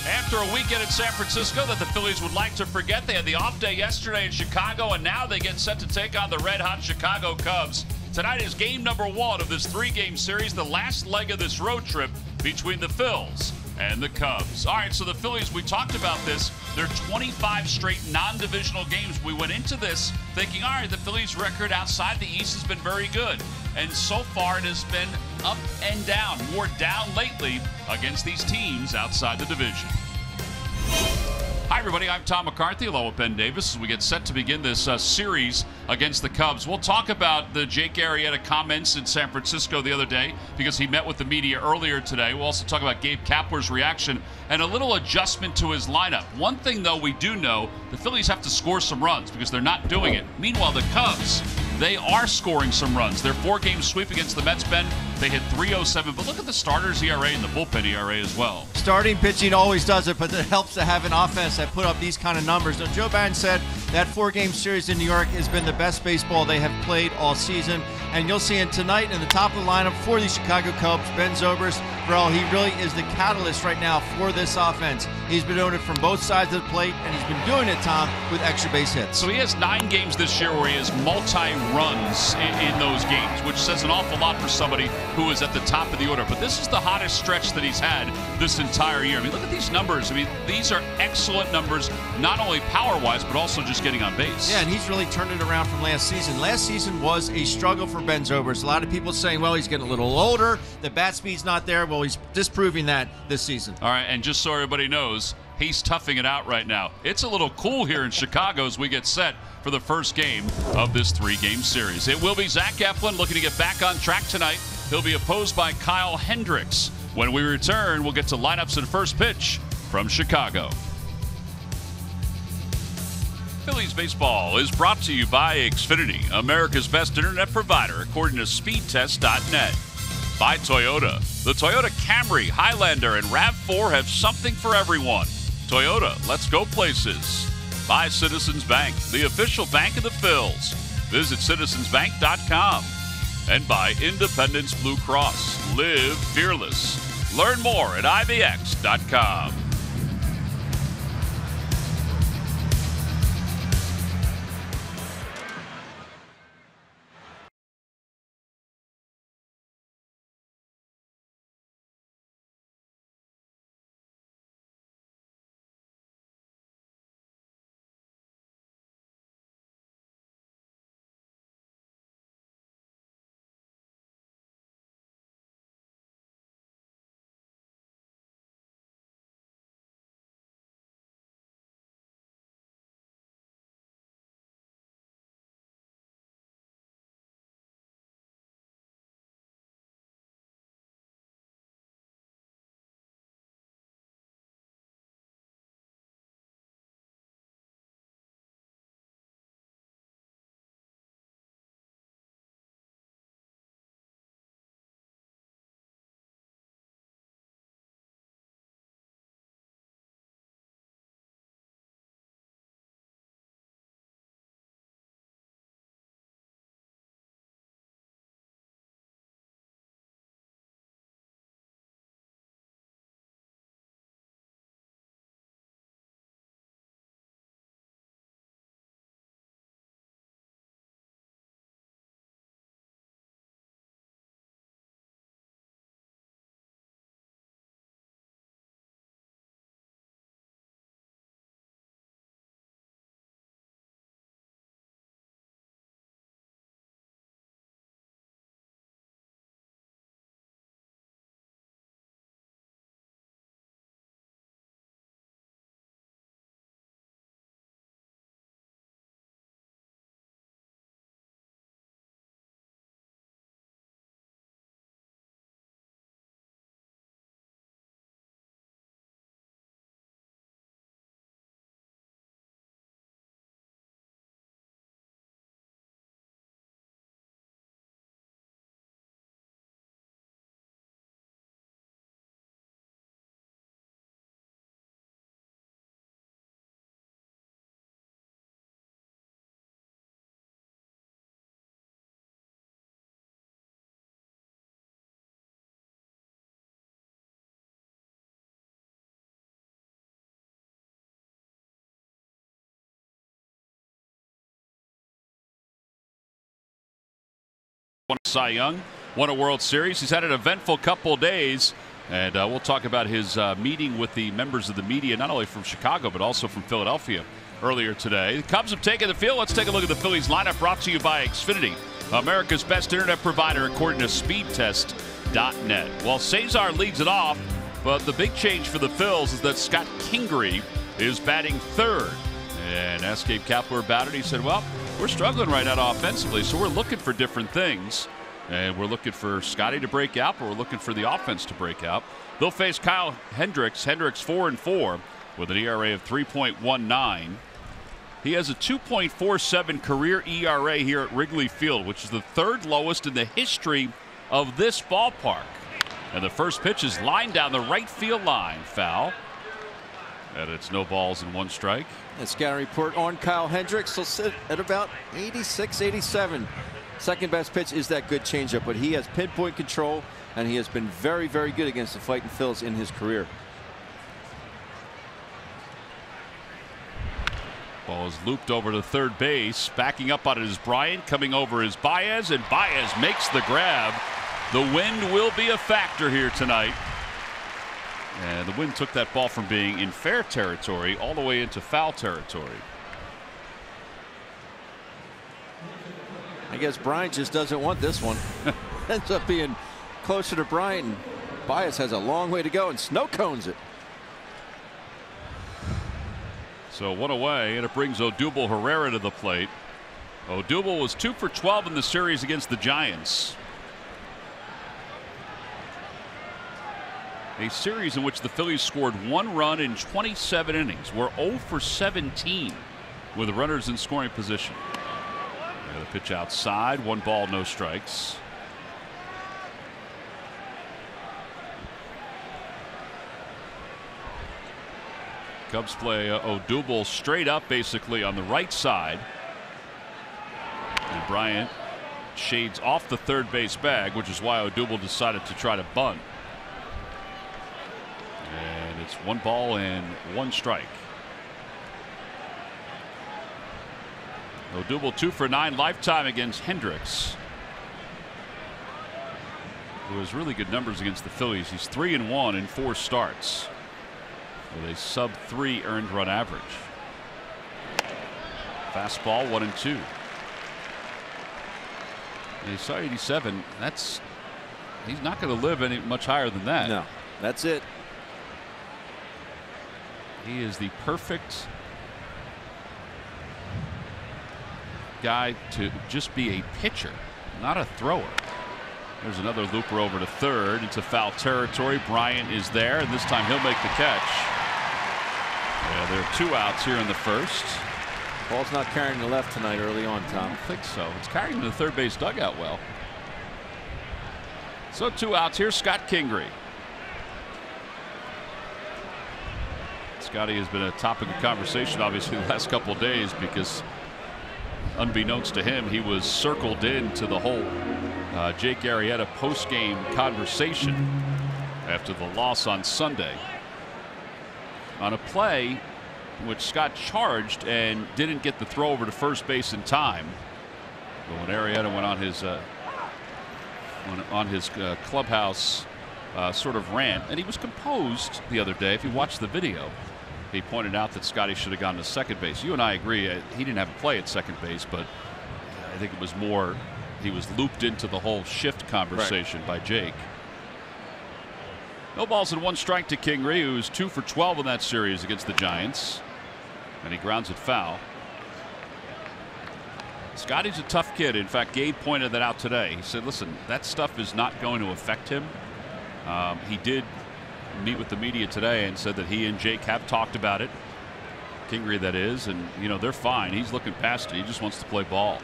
After a weekend in San Francisco that the Phillies would like to forget, they had the off day yesterday in Chicago, and now they get set to take on the red-hot Chicago Cubs. Tonight is game number 1 of this 3-game series, the last leg of this road trip between the Phils and the Cubs. All right, so the Phillies, we talked about this. They're 25 straight non-divisional games. We went into this thinking, all right, the Phillies' record outside the East has been very good. And so far it has been up and down, more down lately against these teams outside the division. Hi, everybody. I'm Tom McCarthy, along with Ben Davis, as we get set to begin this series against the Cubs. We'll talk about the Jake Arrieta comments in San Francisco the other day because he met with the media earlier today. We'll also talk about Gabe Kapler's reaction and a little adjustment to his lineup. One thing, though, we do know, the Phillies have to score some runs because they're not doing it. Meanwhile, the Cubs, they are scoring some runs. Their 4-game sweep against the Mets, Ben, they hit .307, but look at the starters ERA and the bullpen ERA as well. Starting pitching always does it, but it helps to have an offense that put up these kind of numbers. Now, Joe Barron said that 4-game series in New York has been the best baseball they have played all season, and you'll see him tonight in the top of the lineup for the Chicago Cubs, Ben Zobrist. He really is the catalyst right now for this offense. He's been doing it from both sides of the plate, and he's been doing it, Tom, with extra base hits. So he has 9 games this year where he has multi-runs in those games, which says an awful lot for somebody who is at the top of the order. But this is the hottest stretch that he's had this entire year. I mean, look at these numbers. I mean, these are excellent numbers, not only power-wise, but also just getting on base. Yeah, and he's really turned it around from last season. Last season was a struggle for Ben Zobrist. A lot of people saying, well, he's getting a little older, the bat speed's not there. Well, he's disproving that this season. All right, and just so everybody knows, he's toughing it out right now. It's a little cool here in Chicago as we get set for the first game of this 3-game series. It will be Zach Eflin looking to get back on track tonight. He'll be opposed by Kyle Hendricks. When we return, we'll get to lineups and first pitch from Chicago. Phillies baseball is brought to you by Xfinity, America's best internet provider, according to speedtest.net. By Toyota. The Toyota Camry, Highlander, and RAV4 have something for everyone. Toyota, let's go places. By Citizens Bank, the official bank of the Phils. Visit citizensbank.com. And by Independence Blue Cross. Live fearless. Learn more at IVX.com. Cy Young, won a World Series. He's had an eventful couple days, and we'll talk about his meeting with the members of the media, not only from Chicago but also from Philadelphia earlier today. The Cubs have taken the field. Let's take a look at the Phillies lineup, brought to you by Xfinity, America's best internet provider according to speedtest.net. Well, Cesar leads it off, but the big change for the Phils is that Scott Kingery is batting third. And asked Gabe Kapler about it. He said, well, we're struggling right now offensively, so we're looking for different things. And we're looking for Scotty to break out, but we're looking for the offense to break out. They'll face Kyle Hendricks. Hendricks 4-4 with an ERA of 3.19. He has a 2.47 career ERA here at Wrigley Field, which is the third lowest in the history of this ballpark. And the first pitch is lined down the right field line. Foul. And it's no balls and one strike. And scouting report on Kyle Hendricks will sit at about 86, 87. Second best pitch is that good changeup, but he has pinpoint control, and he has been very, very good against the fighting Phils in his career. Ball is looped over to third base. Backing up on it is Bryant. Coming over is Baez, and Baez makes the grab. The wind will be a factor here tonight. And the wind took that ball from being in fair territory all the way into foul territory. I guess Bryant just doesn't want this one. Ends up being closer to Bryant. And Baez has a long way to go and snow cones it. So one away, and it brings Odubel Herrera to the plate. Odubel was 2 for 12 in the series against the Giants. A series in which the Phillies scored 1 run in 27 innings. We're 0 for 17 with runners in scoring position. The pitch outside, 1 ball, no strikes. Cubs play Odubel straight up basically on the right side. And Bryant shades off the third base bag, which is why Odubel decided to try to bunt. And it's 1 ball and 1 strike. Odubel 2 for 9 lifetime against Hendricks, who has really good numbers against the Phillies. He's 3-1 in 4 starts with a sub-3 earned run average. Fastball 1-2. He saw 87. He's not going to live any much higher than that. No, that's it. He is the perfect guy to just be a pitcher, not a thrower. There's another looper over to third into foul territory. Bryant is there, and this time he'll make the catch. Yeah, there are 2 outs here in the first. Ball's not carrying the left tonight early on, Tom. I don't think so. It's carrying the third base dugout well. So 2 outs here. Scott Kingery. Scotty has been a topic of conversation obviously the last couple of days, because unbeknownst to him, he was circled into the whole Jake Arrieta post-game conversation after the loss on Sunday on a play in which Scott charged and didn't get the throw over to first base in time. But when Arrieta went on his clubhouse sort of rant, and he was composed the other day. If you watch the video, he pointed out that Scotty should have gone to second base. You and I agree, he didn't have a play at second base, but I think it was more he was looped into the whole shift conversation by Jake. No balls and 1 strike to Kingery, who's 2 for 12 in that series against the Giants, and he grounds it foul. Scotty's a tough kid. In fact, Gabe pointed that out today. He said, listen, that stuff is not going to affect him. He did meet with the media today and said that he and Jake have talked about it. Kingery, that is, and you know, they're fine. He's looking past it. He just wants to play ball.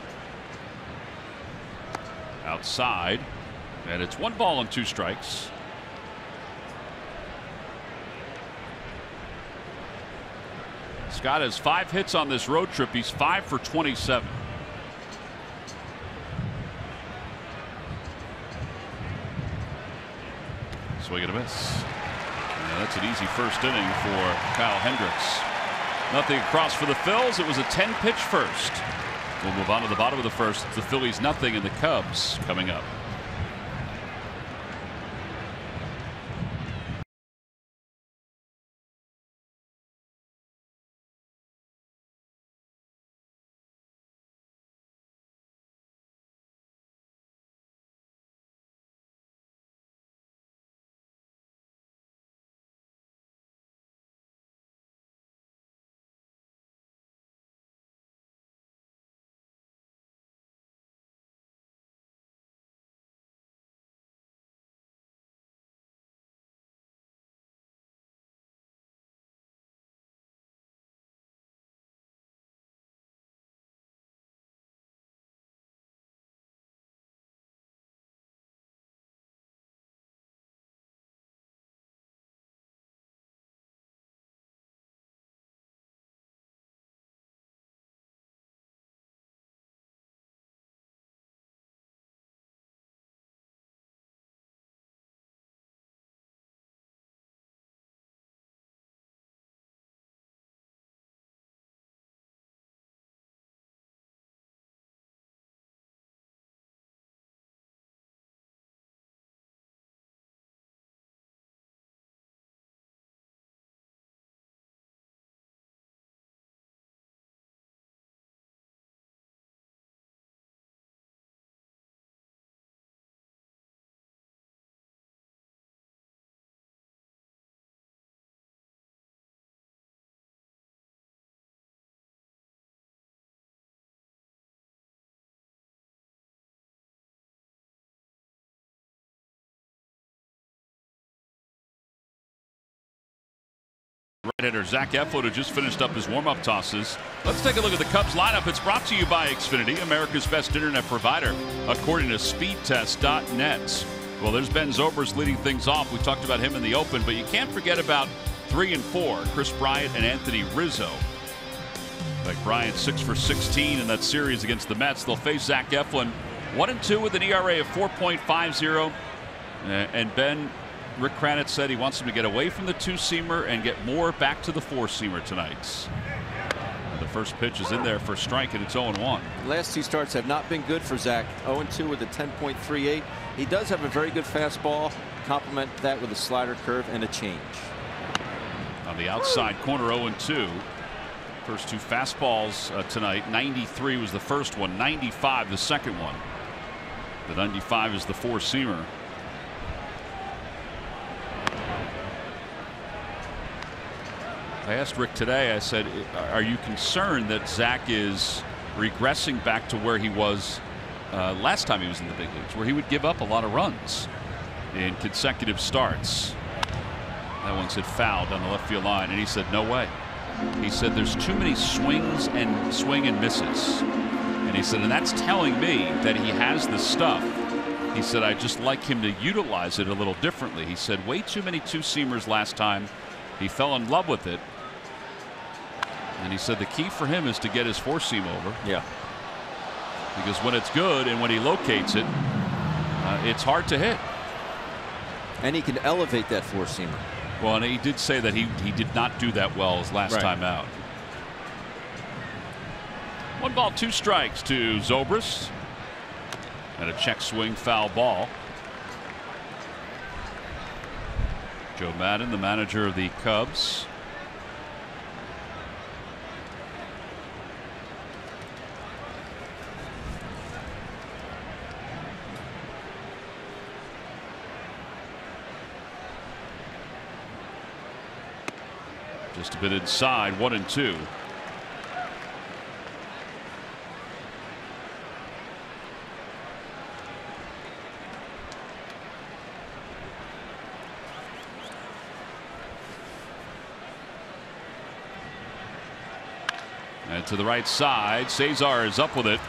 Outside, and it's 1 ball and 2 strikes. Scott has 5 hits on this road trip. He's 5 for 27. Swing and a miss. That's an easy first inning for Kyle Hendricks. Nothing across for the Phils. It was a 10-pitch first. We'll move on to the bottom of the first. It's the Phillies nothing and the Cubs coming up. Right-hander Zach Eflin, who just finished up his warm-up tosses. Let's take a look at the Cubs lineup. It's brought to you by Xfinity, America's best internet provider, according to speedtest.net. Well, there's Ben Zobrist leading things off. We talked about him in the open, but you can't forget about 3 and 4, Chris Bryant and Anthony Rizzo. Like Bryant 6 for 16 in that series against the Mets. They'll face Zach Eflin 1 and 2 with an ERA of 4.50. And Rick Kranitz said he wants him to get away from the two-seamer and get more back to the four-seamer tonight. And the first pitch is in there for a strike, and it's 0-1. Last 2 starts have not been good for Zach. 0-2 with a 10.38. He does have a very good fastball. Complement that with a slider, curve, and a change. On the outside corner, 0-2. First 2 fastballs tonight. 93 was the first one. 95 the second one. The 95 is the four-seamer. I asked Rick today, I said, are you concerned that Zach is regressing back to where he was last time he was in the big leagues, where he would give up a lot of runs in consecutive starts? That one's hit foul down the left field line, and he said, no way. He said, there's too many swings and swing and misses. And he said, and that's telling me that he has the stuff. He said, I just like him to utilize it a little differently. He said, way too many two-seamers last time. He fell in love with it. And he said the key for him is to get his four-seam over. Yeah. Because when it's good and when he locates it, it's hard to hit. And he can elevate that four-seamer. Well, and he did say that he did not do that well his last time out. 1 ball, 2 strikes to Zobrist. And a check swing foul ball. Joe Maddon, the manager of the Cubs. Just a bit inside, 1-2. And to the right side, Cesar is up with it.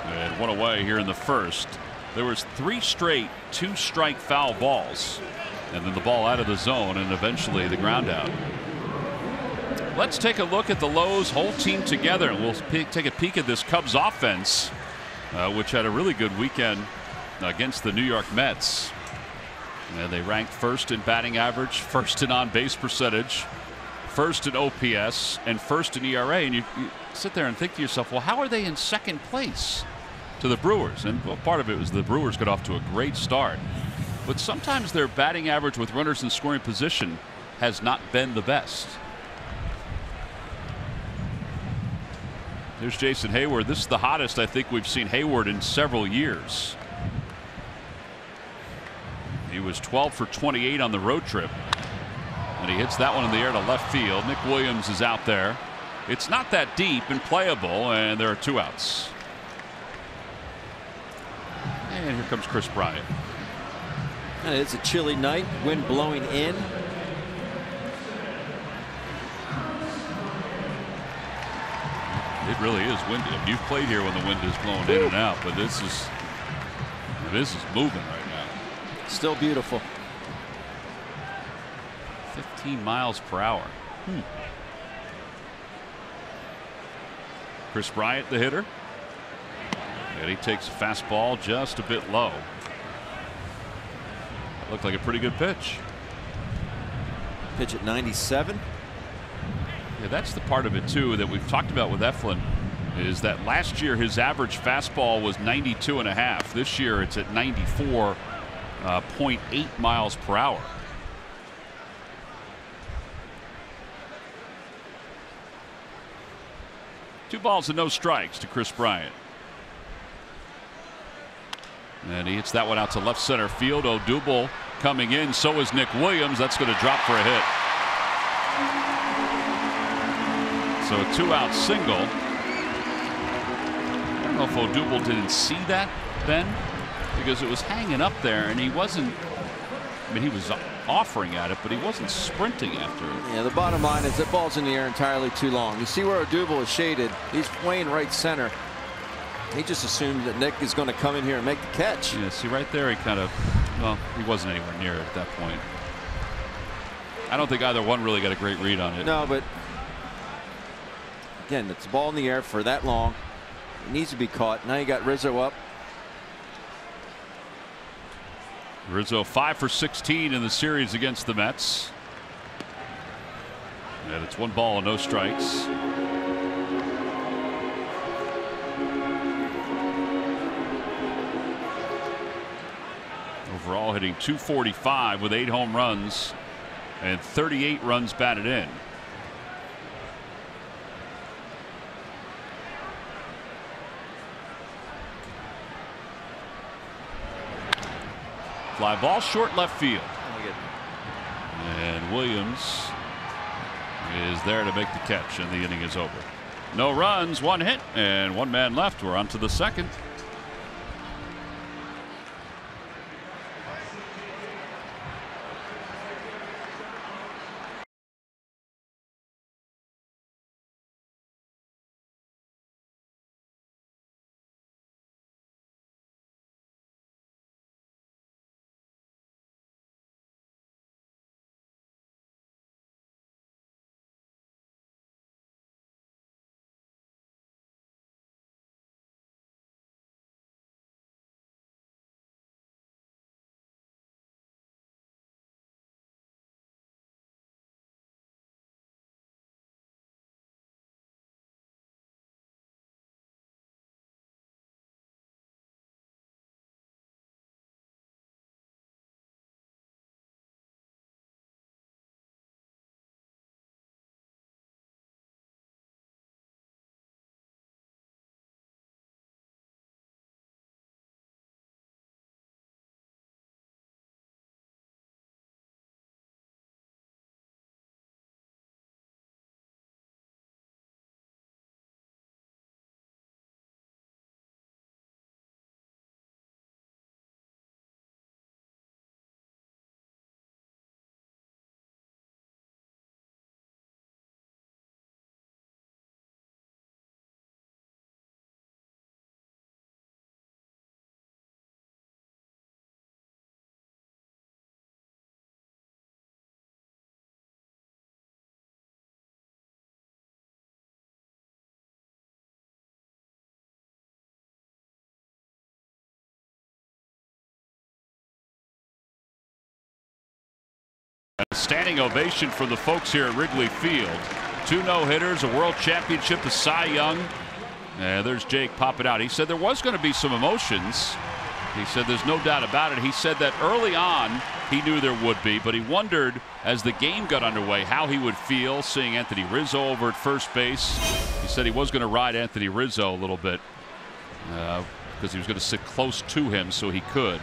And 1 away here in the first. There was 3 straight 2-strike foul balls. And then the ball out of the zone and eventually the ground out. Let's take a look at the Lowe's whole team together, and we'll take a peek at this Cubs offense, which had a really good weekend against the New York Mets. And they ranked first in batting average, first in on-base percentage, first in OPS and first in ERA, and you sit there and think to yourself, well, how are they in second place to the Brewers? And well, part of it was the Brewers got off to a great start, but sometimes their batting average with runners in scoring position has not been the best. There's Jason Hayward. This is the hottest I think we've seen Hayward in several years. He was 12 for 28 on the road trip, and he hits that one in the air to left field. Nick Williams is out there. It's not that deep and playable, and there are 2 outs. And here comes Chris Bryant. And it's a chilly night, wind blowing in. It really is windy. You've played here when the wind is blowing in and out, but this is moving right now. Still beautiful. 15 miles per hour. Chris Bryant, the hitter, and he takes a fastball just a bit low. Looked like a pretty good pitch. Pitch at 97. Yeah, that's the part of it too that we've talked about with Eflin, is that last year his average fastball was 92.5. This year it's at 94.8 miles per hour. Two balls and no strikes to Chris Bryant. And he hits that one out to left center field. Odubel coming in. So is Nick Williams. That's going to drop for a hit. So a 2-out single. I don't know if Odubel didn't see that, Ben, because it was hanging up there and he wasn't. I mean, he was offering at it, but he wasn't sprinting after it. Yeah, the bottom line is that ball's in the air entirely too long. You see where Odubel is shaded. He's playing right center. He just assumed that Nick is going to come in here and make the catch. Yeah, see right there, he kind of, well, he wasn't anywhere near it at that point. I don't think either one really got a great read on it. No, but again, it's a ball in the air for that long. It needs to be caught. Now you got Rizzo up. Rizzo 5 for 16 in the series against the Mets. And it's 1 ball and no strikes. Overall hitting .245 with 8 home runs and 38 runs batted in. Fly ball short left field. And Williams is there to make the catch, and the inning is over. No runs, 1 hit, and 1 man left. We're on to the second. A standing ovation for the folks here at Wrigley Field. 2 no-hitters, a world championship, the Cy Young. There's Jake popping out. He said there was going to be some emotions. He said there's no doubt about it. He said that early on he knew there would be, but he wondered as the game got underway how he would feel seeing Anthony Rizzo over at first base. He said he was going to ride Anthony Rizzo a little bit because he was going to sit close to him so he could.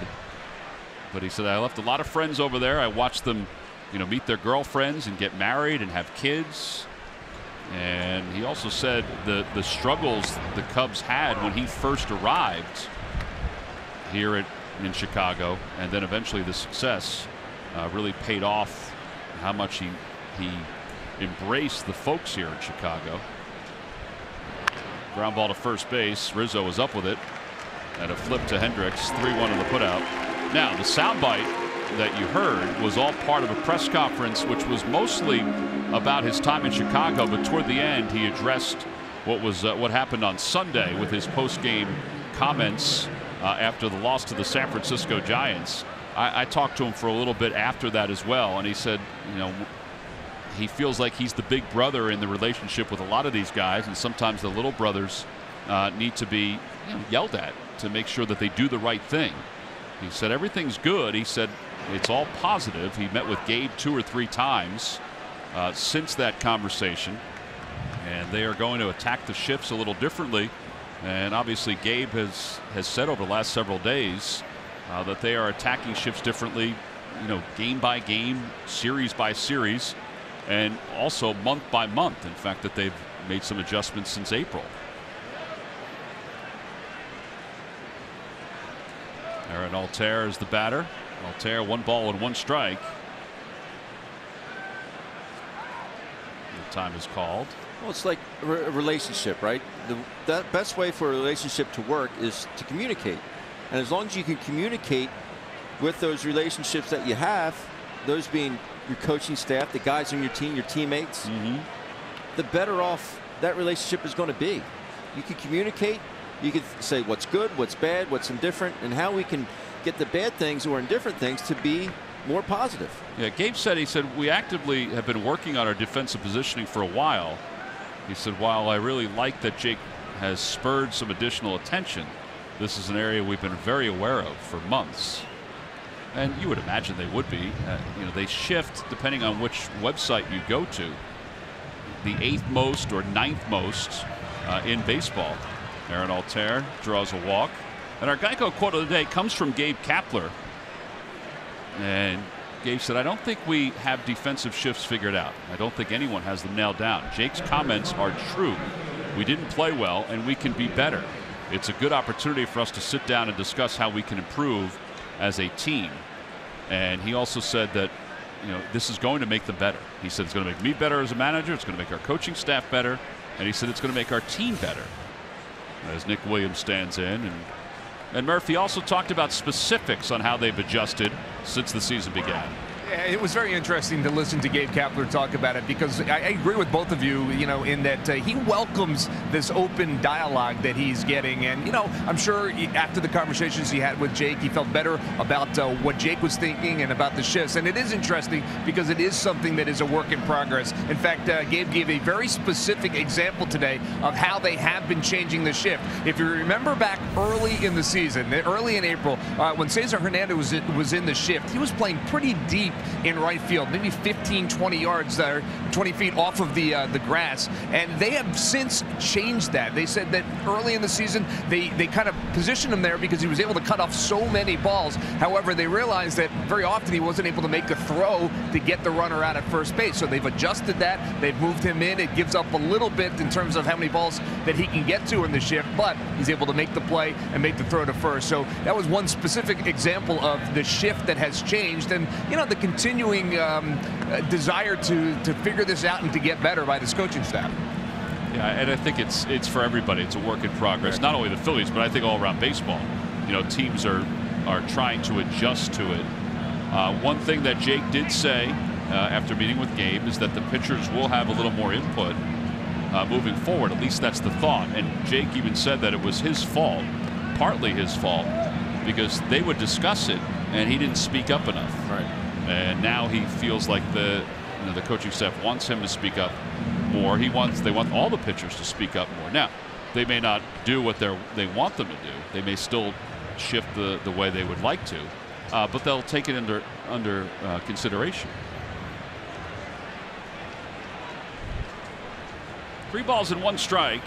But he said, I left a lot of friends over there. I watched them, meet their girlfriends and get married and have kids. And he also said the struggles the Cubs had when he first arrived here in Chicago, and then eventually the success really paid off. How much he embraced the folks here in Chicago. Ground ball to first base. Rizzo was up with it, and a flip to Hendricks. 3-1 on the putout. Now the soundbite that you heard was all part of a press conference, which was mostly about his time in Chicago, but toward the end he addressed what happened on Sunday with his post-game comments after the loss to the San Francisco Giants. I talked to him for a little bit after that as well, and he said, he feels like he's the big brother in the relationship with a lot of these guys, and sometimes the little brothers need to be yelled at to make sure that they do the right thing. He said everything's good. He said it's all positive. He met with Gabe 2 or 3 times since that conversation, and they are going to attack the shifts a little differently. And obviously Gabe has said over the last several days that they are attacking shifts differently, game by game, series by series, and also month by month. In fact, that they've made some adjustments since April. Aaron Altair is the batter. Altair 1 ball and 1 strike. The time is called. Well, it's like a relationship, right? The best way for a relationship to work is to communicate. And as long as you can communicate with those relationships that you have, those being your coaching staff, the guys on your team, your teammates, the better off that relationship is going to be. You can communicate. You can say what's good, what's bad, what's indifferent, and how we can get the bad things or indifferent things to be more positive. Yeah, Gabe said, we actively have been working on our defensive positioning for a while. He said, while I really like that Jake has spurred some additional attention, this is an area we've been very aware of for months. And you would imagine they would be. They shift depending on which website you go to. The 8th most or 9th most in baseball. Aaron Altair draws a walk. And our Geico quote of the day comes from Gabe Kapler. And Gabe said, I don't think we have defensive shifts figured out. I don't think anyone has them nailed down. Jake's comments are true. We didn't play well, and we can be better. It's a good opportunity for us to sit down and discuss how we can improve as a team. And he also said that this is going to make them better. He said it's going to make me better as a manager. It's going to make our coaching staff better. And he said it's going to make our team better. As Nick Williams stands in. And Murphy also talked about specifics on how they've adjusted since the season began. Yeah, it was very interesting to listen to Gabe Kapler talk about it, because I agree with both of you, in that he welcomes this open dialogue that he's getting. And, I'm sure after the conversations he had with Jake, he felt better about what Jake was thinking and about the shifts. And it is interesting because it is something that is a work in progress. In fact, Gabe gave a very specific example today of how they have been changing the shift. If you remember back early in the season, early in April, when Cesar Hernandez was in the shift, he was playing pretty deep in right field, maybe 15, 20 yards there, 20 feet off of the grass. And they have since changed that. They said that early in the season, they kind of positioned him there because he was able to cut off so many balls. However, they realized that very often he wasn't able to make a throw to get the runner out at first base. So they've adjusted that. They've moved him in. It gives up a little bit in terms of how many balls that he can get to in the shift, but he's able to make the play and make the throw to first. So that was one specific example of the shift that has changed. And, the continuing desire to figure this out and to get better by this coaching staff. Yeah, and I think it's for everybody. It's a work in progress. Not only the Phillies, but I think all around baseball. Teams are trying to adjust to it. One thing that Jake did say after meeting with Gabe is that the pitchers will have a little more input moving forward. At least that's the thought. And Jake even said that it was his fault, partly his fault, because they would discuss it and he didn't speak up enough. Right. And now he feels like the coaching staff wants him to speak up more. They want all the pitchers to speak up more. Now, they may not do what they want them to do. They may still shift the way they would like to, but they'll take it under consideration. 3 balls and 1 strike.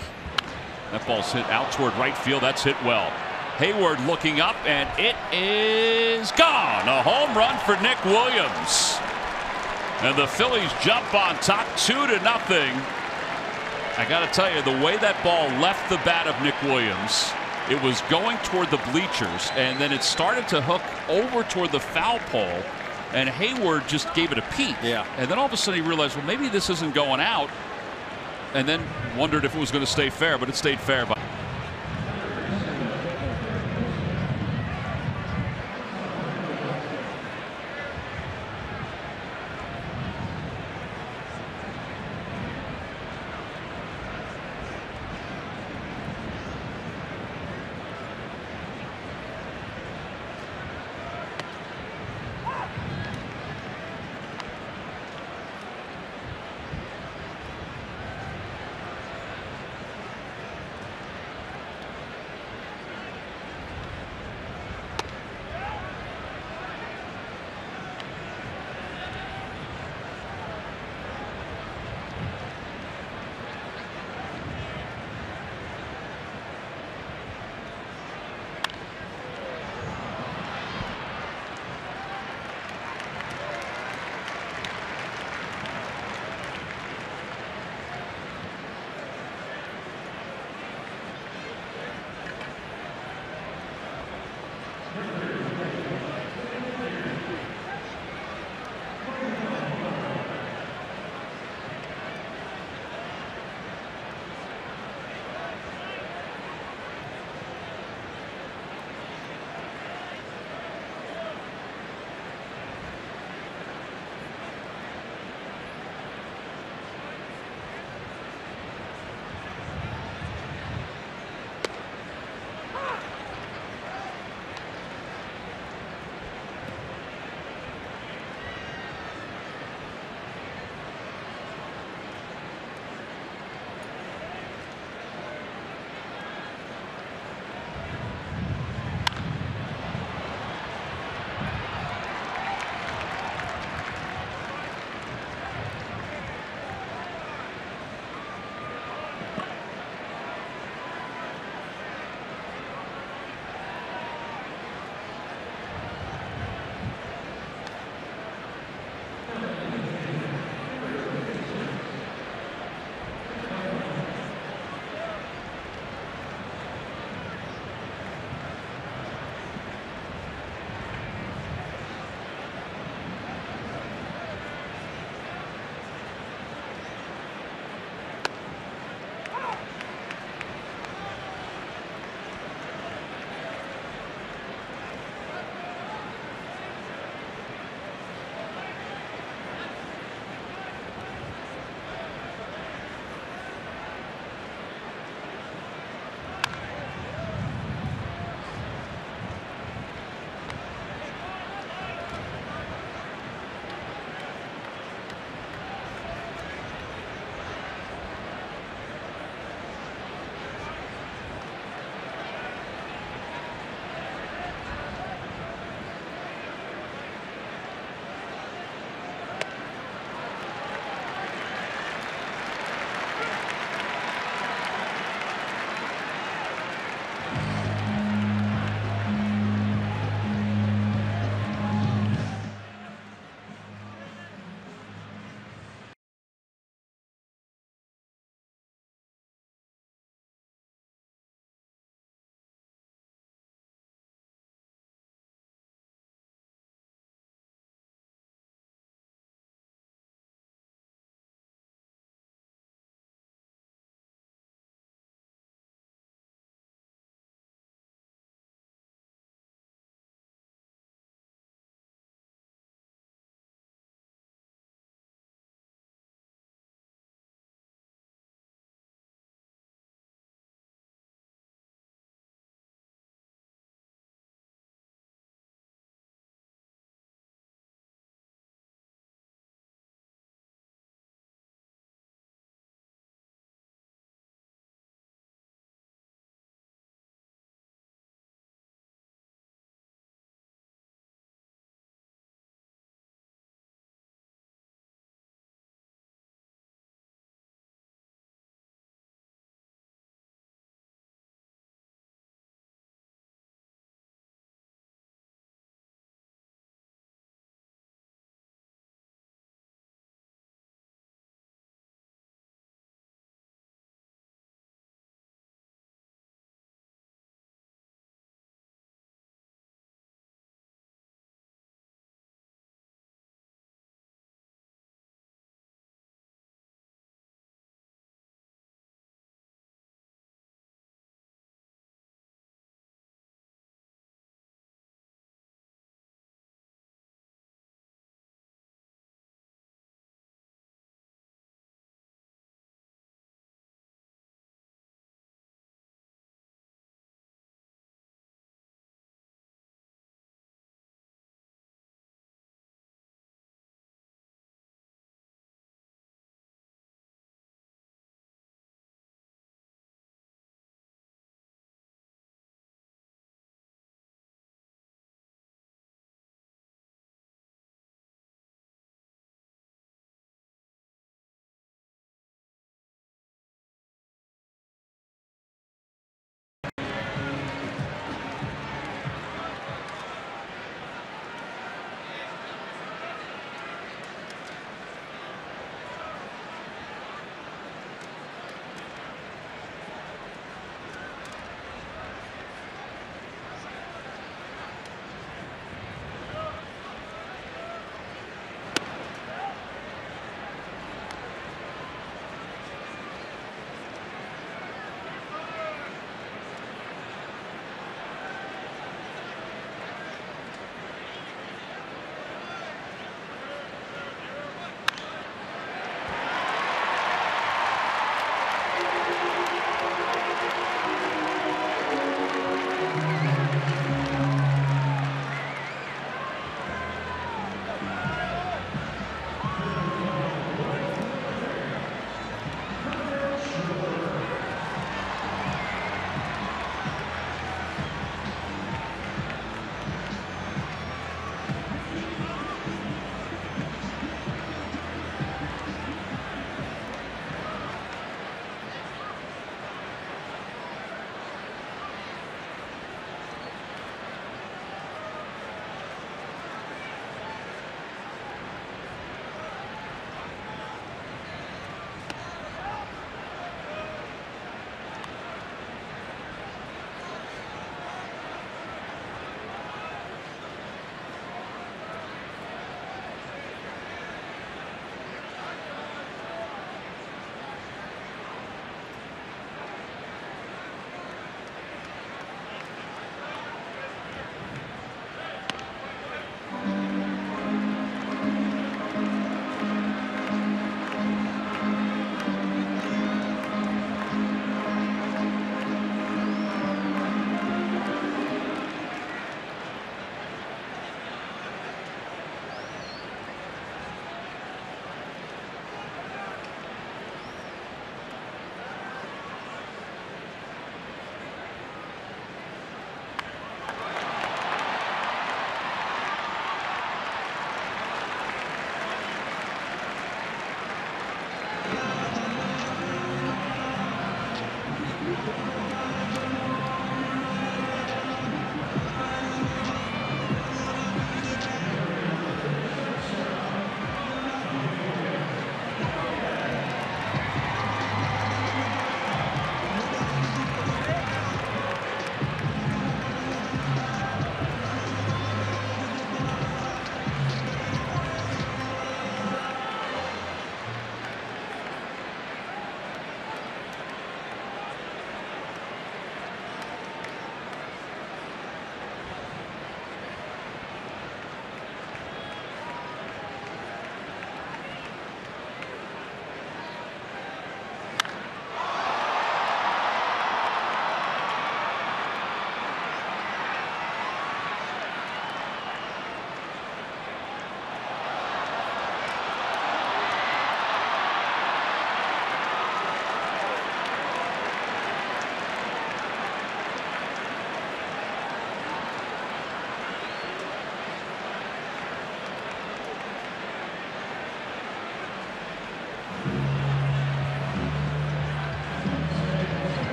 That ball's hit out toward right field. That's hit well. Hayward looking up, and it is gone. A home run for Nick Williams. And the Phillies jump on top 2-0. I got to tell you, the way that ball left the bat of Nick Williams, it was going toward the bleachers, and then it started to hook over toward the foul pole, and Hayward just gave it a peek. Yeah. And then all of a sudden he realized, well, maybe this isn't going out, and then wondered if it was going to stay fair, but it stayed fair.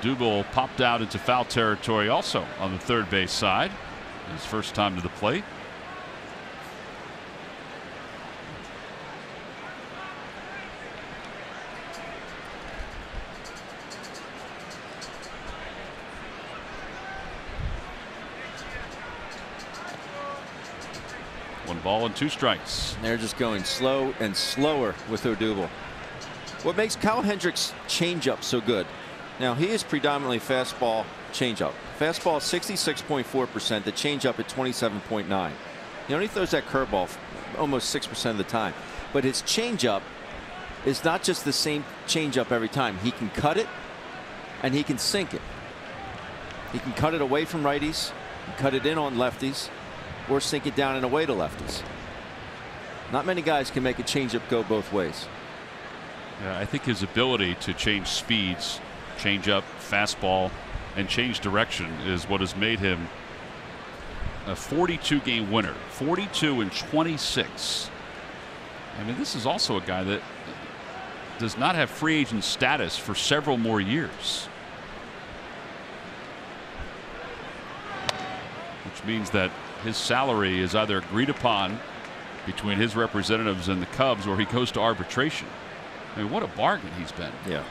Odubel popped out into foul territory also on the third base side. His first time to the plate. One ball and 2 strikes. They're just going slow and slower with Odubel. What makes Kyle Hendricks' changeup so good? Now, he is predominantly fastball changeup. Fastball 66.4%, the changeup at 27.9. He only throws that curveball almost 6% of the time. But his changeup is not just the same changeup every time. He can cut it and he can sink it. He can cut it away from righties, cut it in on lefties, or sink it down and away to lefties. Not many guys can make a changeup go both ways. Yeah, I think his ability to change speeds, change up, fastball, and change direction is what has made him a 42-game winner. 42 and 26. I mean, this is also a guy that does not have free agent status for several more years. Which means that his salary is either agreed upon between his representatives and the Cubs, or he goes to arbitration. I mean, what a bargain he's been. Yeah.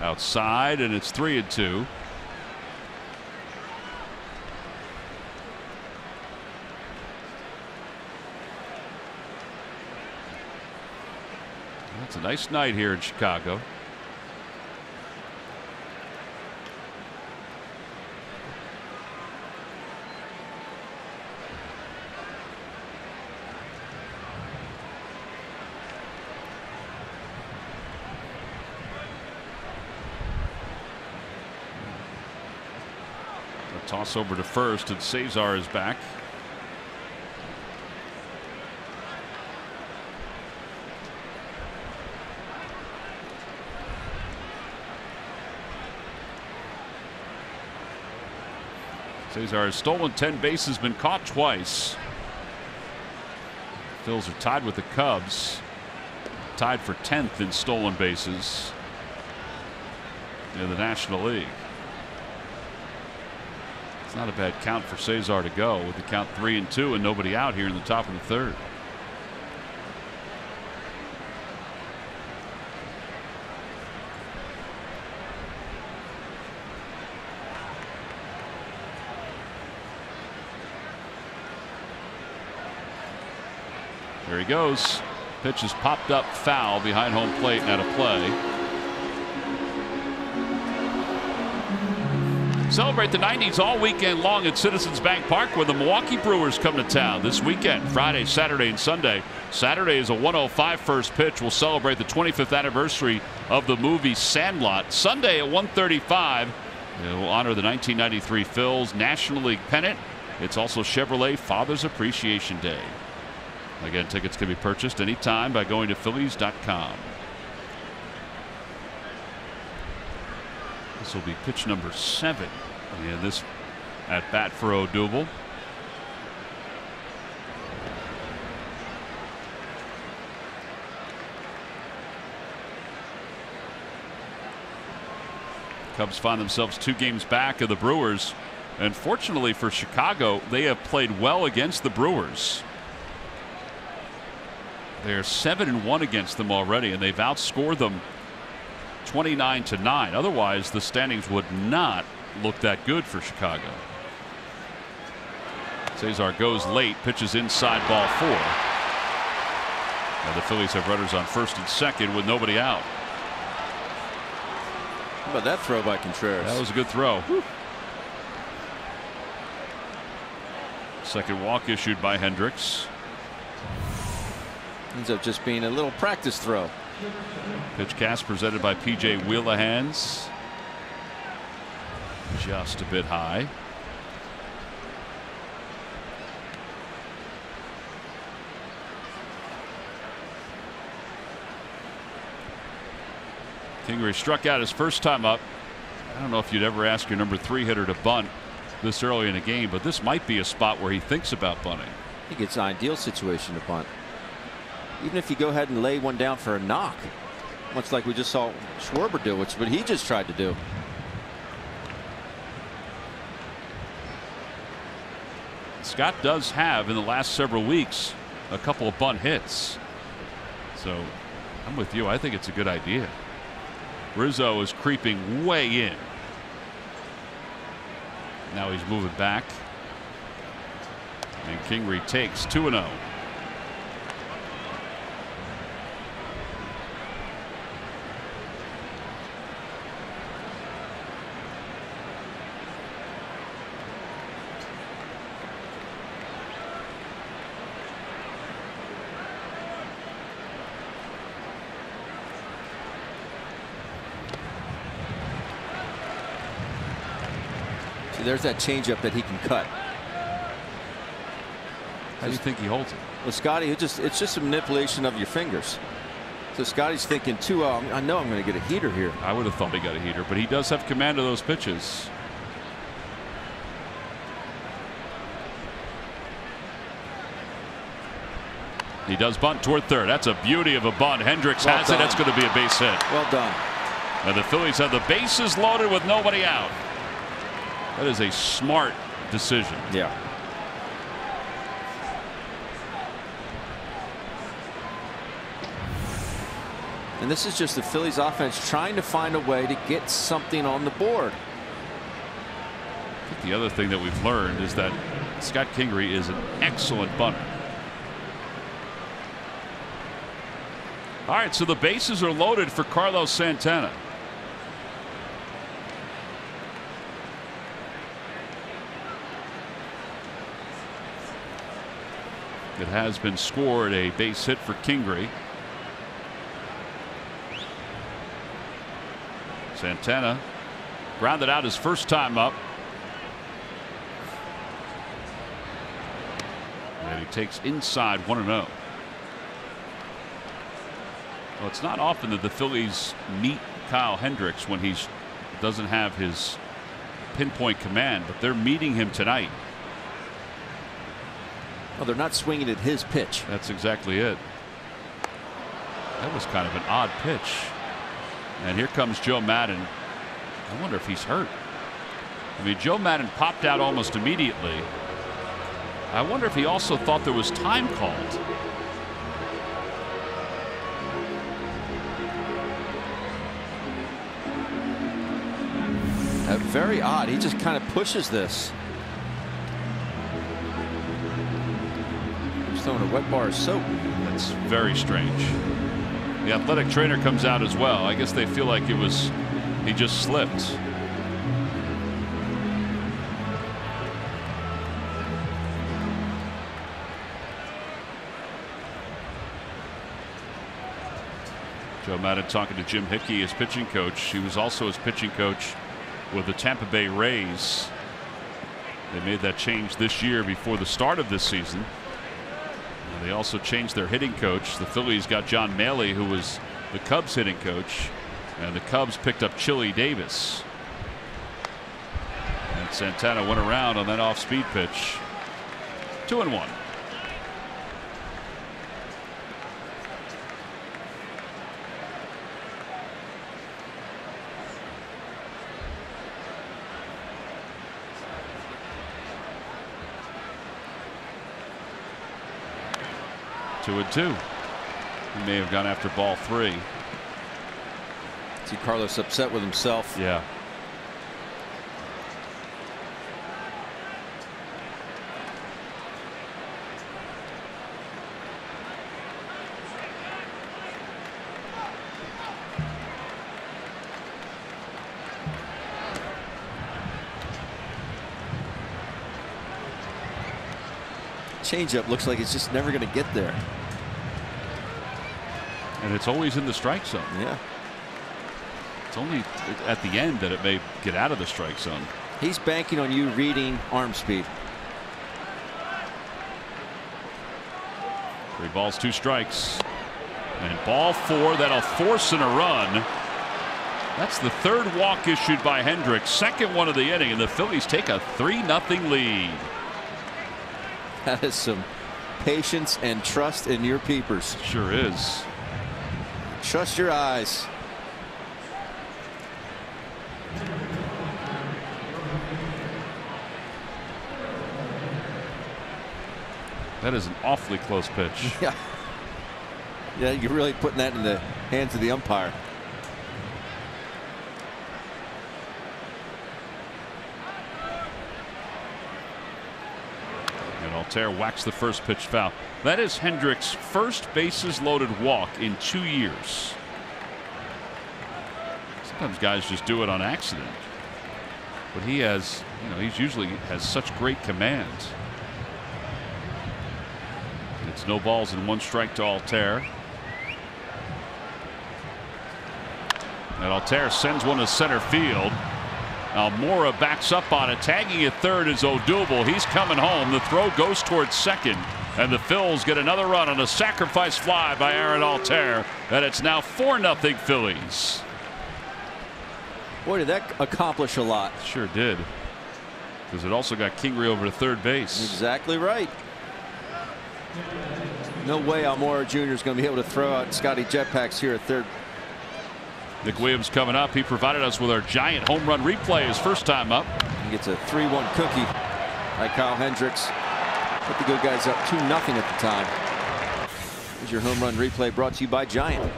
Outside, and it's 3-2. It's a nice night here in Chicago. A toss over to first, and Cesar is back. Cesar has stolen 10 bases, been caught twice. Phils are tied with the Cubs, tied for 10th in stolen bases in the National League. It's not a bad count for Cesar to go with the count 3-2 and nobody out here in the top of the third. There he goes. Pitch is popped up foul behind home plate and out of play. Celebrate the 90s all weekend long at Citizens Bank Park when the Milwaukee Brewers come to town this weekend, Friday, Saturday, and Sunday. Saturday is a 1:05 first pitch. We'll celebrate the 25th anniversary of the movie Sandlot. Sunday at 1:35, it will honor the 1993 Phils National League pennant. It's also Chevrolet Father's Appreciation Day. Again, tickets can be purchased anytime by going to Phillies.com. This will be pitch number 7 in this at bat for Odubel. Cubs find themselves 2 games back of the Brewers. And fortunately for Chicago, they have played well against the Brewers. They're 7-1 against them already, and they've outscored them 29-9. Otherwise, the standings would not look that good for Chicago. Cesar goes late, pitches inside, ball 4. Now the Phillies have runners on first and second with nobody out. How about that throw by Contreras? That was a good throw. Whew. Second walk issued by Hendricks. Ends up just being a little practice throw. Pitch cast presented by P.J. Wheelahans. Just a bit high. Kingery struck out his first time up. I don't know if you'd ever ask your number 3 hitter to bunt this early in a game, but this might be a spot where he thinks about bunting. I think it's an ideal situation to bunt. Even if you go ahead and lay one down for a knock, much like we just saw Schwarber do, which what he just tried to do. Scott does have in the last several weeks a couple of bunt hits. So I'm with you. I think it's a good idea. Rizzo is creeping way in. Now he's moving back. And Kingery takes 2-0. There's that changeup that he can cut. How do you think he holds it? Well, Scotty, it's just a manipulation of your fingers. So Scotty's thinking too, I know I'm going to get a heater here. I would have thought he got a heater, but he does have command of those pitches. He does bunt toward third. That's a beauty of a bunt. Hendricks has it. That's going to be a base hit. Well done. And the Phillies have the bases loaded with nobody out. That is a smart decision. Yeah. And this is just the Phillies offense trying to find a way to get something on the board. I think the other thing that we've learned is that Scott Kingery is an excellent bunter. All right, so the bases are loaded for Carlos Santana. It has been scored, a base hit for Kingery. Santana grounded out his first time up. And he takes inside 1-0. Well, it's not often that the Phillies meet Kyle Hendricks when he doesn't have his pinpoint command, but they're meeting him tonight. Well, they're not swinging at his pitch. That's exactly it. That was kind of an odd pitch. And here comes Joe Madden. I wonder if he's hurt. I mean, Joe Madden popped out almost immediately. I wonder if he also thought there was time called. Very odd. He just kind of pushes this. He's throwing a wet bar of soap. That's very strange. The athletic trainer comes out as well. I guess they feel like he just slipped. Joe Madden talking to Jim Hickey, his pitching coach. He was also his pitching coach with the Tampa Bay Rays. They made that change this year before the start of this season. And they also changed their hitting coach. The Phillies got John Maley, who was the Cubs hitting coach, and the Cubs picked up Chili Davis. And Santana went around on that off-speed pitch. 2-1. Two and two. He may have gone after ball 3. See Carlos upset with himself. Yeah. Changeup looks like it's just never going to get there. And it's always in the strike zone. Yeah. It's only at the end that it may get out of the strike zone. He's banking on you reading arm speed. 3 balls, 2 strikes. And ball 4, that'll force in a run. That's the third walk issued by Hendricks, second one of the inning, and the Phillies take a 3-0 lead. That is some patience and trust in your peepers. Sure is. Trust your eyes. That is an awfully close pitch. Yeah. Yeah, you're really putting that in the hands of the umpire. And Altair whacks the first pitch foul. That is Hendricks' first bases loaded walk in 2 years. Sometimes guys just do it on accident, but he has, he's usually has such great command. It's no balls and 1 strike to Altair. And Altair sends one to center field. Almora backs up on it. Tagging at third is Odubel. He's coming home. The throw goes towards second. And the Phils get another run on a sacrifice fly by Aaron Altair. And it's now 4-0 Phillies. Boy, did that accomplish a lot. Sure did. Because it also got Kingery over to third base. Exactly right. No way Almora Jr. is going to be able to throw out Scotty Jetpacks here at third. Nick Williams coming up. He provided us with our giant home run replay his first time up. He gets a 3-1 cookie by Kyle Hendricks. Put the good guys up 2-0 at the time. Here's your home run replay brought to you by Giant.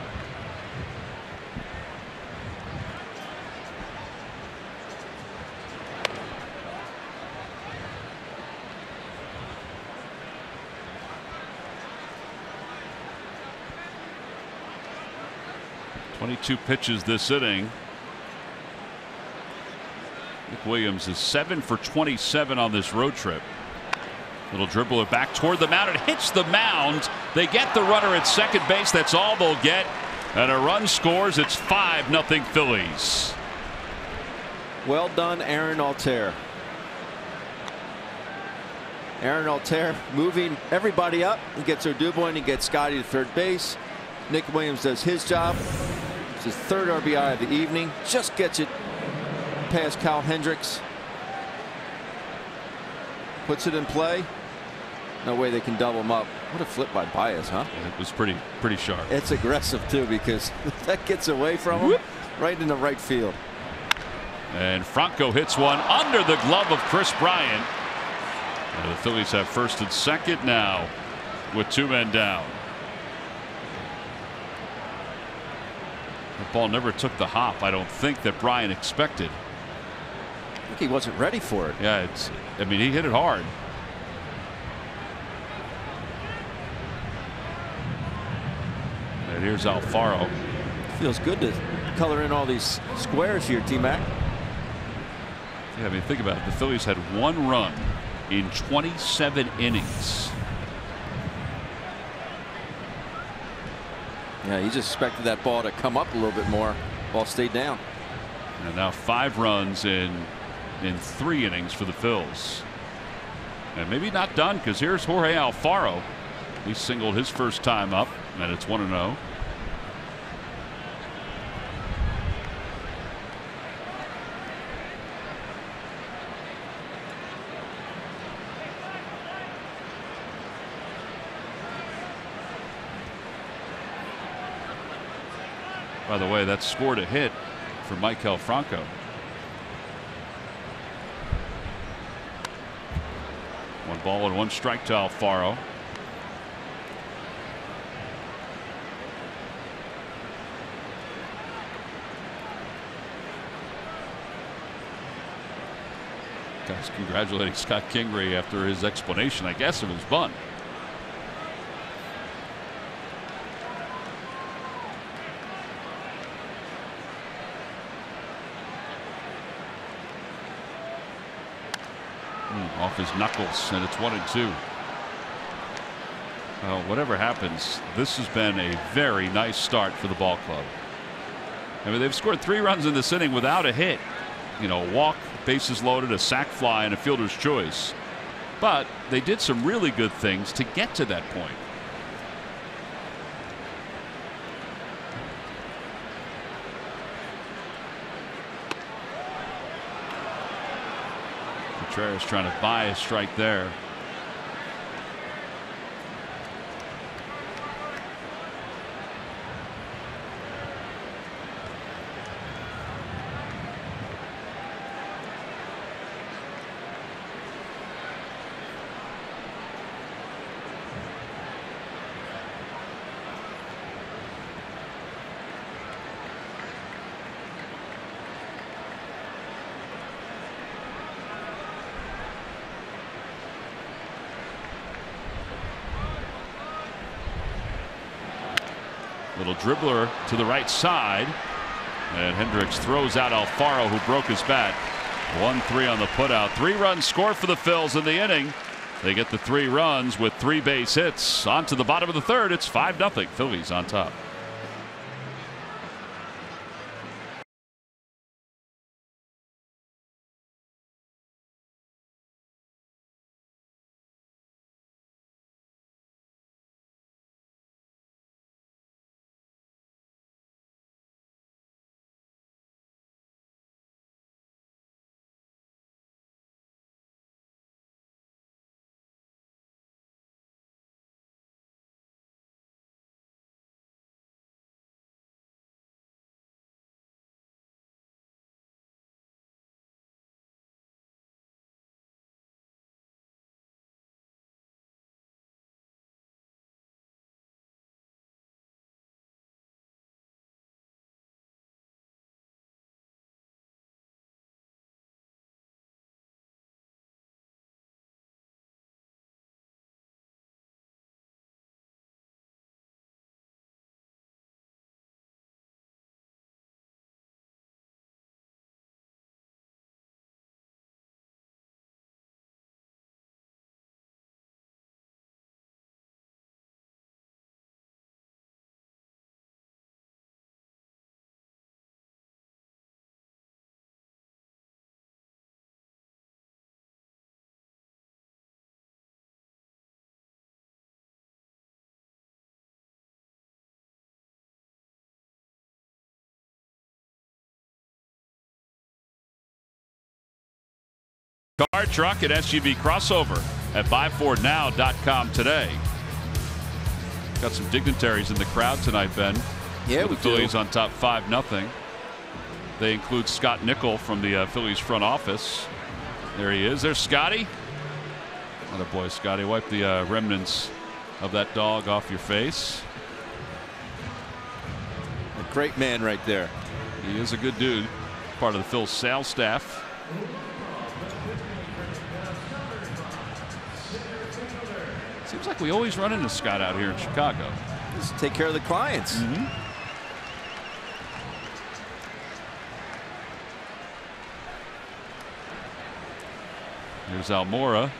.22 pitches this inning. Nick Williams is 7 for 27 on this road trip. Little dribbler back toward the mound. It hits the mound. They get the runner at second base. That's all they'll get. And a run scores. It's 5-0 Phillies. Well done, Aaron Altair. Aaron Altair moving everybody up. He gets Odubel and he gets Scotty to third base. Nick Williams does his job. It's his third RBI of the evening. Just gets it past Kyle Hendricks. Puts it in play. No way they can double him up. What a flip by Baez, huh? It was pretty sharp. It's aggressive too, because that gets away from him. Right in the right field. And Franco hits one under the glove of Chris Bryant. And the Phillies have first and second now with 2 men down. That ball never took the hop, I don't think, that Bryant expected. I think he wasn't ready for it. Yeah, I mean, he hit it hard. And here's Alfaro. Feels good to color in all these squares here, T-Mac. Yeah, I mean, think about it. The Phillies had 1 run in 27 innings. Yeah, he just expected that ball to come up a little bit more. Ball stayed down. And now 5 runs in 3 innings for the Phils. And maybe not done, because here's Jorge Alfaro. He singled his first time up, and it's 1-0. By the way, that scored a hit for Maikel Franco. One ball and 1 strike to Alfaro. Guys congratulating Scott Kingery after his explanation, I guess, of his bunt. Off his knuckles, and it's 1-2. Well, whatever happens, this has been a very nice start for the ball club. I mean, they've scored 3 runs in this inning without a hit. A walk, bases loaded, a sac fly, and a fielder's choice. But they did some really good things to get to that point. Contreras trying to buy a strike there. Little dribbler to the right side, and Hendricks throws out Alfaro, who broke his bat. 1-3 on the putout. 3 runs scored for the Phils in the inning. They get the 3 runs with 3 base hits. On to the bottom of the third. It's 5-0. Phillies on top. Car, truck, and SUV crossover at buyfordnow.com today. Got some dignitaries in the crowd tonight, Ben. Yeah, the Phillies on top 5-0. They include Scott Nickel from the Phillies front office. There he is. There's Scotty. Another boy, Scotty. Wipe the remnants of that dog off your face. A great man right there. He is a good dude. Part of the Phil's sales staff. Seems like we always run into Scott out here in Chicago. Just take care of the clients. Here's Almora.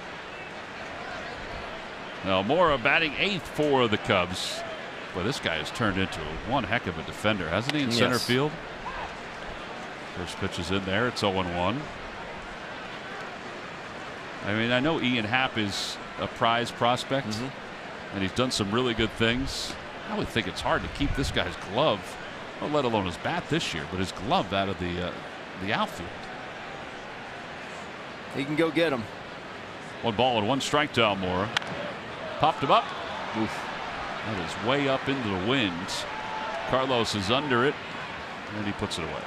Almora batting 8th for the Cubs. Boy, this guy has turned into one heck of a defender, hasn't he, in center field? First pitch is in there. It's 0-1. I mean, I know Ian Happ is a prize prospect, and he's done some really good things. I would think it's hard to keep this guy's glove, well, let alone his bat this year, but his glove out of the outfield. He can go get him. 1 ball and 1 strike to Almora. Popped him up. Oof. That is way up into the wind. Carlos is under it, and he puts it away.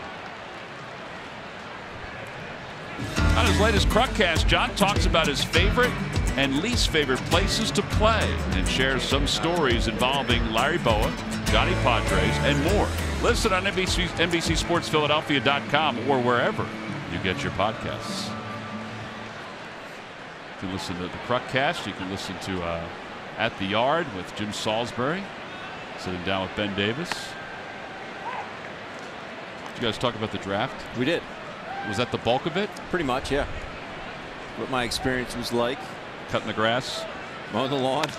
On his latest Krukcast, John talks about his favorite and least favorite places to play and shares some stories involving Larry Boa, Johnny Padres, and more. Listen on NBCSportsPhiladelphia.com or wherever you get your podcasts. You can listen to the Krukcast. You can listen to At the Yard with Jim Salisbury, sitting down with Ben Davis. Did you guys talk about the draft? We did. Was that the bulk of it? Pretty much, yeah. What my experience was like. Cutting the grass. Mowing the lawn.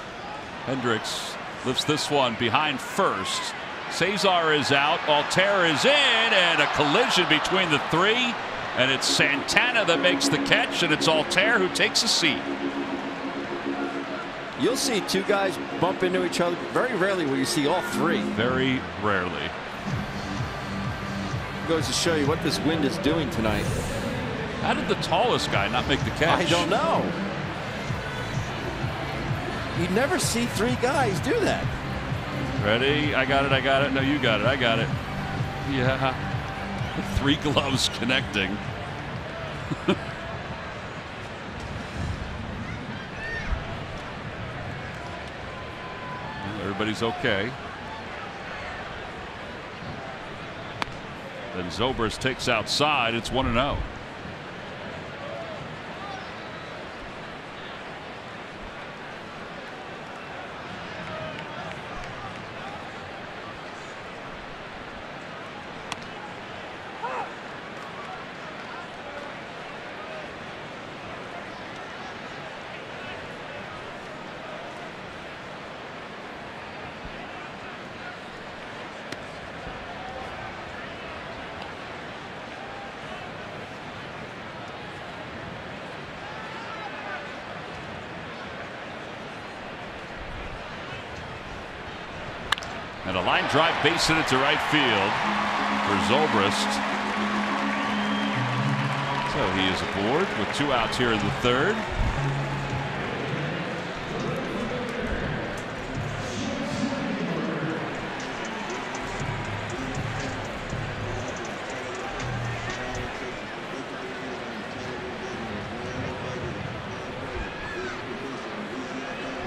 Hendricks lifts this one behind first. Cesar is out. Altair is in, and a collision between the 3. And it's Santana that makes the catch, and it's Altair who takes a seat. You'll see 2 guys bump into each other. Very rarely will you see all 3. Very rarely. Goes to show you what this wind is doing tonight. How did the tallest guy not make the catch? I don't know. You never see 3 guys do that. Ready? I got it. I got it. No, you got it. I got it. Yeah. 3 gloves connecting. Everybody's okay. Then Zobrist takes outside. It's 1-0. And a line drive base hit it to right field for Zobrist. So he is aboard with 2 outs here in the 3rd.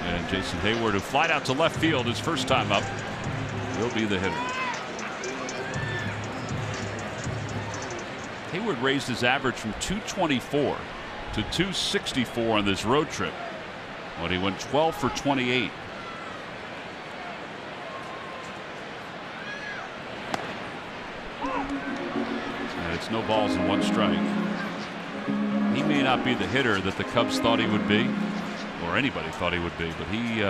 And Jason Hayward, who flied out to left field his first time up, will be the hitter. Hayward raised his average from 224 to 264 on this road trip when he went 12 for 28. And it's no balls and 1 strike. He may not be the hitter that the Cubs thought he would be, or anybody thought he would be, but he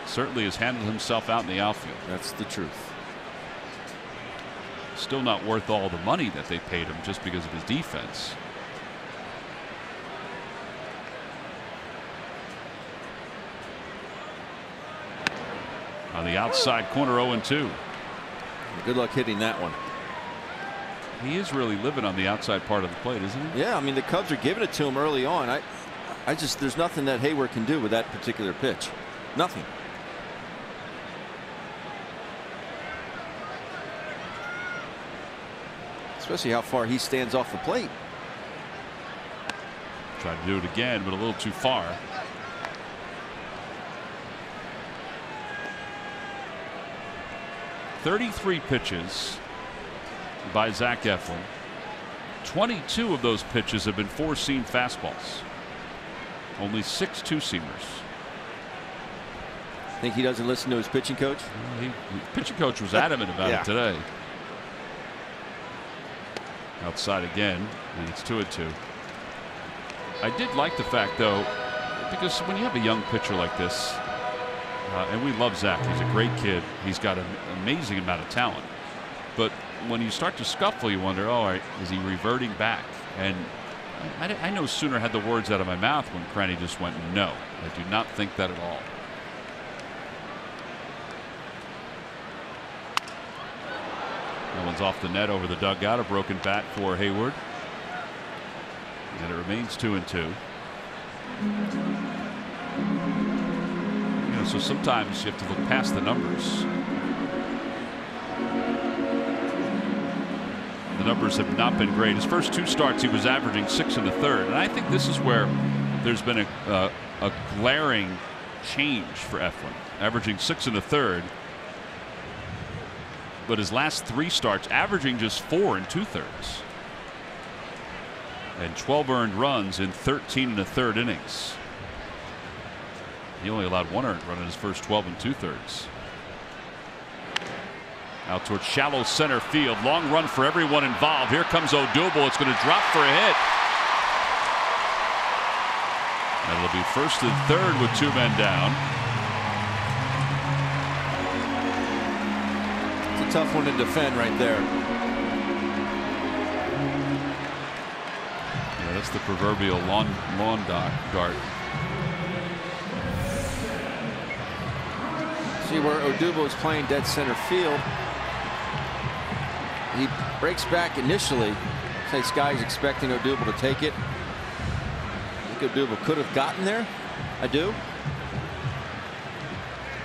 certainly has handled himself out in the outfield. That's the truth. Still not worth all the money that they paid him just because of his defense. On the outside corner, 0-2. Good luck hitting that one. He is really living on the outside part of the plate, isn't he? Yeah, I mean, the Cubs are giving it to him early on. I just, there's nothing that Hayward can do with that particular pitch. Nothing. Especially how far he stands off the plate. Tried to do it again, but a little too far. "33 pitches by Zach Eflin. 22 of those pitches have been 4-seam fastballs. Only 6 two-seamers. Think he doesn't listen to his pitching coach? His pitching coach was adamant about it today. Outside again, and it's 2-2. I did like the fact, though, because when you have a young pitcher like this, and we love Zach, he's a great kid. He's got an amazing amount of talent. But when you start to scuffle, you wonder, oh, is he reverting back? And I no sooner had the words out of my mouth when Cranny just went, no, I do not think that at all. That one's off the net over the dugout. A broken bat for Hayward. And it remains 2-2. You know, so sometimes you have to look past the numbers. The numbers have not been great. His first 2 starts, he was averaging 6 1/3. And I think this is where there's been a glaring change for Eflin, averaging 6 1/3. But his last 3 starts averaging just 4 2/3 and 12 earned runs in 13 1/3 innings. He only allowed 1 earned run in his first 12 2/3. Out towards shallow center field. Long run for everyone involved. Here comes Odubel. It's going to drop for a hit. And it'll be 1st and 3rd with 2 men down. Tough one to defend right there. Yeah, that's the proverbial lawn dart. See where Odubel is playing dead center field. He breaks back initially, Say Sky's expecting Odubel to take it. I think Odubel could have gotten there. I do.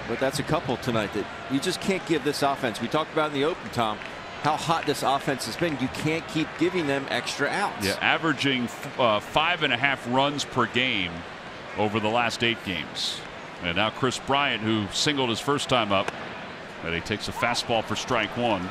But that's a couple tonight that you just can't give this offense. We talked about in the open, Tom, how hot this offense has been. You can't keep giving them extra outs. Yeah, averaging 5.5 runs per game over the last 8 games. And now Chris Bryant, who singled his first time up, and he takes a fastball for strike 1.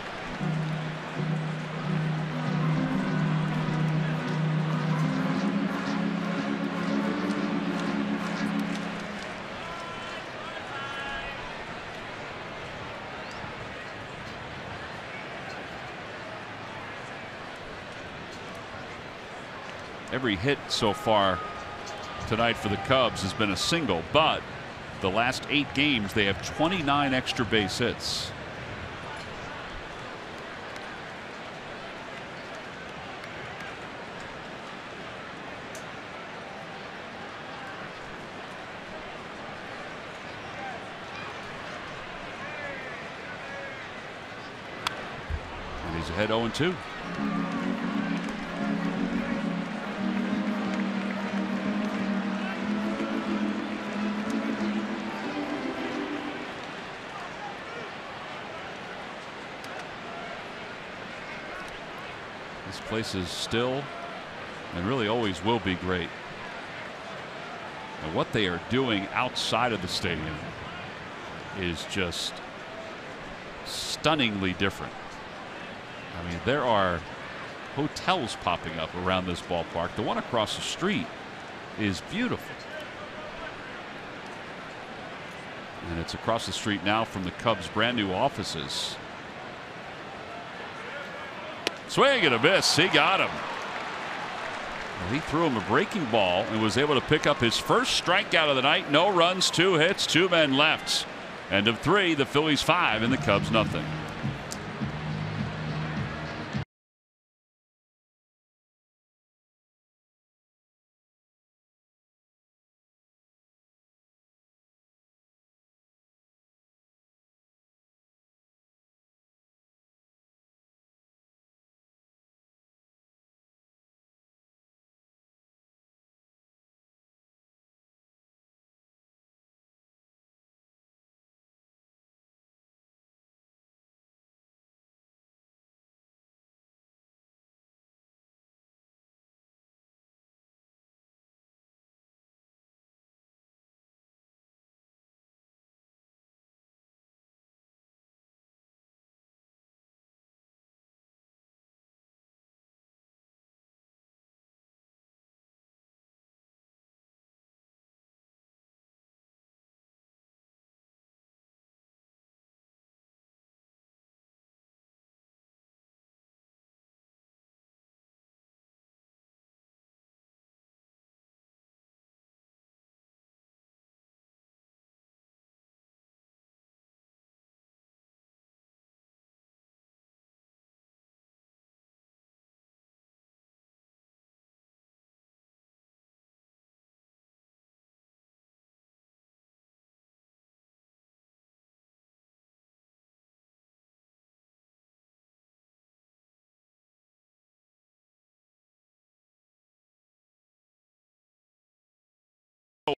Every hit so far tonight for the Cubs has been a single, but the last 8 games they have 29 extra base hits. And he's ahead 0-2. This place is still and really always will be great. And what they are doing outside of the stadium is just stunningly different. I mean, there are hotels popping up around this ballpark. The one across the street is beautiful. And it's across the street now from the Cubs' brand new offices. Swing and a miss. He got him. Well, he threw him a breaking ball and was able to pick up his first strikeout of the night. No runs, 2 hits, 2 men left. End of 3. The Phillies 5 and the Cubs nothing.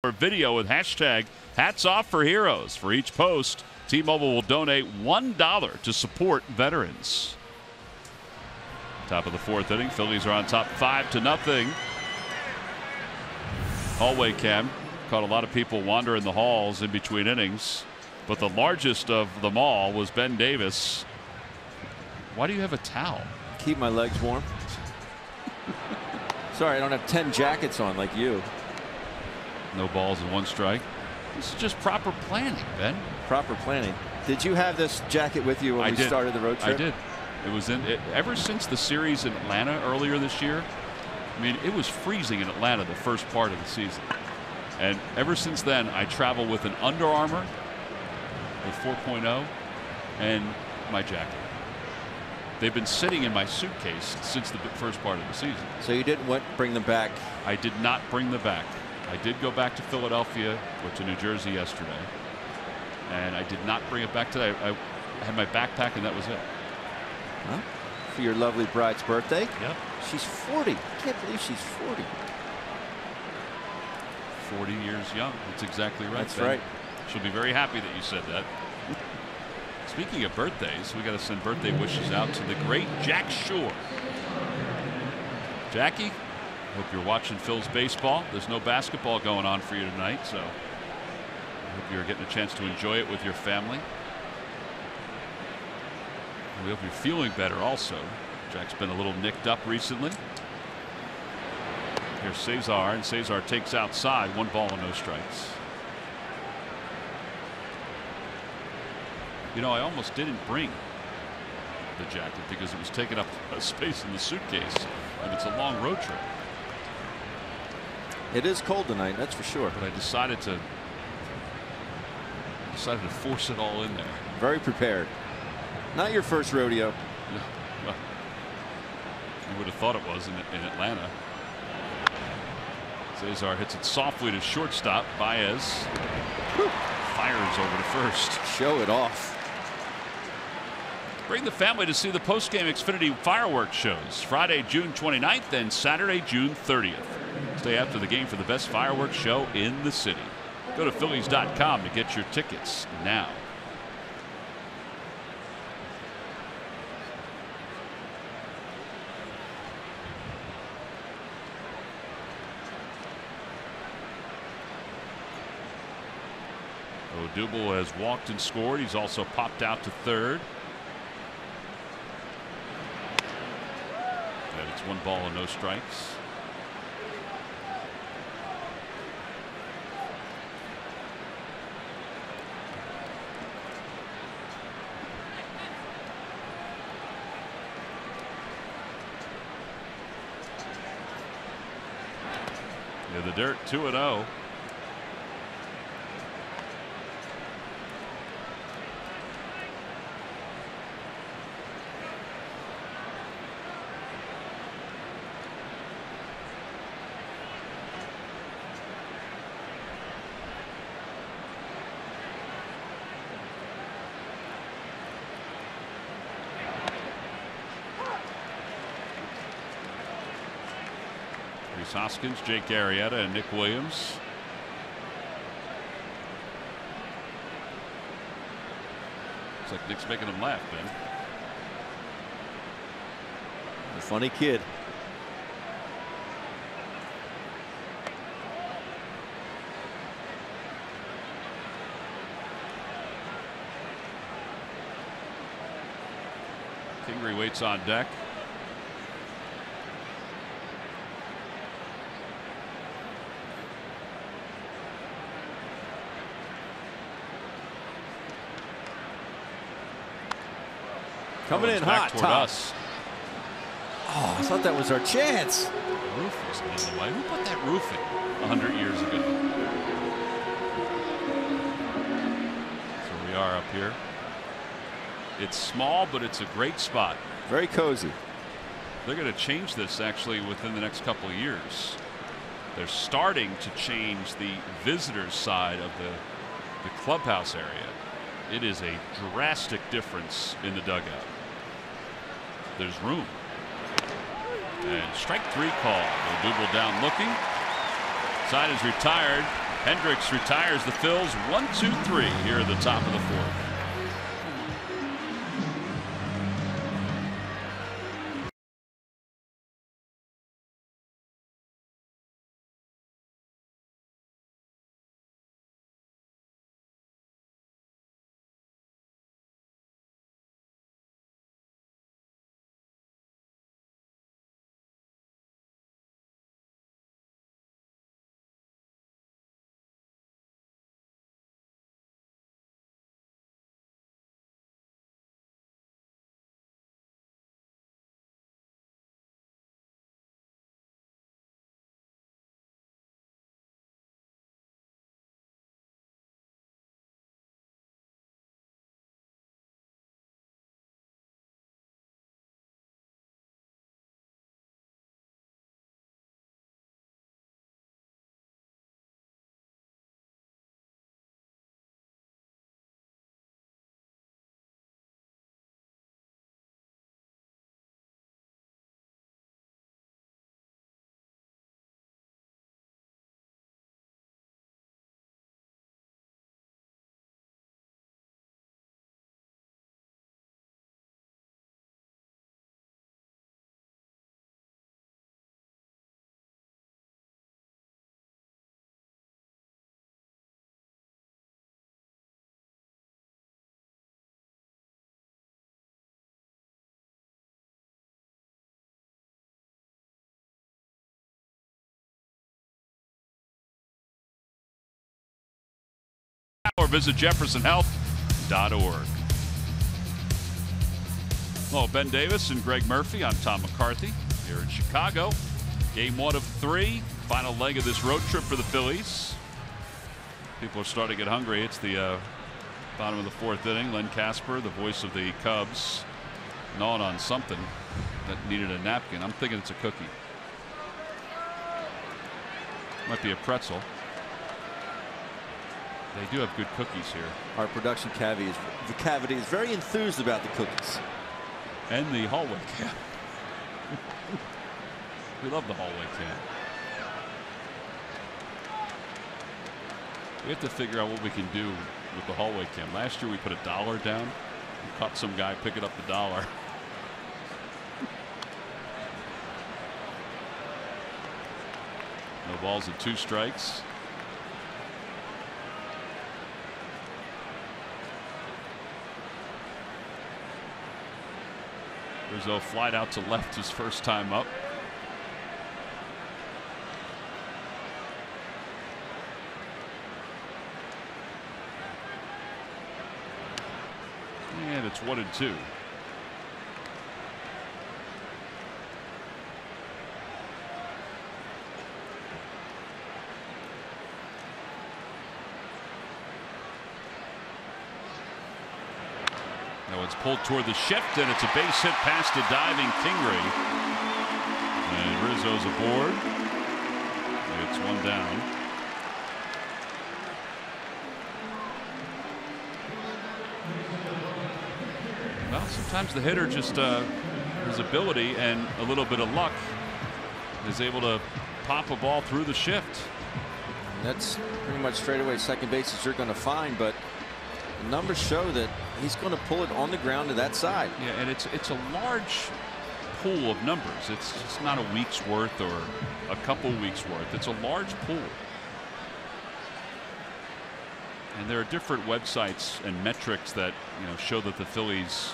Or video with hashtag hats off for heroes. For each post, T-Mobile will donate $1 to support veterans. Top of the 4th inning, Phillies are on top 5-0. Hallway cam caught a lot of people wandering the halls in between innings, but the largest of them all was Ben Davis. Why do you have a towel? Keep my legs warm. Sorry, I don't have 10 jackets on like you. No balls and 1 strike. This is just proper planning, Ben. Proper planning. Did you have this jacket with you when we started the road trip? I did. It was in it ever since the series in Atlanta earlier this year. I mean, it was freezing in Atlanta the first part of the season, and ever since then I travel with an Under Armour with 4.0 and my jacket. They've been sitting in my suitcase since the first part of the season. So you didn't bring them back? I did not bring them back. I did go back to Philadelphia, went to New Jersey yesterday, and I did not bring it back today. I had my backpack and that was it. Huh? For your lovely bride's birthday? Yep. She's 40. I can't believe she's 40. 40 years young. That's exactly right. That's Ben. right. She'll be very happy that you said that. Speaking of birthdays, we got to send birthday wishes out to the great Jack Shore. Jackie, hope you're watching Phil's baseball. There's no basketball going on for you tonight, so I hope you're getting a chance to enjoy it with your family. And we hope you're feeling better also. Jack's been a little nicked up recently. Here's Cesar, and Cesar takes outside. 1 ball and no strikes. You know, I almost didn't bring the jacket because it was taking up a space in the suitcase, and it's a long road trip. It is cold tonight, that's for sure. But I decided to force it all in there. Very prepared. Not your first rodeo. Yeah, well, you would have thought it was in Atlanta. Cesar hits it softly to shortstop. Baez fires over to first. Show it off. Bring the family to see the post-game Xfinity fireworks shows Friday, June 29th and Saturday, June 30th. Stay after the game for the best fireworks show in the city. Go to Phillies.com to get your tickets now. Odubel has walked and scored. He's also popped out to third. And it's 1 ball and no strikes. Yeah, the dirt 2-0. Hoskins, Jake Arrieta, and Nick Williams. Looks like Nick's making him laugh, Ben. A funny kid. Kingery waits on deck. Coming in hot toward top. us. Oh, I thought that was our chance. The roof was in the way. Who put that roof in 100 years ago? So we are up here. It's small, but it's a great spot. Very cozy. They're going to change this actually within the next couple of years. They're starting to change the visitors side of the clubhouse area. It is a drastic difference in the dugout. There's room. And strike 3 call. Odubel down looking. Side is retired. Hendricks retires the Phils 1-2-3 here at the top of the 4th. or visit jeffersonhealth.org. Well, Ben Davis and Greg Murphy, I'm Tom McCarthy here in Chicago. Game 1 of 3, final leg of this road trip for the Phillies. People are starting to get hungry. It's the bottom of the 4th inning. Len Casper, the voice of the Cubs, gnawing on something that needed a napkin. I'm thinking it's a cookie. Might be a pretzel. They do have good cookies here. Our production cavity is very enthused about the cookies. And the hallway cam. We love the hallway cam. We have to figure out what we can do with the hallway cam. Last year we put $1 down and caught some guy picking up the $1. No balls and 2 strikes. Rizzo flied out to left his first time up. And it's 1-2. Now it's pulled toward the shift, and it's a base hit past a diving Kingery. And Rizzo's aboard. It's 1 down. Well, sometimes the hitter just his ability and a little bit of luck is able to pop a ball through the shift. That's pretty much straightaway second bases you're going to find, but the numbers show that he's going to pull it on the ground to that side. Yeah, and it's a large pool of numbers. It's just not a week's worth or a couple weeks worth. It's a large pool. And there are different websites and metrics that show that the Phillies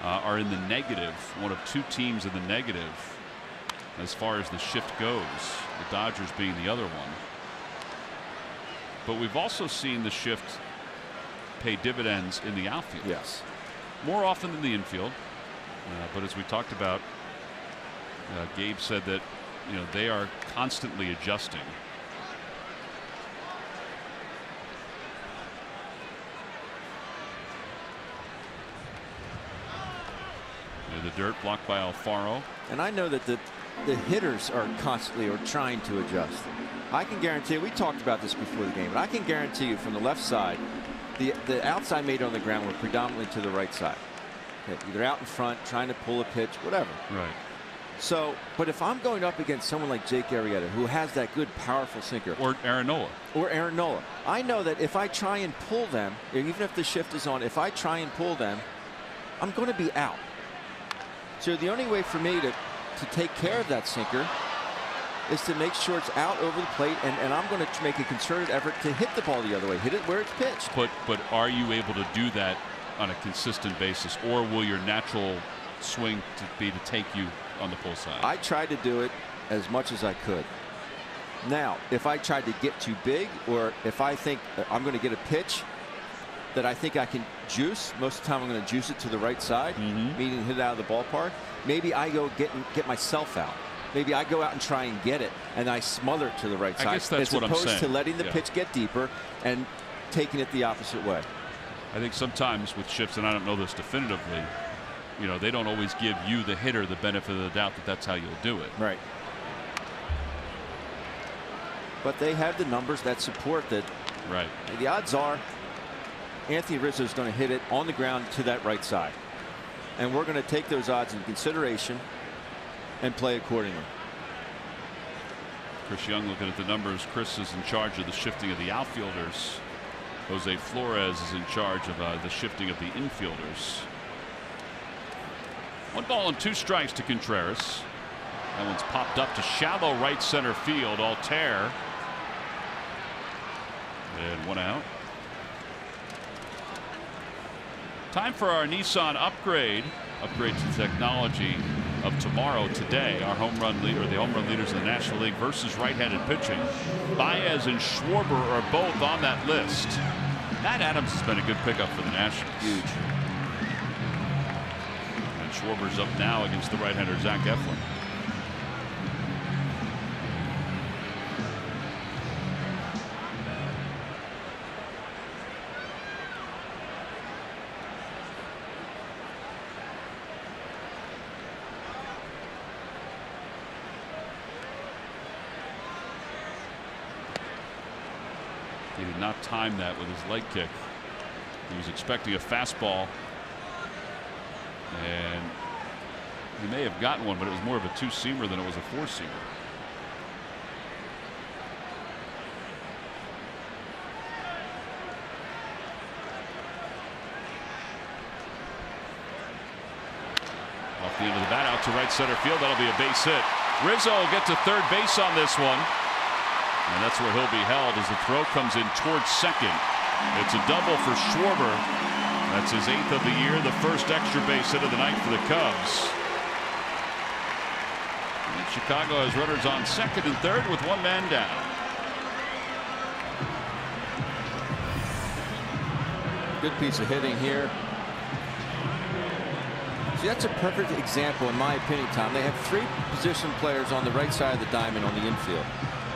are in the negative, one of 2 teams in the negative as far as the shift goes, the Dodgers being the other one. But we've also seen the shift pay dividends in the outfield. Yes. More often than the infield. But as we talked about, Gabe said that they are constantly adjusting. The dirt blocked by Alfaro. And I know that the hitters are constantly trying to adjust. I can guarantee, we talked about this before the game, but I can guarantee you from the left side, the outside made on the ground were predominantly to the right side. Either out in front, trying to pull a pitch, whatever. Right. So, but if I'm going up against someone like Jake Arrieta, who has that good, powerful sinker. Or Aaron Nola. Or Aaron Nola. I know that if I try and pull them, even if the shift is on, if I try and pull them, I'm going to be out. So the only way for me to take care of that sinker is to make sure it's out over the plate, and I'm going to make a concerted effort to hit the ball the other way, hit it where it's pitched. But are you able to do that on a consistent basis, or will your natural swing be to take you on the pull side? I tried to do it as much as I could. Now, if I tried to get too big, or if I think I'm going to get a pitch that I think I can juice, most of the time I'm going to juice it to the right side, meaning hit it out of the ballpark. Maybe I go get myself out. Maybe I go out and try and get it, and I smother it to the right side. I guess that's what I'm saying. As opposed to letting the pitch get deeper and taking it the opposite way. I think sometimes with shifts, and I don't know this definitively, they don't always give you, the hitter, the benefit of the doubt that that's how you'll do it. Right. But they have the numbers that support that. Right. The odds are Anthony Rizzo is going to hit it on the ground to that right side. And we're going to take those odds into consideration and play accordingly. Chris Young looking at the numbers. Chris is in charge of the shifting of the outfielders. Jose Flores is in charge of the shifting of the infielders. 1-2 strikes to Contreras. That one's popped up to shallow right center field. Altair. And 1 out. Time for our Nissan upgrade to technology of tomorrow. Today, our home run leader, the home run leaders in the National League versus right-handed pitching. Baez and Schwarber are both on that list. Matt Adams has been a good pickup for the Nationals. Huge. And Schwarber's up now against the right-hander Zach Eflin. He did not time that with his leg kick. He was expecting a fastball, and he may have gotten one, but it was more of a two-seamer than it was a four-seamer. Off the end of the bat, out to right center field. That'll be a base hit. Rizzo will get to third base on this one. And that's where he'll be held as the throw comes in towards second. It's a double for Schwarber. That's his 8th of the year, the first extra base hit of the night for the Cubs. And Chicago has runners on second and third with one man down. Good piece of hitting here. See, that's a perfect example, in my opinion, Tom. They have 3 position players on the right side of the diamond on the infield.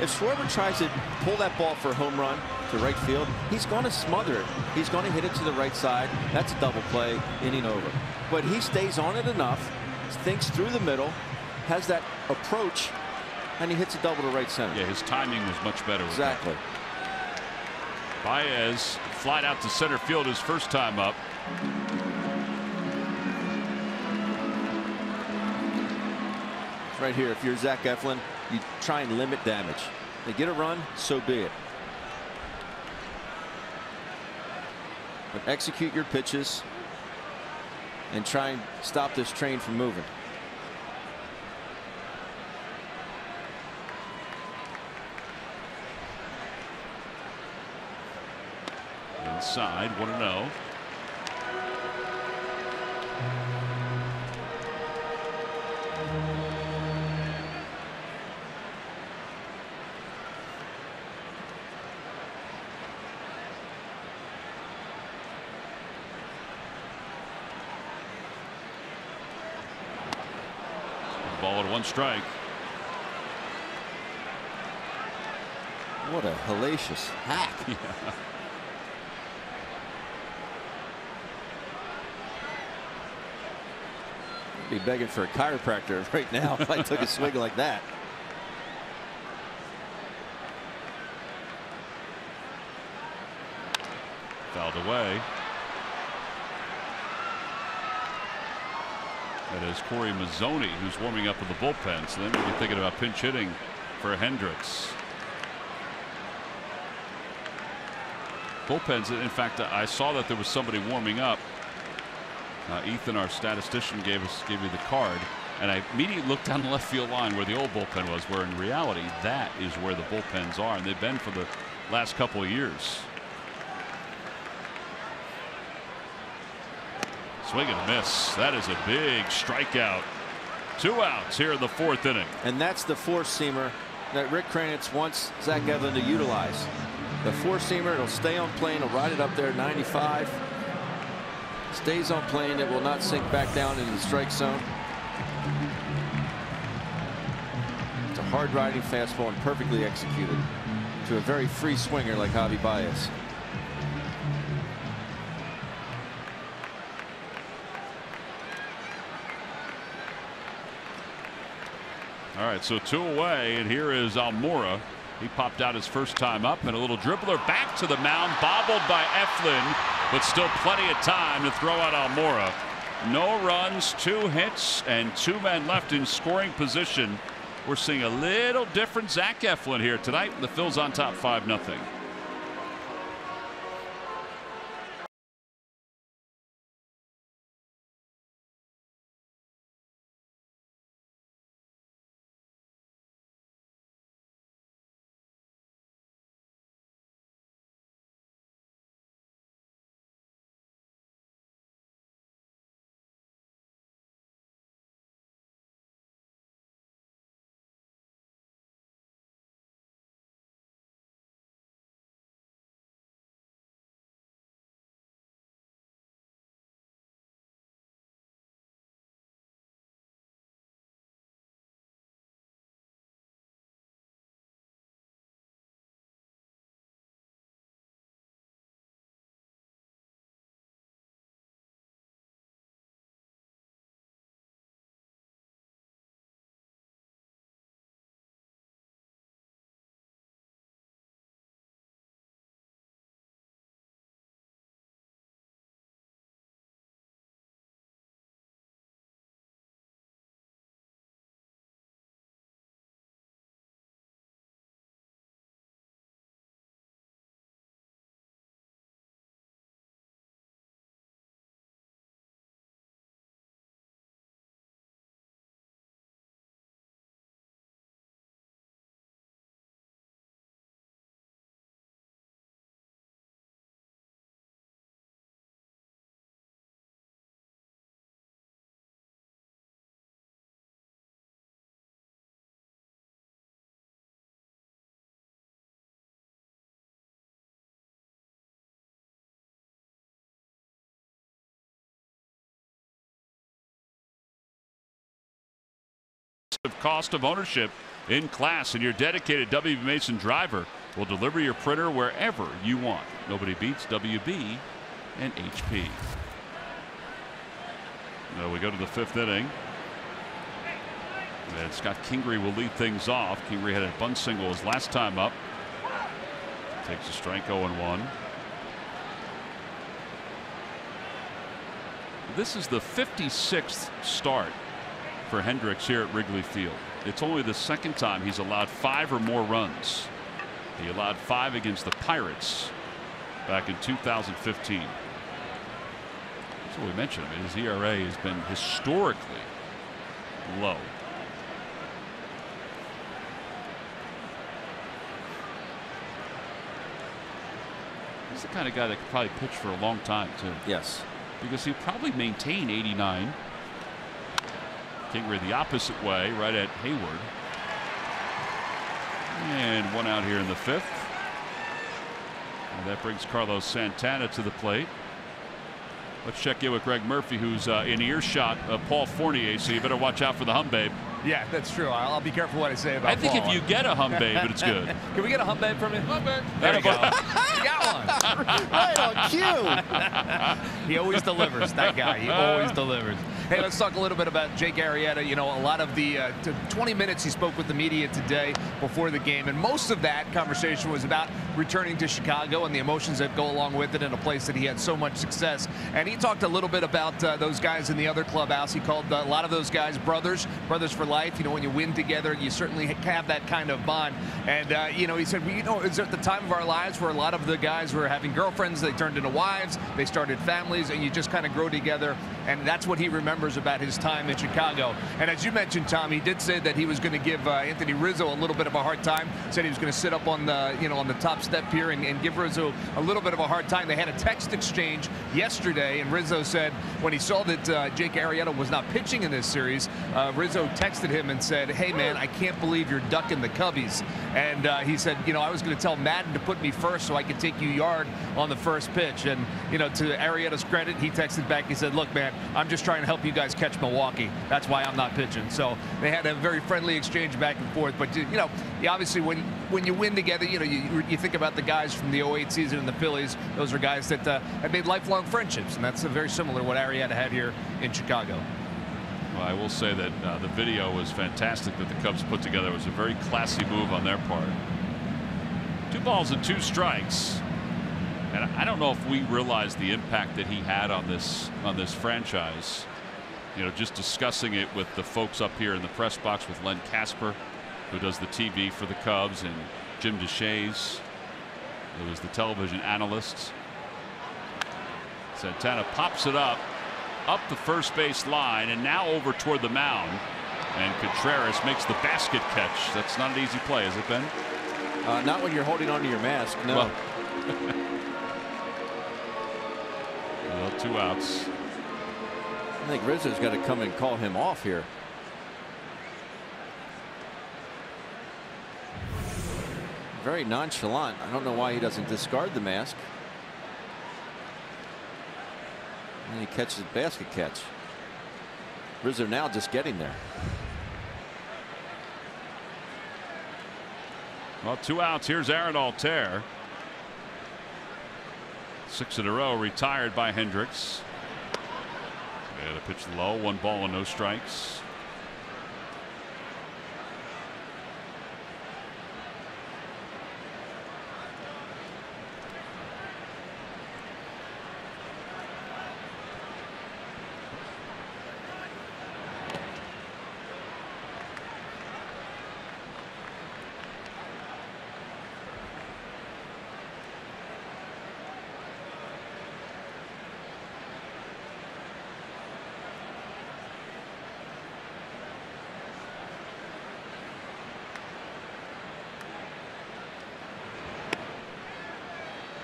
If Schwarber tries to pull that ball for a home run to right field, he's going to smother it. He's going to hit it to the right side. That's a double play, inning over. But he stays on it enough, thinks through the middle, has that approach, and he hits a double to right center. Yeah, his timing was much better. Exactly. Baez flied out to center field his first time up. Right here, if you're Zach Eflin, you try and limit damage. They get a run, so be it. But execute your pitches and try and stop this train from moving. Inside, 1-0. Ball at 1 strike. What a hellacious hack. Yeah. I'd be begging for a chiropractor right now if I took a swing like that. Fouled away. That is Corey Mazzoni, who's warming up in the bullpen. So then you're thinking about pinch hitting for Hendricks. Bullpens, in fact, I saw that there was somebody warming up. Ethan, our statistician, gave me the card, and I immediately looked down the left field line where the old bullpen was, where in reality that is where the bullpens are, and they've been for the last couple of years. Swing and a miss. That is a big strikeout. 2 outs here in the 4th inning. And that's the four-seamer that Rick Kranitz wants Zach Eflin to utilize. The four-seamer, it'll stay on plane, it'll ride it up there 95. Stays on plane, it will not sink back down into the strike zone. It's a hard riding fastball and perfectly executed to a very free swinger like Javi Baez. All right, so 2 away, and here is Almora. He popped out his first time up, and a little dribbler back to the mound, bobbled by Eflin, but still plenty of time to throw out Almora. No runs, 2 hits, and 2 men left in scoring position. We're seeing a little different Zach Eflin here tonight. The Phils on top 5-0. cost of ownership in class, and your dedicated WB Mason driver will deliver your printer wherever you want. Nobody beats WB and HP. Now we go to the 5th inning. And Scott Kingery will lead things off. Kingery had a bunt single his last time up. Takes a strike, 0-1. This is the 56th start for Hendricks here at Wrigley Field. It's only the 2nd time he's allowed 5 or more runs. He allowed 5 against the Pirates back in 2015. That's what we mentioned. I mean, his ERA has been historically low. He's the kind of guy that could probably pitch for a long time, too. Yes. Because he'll probably maintain 89. Kingery the opposite way, right at Hayward. And one out here in the 5th. And that brings Carlos Santana to the plate. Let's check in with Greg Murphy, who's in earshot of Paul Fournier, so you better watch out for the hum babe. Yeah, that's true. I'll be careful what I say about I think Paul. if you get a hum babe, it's good. Can we get a hum babe from you? Hum babe. There you go. You got one. Right on cue. He always delivers, that guy. He always delivers. Hey, let's talk a little bit about Jake Arrieta. You know, a lot of the 20 minutes he spoke with the media today before the game, and most of that conversation was about returning to Chicago and the emotions that go along with it in a place that he had so much success. And he talked a little bit about those guys in the other clubhouse. He called a lot of those guys brothers for life. You know, when you win together, you certainly have that kind of bond. And, you know, he said, well, you know, it's at the time of our lives where a lot of the guys were having girlfriends, they turned into wives, they started families, and you just kind of grow together. And that's what he remembers about his time in Chicago. And as you mentioned, Tom, he did say that he was going to give Anthony Rizzo a little bit of a hard time. Said he was going to sit up on the, you know, on the top step here and give Rizzo a little bit of a hard time. They had a text exchange yesterday, and Rizzo said when he saw that Jake Arrieta was not pitching in this series, Rizzo texted him and said, "Hey man, I can't believe you're ducking the Cubbies." And he said, you know, I was going to tell Madden to put me first so I could take you yard on the first pitch. And, you know, to Arrieta's credit, he texted back. He said, "Look, man, I'm just trying to help you guys catch Milwaukee. That's why I'm not pitching." So they had a very friendly exchange back and forth. But, you know, obviously when you win together, you know, you think about the guys from the 08 season in the Phillies. Those are guys that have made lifelong friendships. And that's very similar to what Arrieta had here in Chicago. Well, I will say that the video was fantastic that the Cubs put together. It was a very classy move on their part. 2 balls and 2 strikes. And I don't know if we realize the impact that he had on this franchise. You know, just discussing it with the folks up here in the press box with Len Casper, who does the TV for the Cubs, and Jim DeShays, who is the television analyst. Santana pops it up the first base line, and now over toward the mound. And Contreras makes the basket catch. That's not an easy play, is it, Ben? Not when you're holding onto your mask. No. Well, well, 2 outs. I think Rizzo's got to come and call him off here. Very nonchalant. I don't know why he doesn't discard the mask. And he catches the basket catch. Rizzo now just getting there. Well, 2 outs. Here's Aaron Altair. 6 in a row, retired by Hendricks. And a pitch low, 1 ball and no strikes.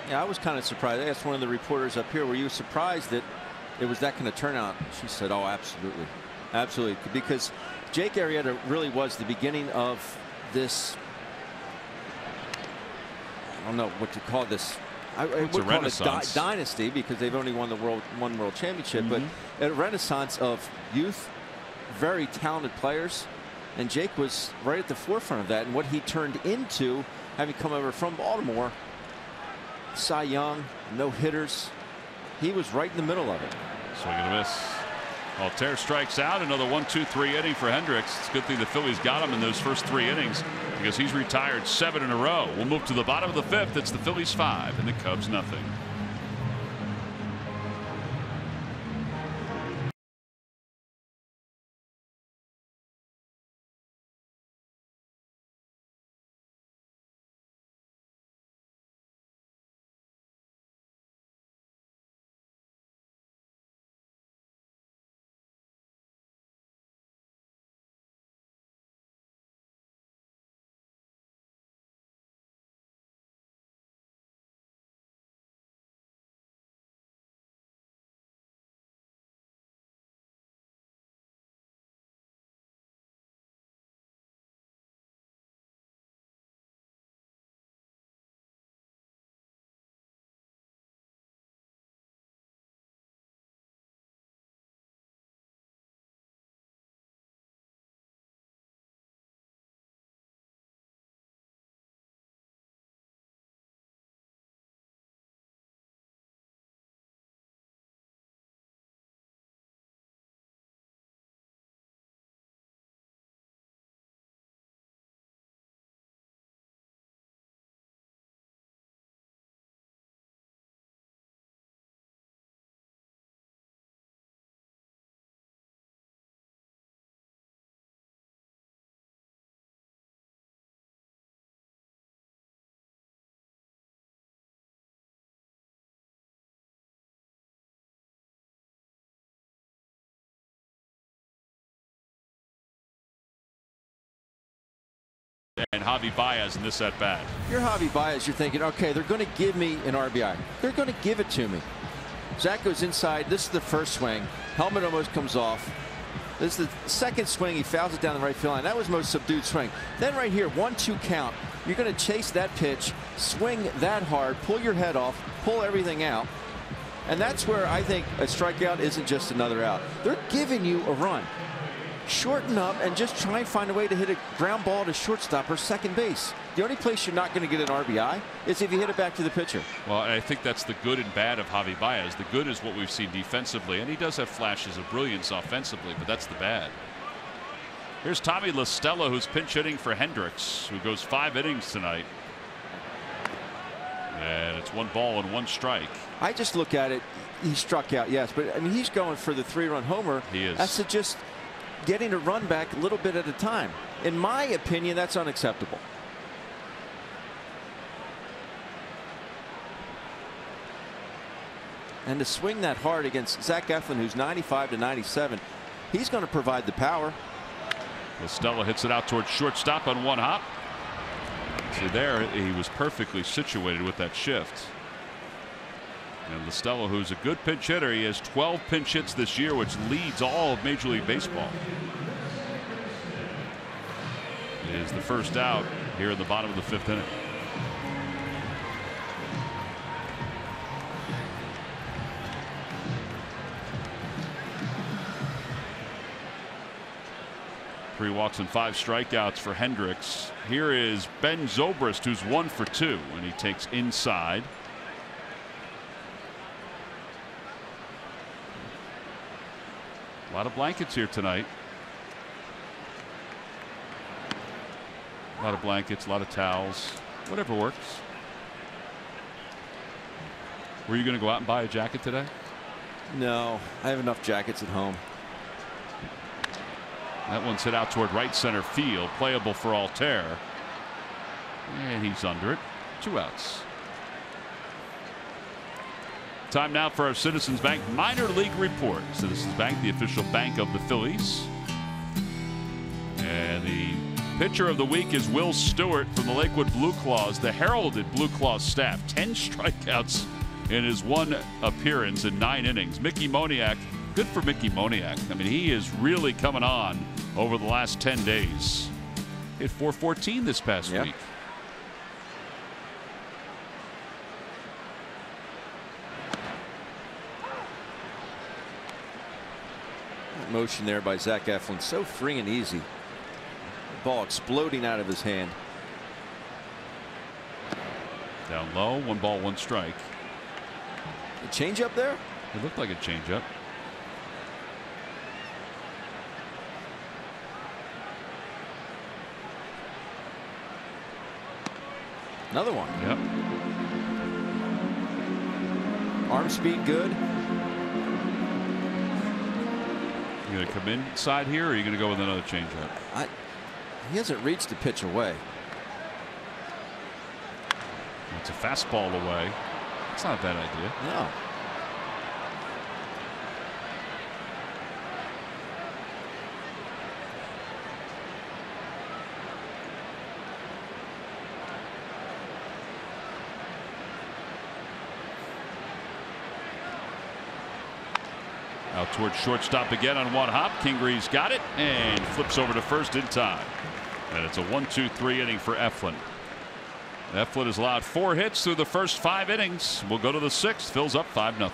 Yeah, I was kind of surprised. I asked one of the reporters up here, were you surprised that it was that kind of turnout? She said, "Oh, absolutely. Absolutely." Because Jake Arrieta really was the beginning of this, I don't know what to call this. I would call it a dynasty, because they've only won one world championship, but a renaissance of youth, very talented players And Jake was right at the forefront of that, and what he turned into, having come over from Baltimore, Cy Young, no hitters. He was right in the middle of it. Swing and a miss. Altair strikes out. Another 1-2-3 inning for Hendricks. It's a good thing the Phillies got him in those first 3 innings because he's retired 7 in a row. We'll move to the bottom of the 5th. It's the Phillies 5 and the Cubs nothing. And Javi Baez in this at bat. You're Javi Baez, you're thinking, okay, they're going to give me an RBI. They're going to give it to me. Zach goes inside. This is the first swing. Helmet almost comes off. This is the second swing. He fouls it down the right field line. That was the most subdued swing. Then right here, 1-2 count. You're going to chase that pitch, swing that hard, pull your head off, pull everything out. And that's where I think a strikeout isn't just another out. They're giving you a run. Shorten up and just try and find a way to hit a ground ball to shortstop or second base. The only place you're not going to get an RBI is if you hit it back to the pitcher. Well, I think that's the good and bad of Javi Baez. The good is what we've seen defensively, and he does have flashes of brilliance offensively, but that's the bad. Here's Tommy La Stella, who's pinch hitting for Hendricks, who goes 5 innings tonight. And it's 1 ball and 1 strike. I just look at it. He struck out, yes, but I mean, he's going for the 3-run homer. He is. That's just getting a run back a little bit at a time. In my opinion, that's unacceptable. And to swing that hard against Zach Eflin, who's 95 to 97, he's going to provide the power. Stella hits it out towards shortstop on 1 hop. See there, he was perfectly situated with that shift. And Listella, who's a good pinch hitter, he has 12 pinch hits this year, which leads all of Major League Baseball. It is the first out here in the bottom of the 5th inning. Three walks and 5 strikeouts for Hendricks. Here is Ben Zobrist, who's 1 for 2, and he takes inside. A lot of blankets here tonight. A lot of blankets, a lot of towels, whatever works. Were you going to go out and buy a jacket today? No, I have enough jackets at home. That one's hit out toward right center field, playable for Altair. And he's under it. 2 outs. Time now for our Citizens Bank minor league report. Citizens Bank, the official bank of the Phillies. And the pitcher of the week is Will Stewart from the Lakewood Blue Claws, the heralded Blue Claws staff. 10 strikeouts in his 1 appearance in 9 innings. Mickey Moniak, good for Mickey Moniak. I mean, he is really coming on over the last 10 days. Hit .414 this past week. Motion there by Zach Eflin, so free and easy. ball exploding out of his hand. Down low, 1 ball, 1 strike. A change up there? It looked like a changeup. Another one. Yep. Arm speed good. You going to come inside here, or are you going to go with another changeup? He hasn't reached the pitch away. It's a fastball away. It's not a bad idea. No. Out towards shortstop again on 1 hop. Kingree's got it and flips over to first in time. And it's a 1-2-3 inning for Eflin. Eflin has allowed 4 hits through the first 5 innings. We'll go to the 6th. Phil's up 5-0.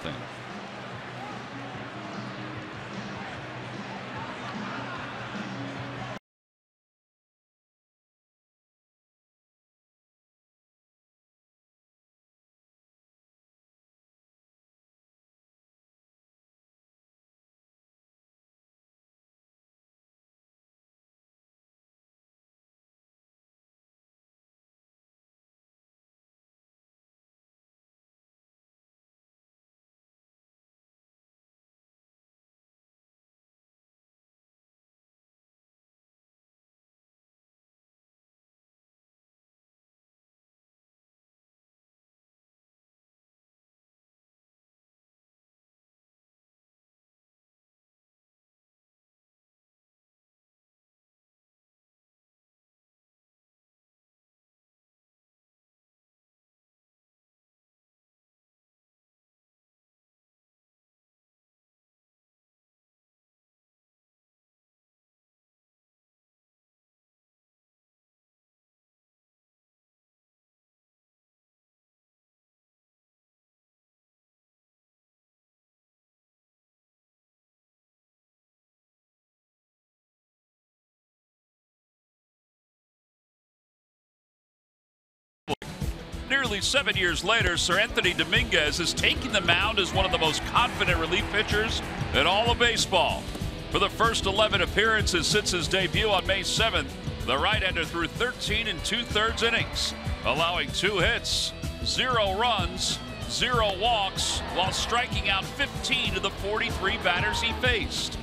Nearly 7 years later, Sir Anthony Dominguez is taking the mound as one of the most confident relief pitchers in all of baseball. For the first 11 appearances since his debut on May 7th, the right-hander threw 13 2/3 innings, allowing 2 hits, 0 runs, 0 walks, while striking out 15 of the 43 batters he faced.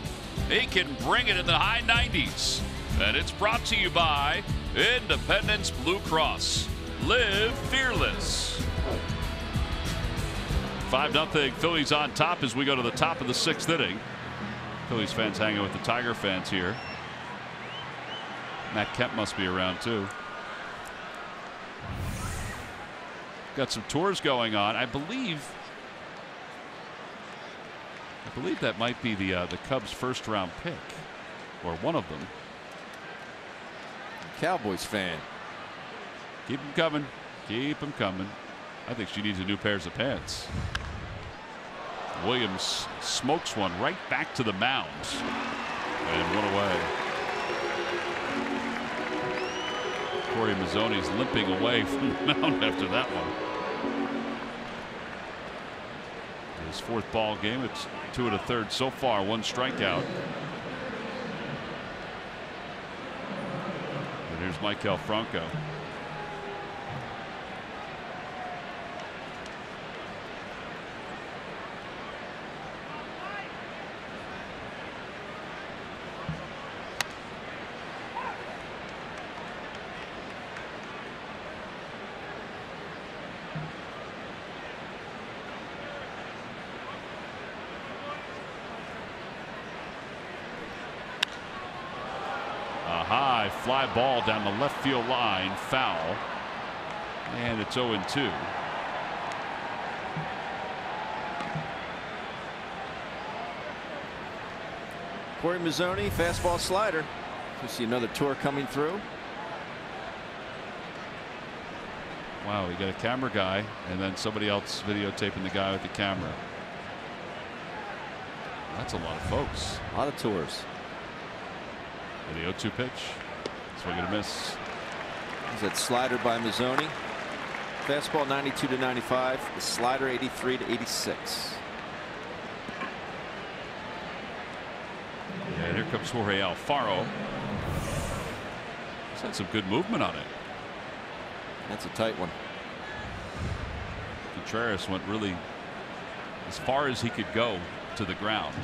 He can bring it in the high 90s. And it's brought to you by Independence Blue Cross. Live fearless. 5-0 Phillies on top as we go to the top of the 6th inning. Phillies fans hanging with the Tiger fans here. Matt Kemp must be around too. Got some tours going on. I believe that might be the Cubs' first-round pick, or one of them. Cowboys fan. Keep them coming. Keep them coming. I think she needs a new pairs of pants. Williams smokes one right back to the mound. And one away. Corey Mazzoni's limping away from the mound after that one. His 4th ball game. It's 2 1/3 so far. 1 strikeout. And here's Michael Franco. High fly ball down the left field line, foul, and it's 0-2. Corey Mazzoni, fastball slider. You see another tour coming through. Wow, we got a camera guy and then somebody else videotaping the guy with the camera. That's a lot of folks. A lot of tours. And the 0-2 pitch. Swing and a miss. That slider by Mazzoni. Fastball 92 to 95. The slider 83 to 86. And here comes Jorge Alfaro. He's had some good movement on it. That's a tight one. Contreras went really as far as he could go to the ground.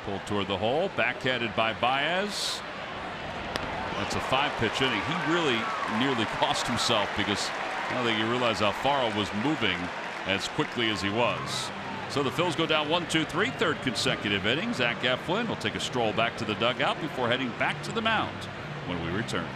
Pulled toward the hole, backhanded by Baez. That's a 5-pitch inning. He really nearly cost himself because I don't think he realized Alfaro was moving as quickly as he was. So the Phils go down 1-2-3, third consecutive inning. Zach Eflin will take a stroll back to the dugout before heading back to the mound when we return.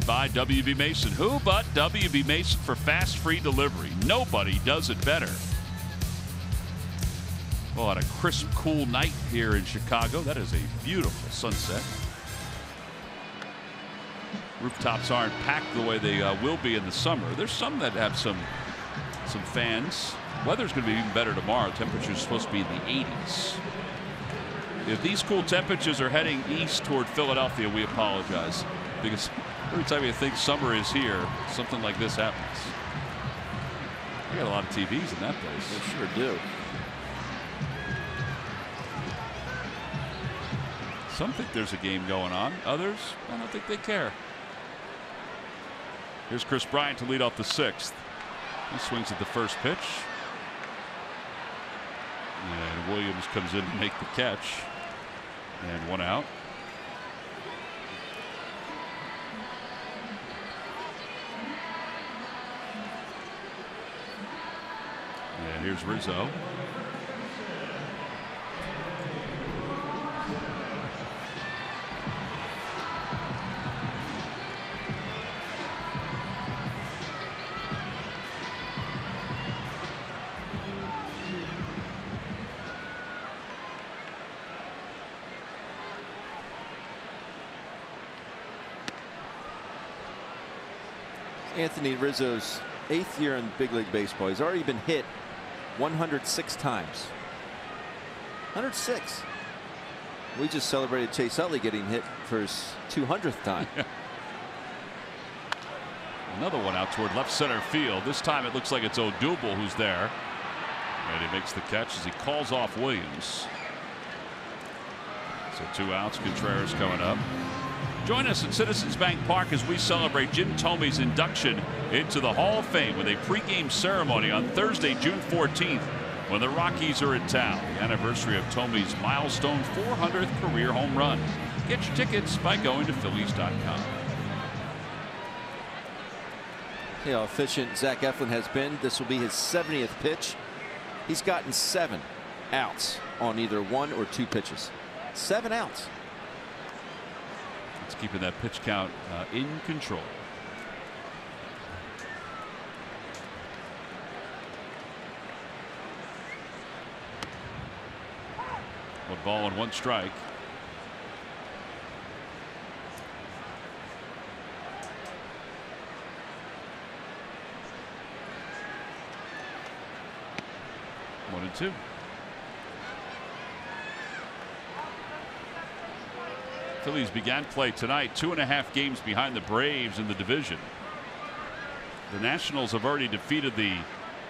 By W.B. Mason. Who but W.B. Mason for fast free delivery? Nobody does it better. Well, on a crisp, cool night here in Chicago, that is a beautiful sunset. Rooftops aren't packed the way they will be in the summer. There's some that have some fans. Weather's going to be even better tomorrow. Temperatures supposed to be in the 80s. If these cool temperatures are heading east toward Philadelphia, we apologize, because every time you think summer is here, something like this happens. We got a lot of TVs in that place. They sure do. Some think there's a game going on. Others, I don't think they care. Here's Chris Bryant to lead off the 6th. He swings at the first pitch. And Williams comes in to make the catch. And 1 out. And here's Rizzo. Anthony Rizzo's 8th year in big league baseball. He's already been hit 106 times. 106. We just celebrated Chase Utley getting hit for his 200th time. Another one out toward left center field. This time it looks like it's Odubel who's there. And he makes the catch as he calls off Williams. So 2 outs. Contreras coming up. Join us at Citizens Bank Park as we celebrate Jim Thome's induction into the Hall of Fame with a pregame ceremony on Thursday, June 14th, when the Rockies are in town. The anniversary of Thome's milestone 400th career home run. Get your tickets by going to Phillies.com. See how efficient Zach Eflin has been. This will be his 70th pitch. He's gotten 7 outs. on either 1 or 2 pitches. 7 outs. It's keeping that pitch count in control. One ball and 1 strike. One and 2. Phillies began play tonight 2.5 games behind the Braves in the division. The Nationals have already defeated the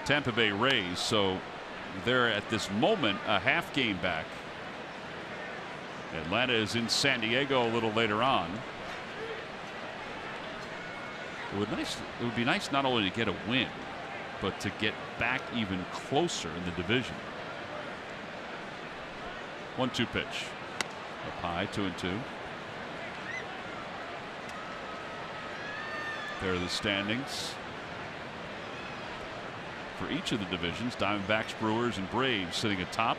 Tampa Bay Rays, so they're at this moment a half game back. Atlanta is in San Diego a little later on. It would be nice not only to get a win, but to get back even closer in the division. 1-2 pitch. Up high, 2-2. There are the standings for each of the divisions. Diamondbacks, Brewers, and Braves sitting atop.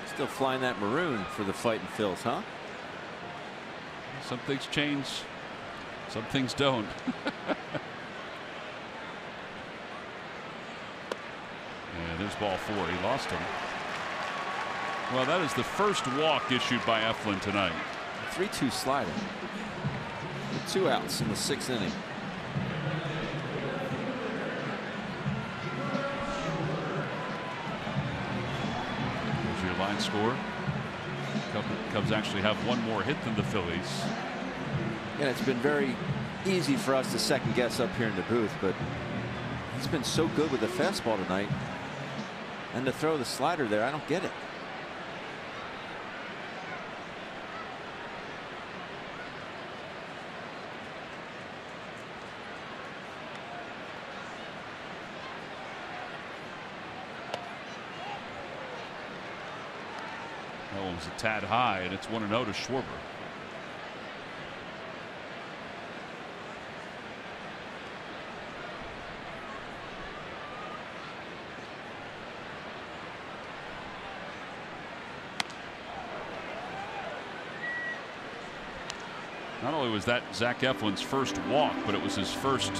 Still flying that maroon for the Fighting Phils, huh? Some things change, some things don't. Yeah, there's ball 4. He lost him. Well, that is the first walk issued by Eflin tonight. 3-2 slider. 2 outs in the 6th inning. There's your line score. Cubs actually have 1 more hit than the Phillies. And it's been very easy for us to second guess up here in the booth, but he's been so good with the fastball tonight. And to throw the slider there, I don't get it. That one was a tad high, and it's 1-0 to Schwarber. Not only was that Zach Eflin's first walk, but it was his first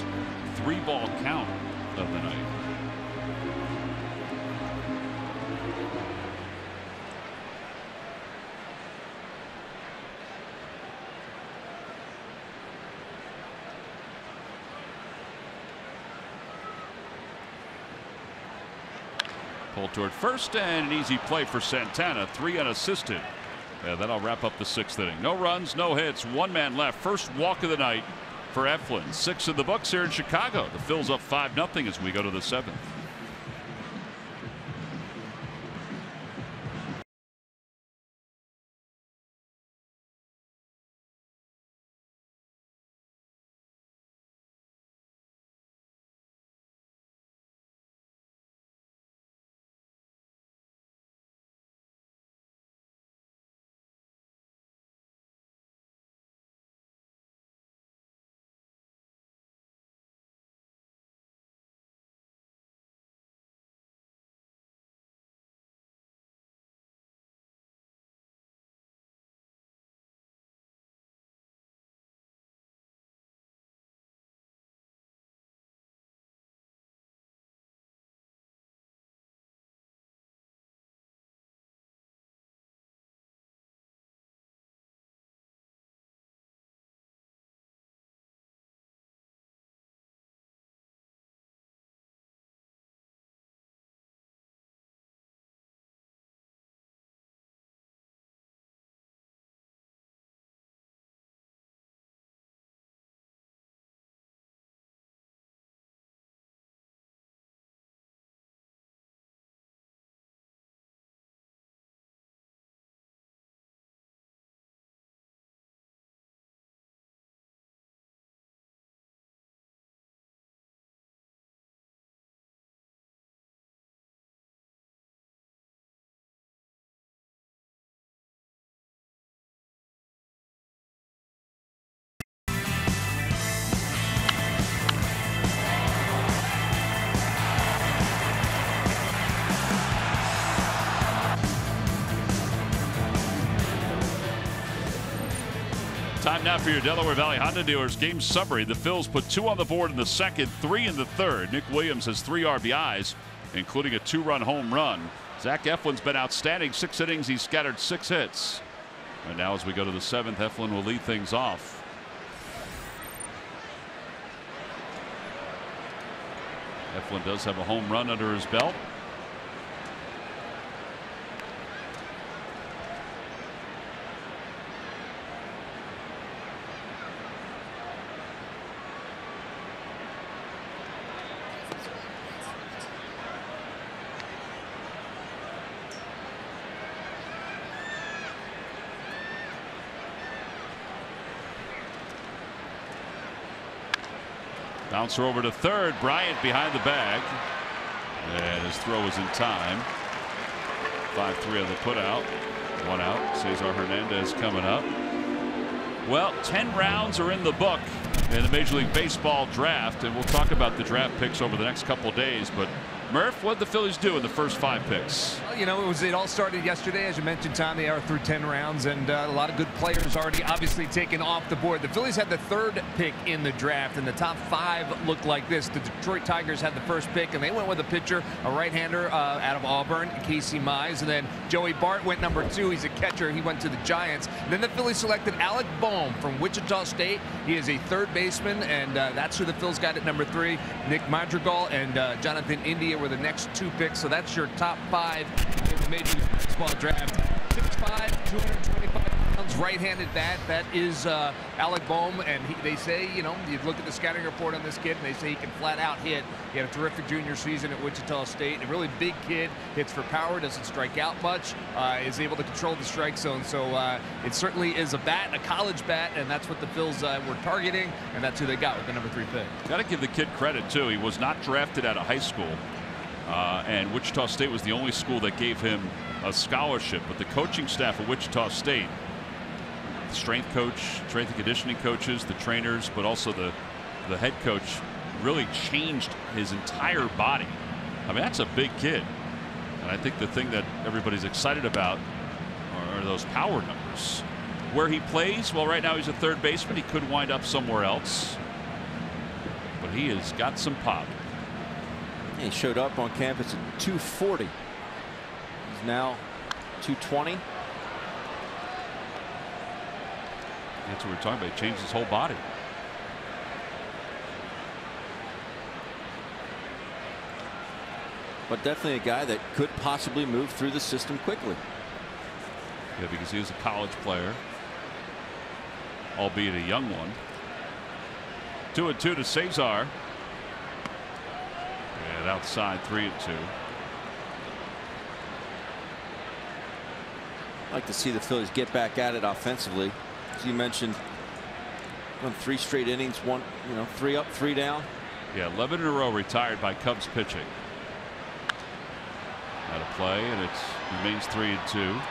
3-ball count of the night. Pulled toward first, and an easy play for Santana. 3 unassisted. Yeah, that'll wrap up the 6th inning. No runs, no hits, 1 man left. First walk of the night for Eflin. 6 in the books here in Chicago. The Phils up 5-0 as we go to the 7th. Time now for your Delaware Valley Honda dealers game summary. The Phils put 2 on the board in the second, 3 in the third. Nick Williams has 3 RBIs, including a 2-run home run. Zach Eflin's been outstanding. 6 innings, he's scattered 6 hits. And now as we go to the 7th, Eflin will lead things off. Eflin does have a home run under his belt. Bouncer over to third. Bryant behind the bag. And his throw is in time. 5-3 on the putout. 1 out. Cesar Hernandez coming up. Well, 10 rounds are in the book in the Major League Baseball draft. And we'll talk about the draft picks over the next couple of days. But Murph, what did the Phillies do in the first 5 picks? Well, you know, it all started yesterday. As you mentioned, Tom, they are through 10 rounds, and a lot of good players already obviously taken off the board. The Phillies had the 3rd pick in the draft, and the top 5 looked like this. The Detroit Tigers had the 1st pick, and they went with a pitcher, a right-hander out of Auburn, Casey Mize. And then Joey Bart went number 2. He's a catcher. He went to the Giants. And then the Phillies selected Alec Bohm from Wichita State. He is a 3rd baseman, and that's who the Phils got at number 3. Nick Madrigal and Jonathan India were the next 2 picks. So that's your top 5 in the Major League Baseball draft. 6'5", 225 pounds, right-handed bat. That is Alec Bohm, and they say, you know, you look at the scouting report on this kid, and they say he can flat out hit. He had a terrific junior season at Wichita State. A really big kid, hits for power, doesn't strike out much, is able to control the strike zone. So it certainly is a bat, a college bat, and that's what the Phils were targeting, and that's who they got with the number 3 pick. Got to give the kid credit too. He was not drafted out of high school. And Wichita State was the only school that gave him a scholarship. But the coaching staff at Wichita State, the strength coach, strength and conditioning coaches, the trainers, but also the head coach, really changed his entire body. I mean, that's a big kid. And I think the thing that everybody's excited about are those power numbers. Where he plays, well, right now he's a 3rd baseman. He could wind up somewhere else. But he has got some pop. He showed up on campus at 240. He's now 220. That's what we're talking about. He changed his whole body. But definitely a guy that could possibly move through the system quickly. Yeah, because he was a college player, albeit a young one. 2-2 to Cesar. And outside 3-2. I'd like to see the Phillies get back at it offensively. As you mentioned, on 3 straight innings, 3 up, 3 down. Yeah, 11 in a row retired by Cubs pitching. Out of play, and it remains 3-2.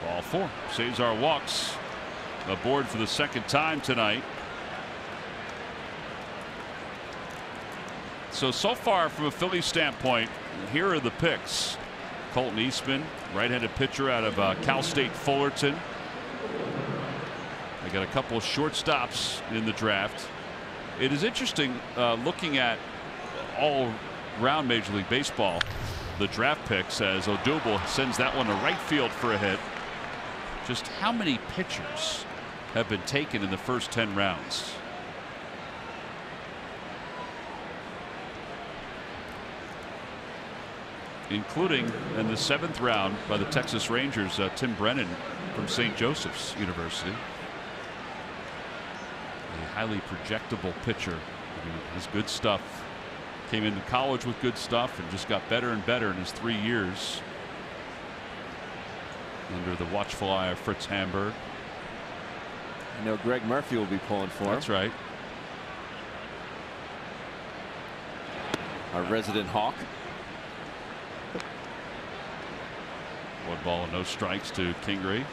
Ball 4. Cesar walks aboard for the 2nd time tonight. So far from a Phillies standpoint, here are the picks. Colton Eastman, right-handed pitcher out of Cal State Fullerton. They got a couple of shortstops in the draft. It is interesting looking at all around Major League Baseball, the draft picks, as Odubel sends that one to right field for a hit. Just how many pitchers have been taken in the first 10 rounds? Including in the 7th round by the Texas Rangers, Tim Brennan from St. Joseph's University. A highly projectable pitcher. I mean, has good stuff. Came into college with good stuff and just got better and better in his 3 years under the watchful eye of Fritz Hamburg. I know Greg Murphy will be pulling for him. That's right. Our resident Hawk. One ball and no strikes to Kingery.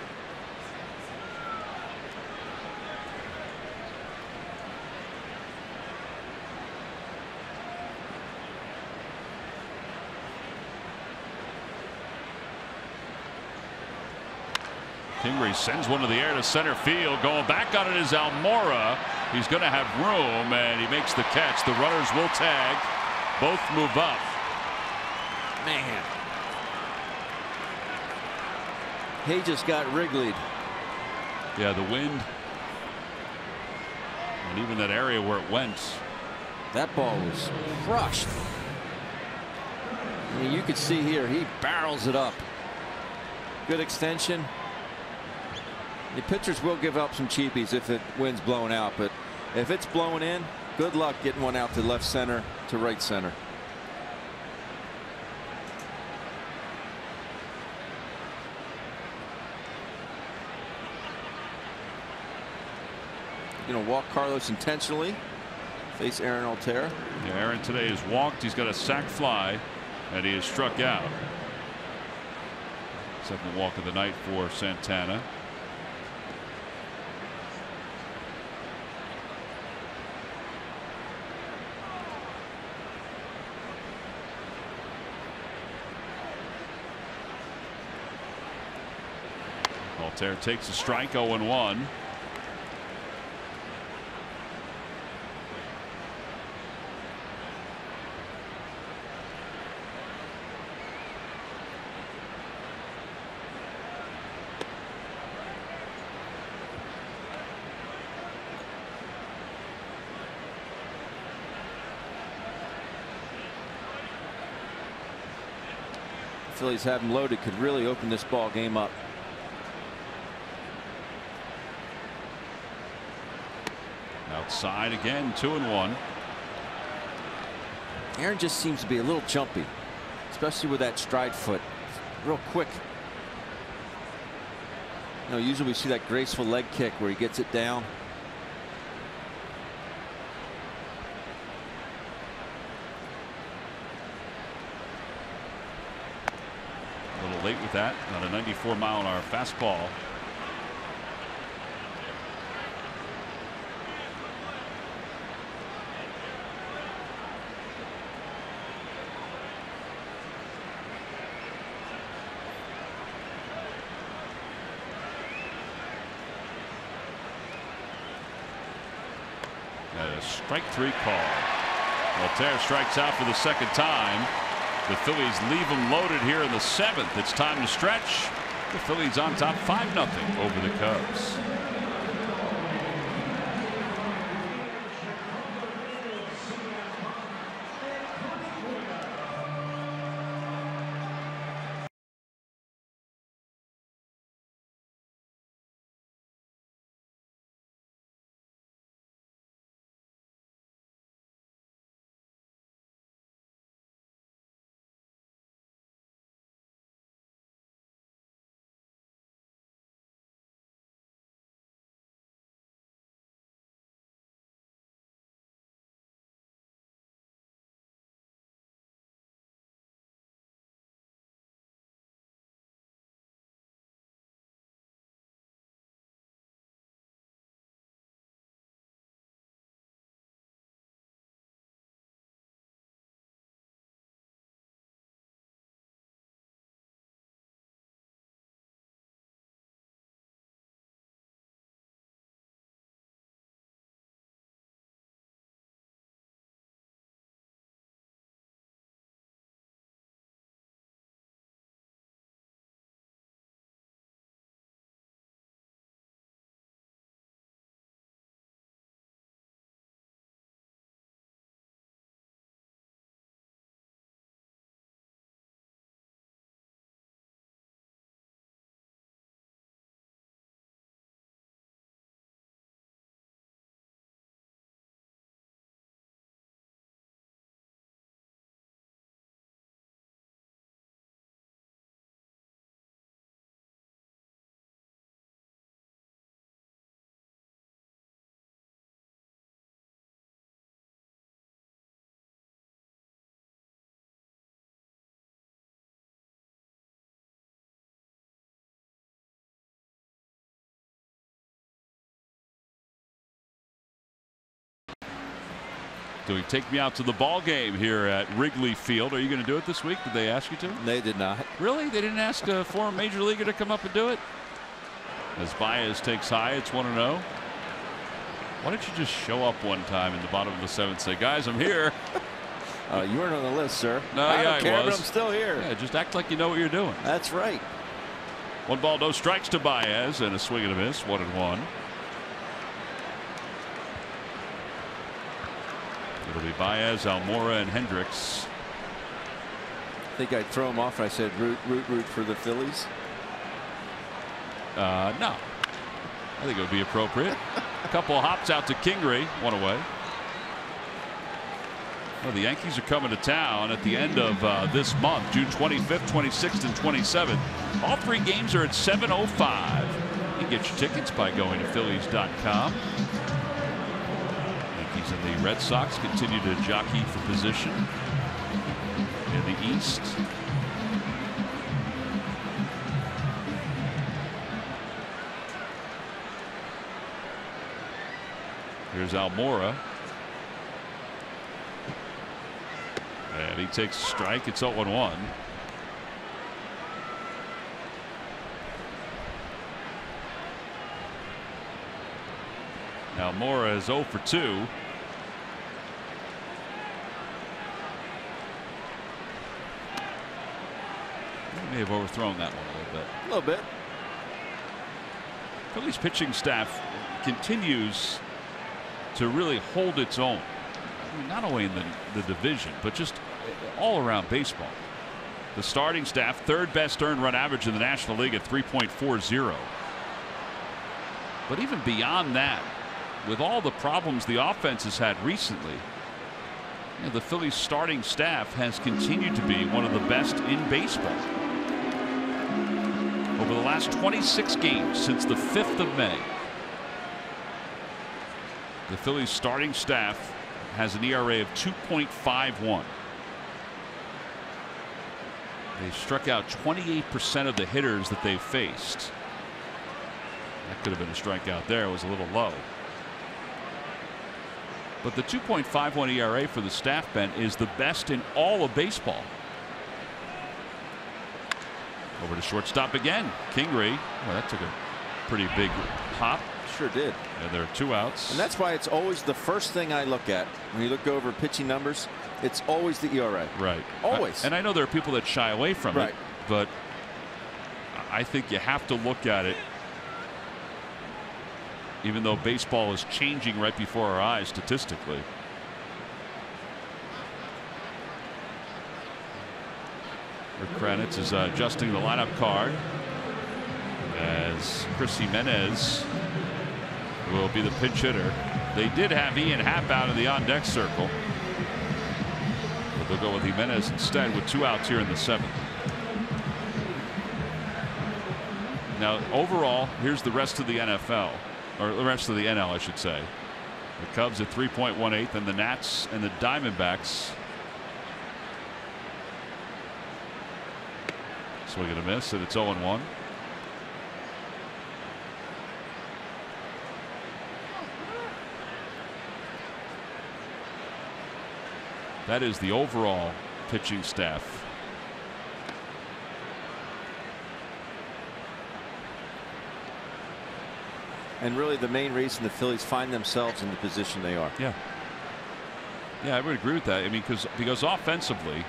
Kingery sends one to the air to center field. Going back on it is Almora. He's going to have room, and he makes the catch. The runners will tag. Both move up. Man. He just got wriggled. Yeah, the wind. And even that area where it went. That ball was crushed. I mean, you could see here, he barrels it up. Good extension. The pitchers will give up some cheapies if the wind's blowing out, but if it's blowing in, good luck getting one out to left center to right center. Going to walk Carlos intentionally. Face Aaron Altherr. Yeah, Aaron today has walked. He's got a sac fly, and he is struck out. Second walk of the night for Santana. Altherr takes a strike, 0-1. Phillies have him loaded, could really open this ball game up. Outside again, 2-1. Aaron just seems to be a little jumpy, especially with that stride foot. Real quick. You know, usually we see that graceful leg kick where he gets it down. A little late with that on a 94-mile-an-hour fastball. A strike 3 call. Altherr strikes out for the second time. The Phillies leave him loaded here in the 7th. It's time to stretch. The Phillies on top 5-0 over the Cubs. doing Take Me Out to the Ball Game here at Wrigley Field. Are you going to do it this week? Did they ask you to? They did not. Really? They didn't ask a former major leaguer to come up and do it? As Baez takes high, it's 1-0. Why don't you just show up one time in the bottom of the 7th and say, guys, I'm here. You weren't on the list, sir. No, I yeah, don't care, I was. but I'm still here. Yeah, just act like you know what you're doing. That's right. 1 ball, no strikes to Baez, and a swing and a miss, 1-1. It'll be Baez, Almora, and Hendricks. I think I'd throw him off and I said root for the Phillies. No. I think it would be appropriate. A couple of hops out to Kingery, 1 away. Well, the Yankees are coming to town at the end of this month, June 25th, 26th, and 27th. All 3 games are at 7:05. You can get your tickets by going to Phillies.com. Yankees and the Red Sox continue to jockey for position in the East. Here's Almora. And he takes a strike. It's 0-1. Almora is 0 for 2. He may have overthrown that one a little bit. A little bit. Phillies pitching staff continues to really hold its own. I mean, not only in the division, but just all around baseball. The starting staff, 3rd best earned run average in the National League at 3.40. But even beyond that, with all the problems the offense has had recently, you know, the Phillies starting staff has continued to be one of the best in baseball. Over the last 26 games since the 5th of May, the Phillies starting staff has an ERA of 2.51. They struck out 28% of the hitters that they faced. That could have been a strikeout there. It was a little low. But the 2.51 ERA for the staff, Ben, is the best in all of baseball. Over to shortstop again. Kingery. Well, that took a pretty big hop. Sure did. And there are 2 outs. And that's why it's always the first thing I look at when you look over pitching numbers. It's always the ERA. Right. Always. And I know there are people that shy away from right. it, but I think you have to look at it, even though baseball is changing right before our eyes statistically. Rick Kranitz is adjusting the lineup card as Chris Jimenez will be the pinch hitter. They did have Ian Happ out in the on-deck circle, but they'll go with Jimenez instead with 2 outs here in the 7th. Now, overall, here's the rest of the NFL, or the rest of the NL, I should say. The Cubs at 3.18, and the Nats and the Diamondbacks. Swing and a miss, and it's 0-1. That is the overall pitching staff. And really the main reason the Phillies find themselves in the position they are. Yeah. Yeah, I would agree with that. I mean, because offensively,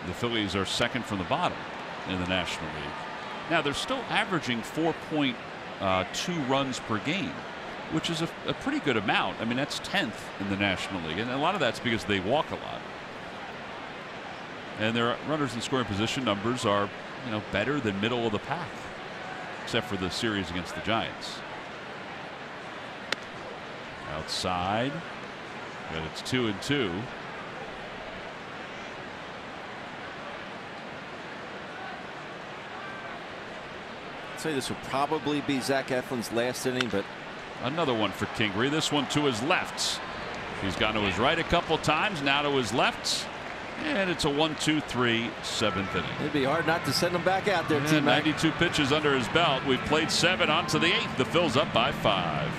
the Phillies are 2nd from the bottom in the National League. Now, they're still averaging 4.2 runs per game, which is a pretty good amount. I mean, that's 10th in the National League, and a lot of that's because they walk a lot. And their runners in scoring position numbers are, you know, better than middle of the pack, except for the series against the Giants. Outside, and it's 2-2. I'd say this will probably be Zach Eflin's last inning, but another one for Kingery. This one to his left. He's gone to his right a couple times, now to his left. And it's a 1-2-3 7th inning. It'd be hard not to send him back out there, Yeah, T-Mac. 92 pitches under his belt. We've played 7 on to the 8th. The Phils up by 5.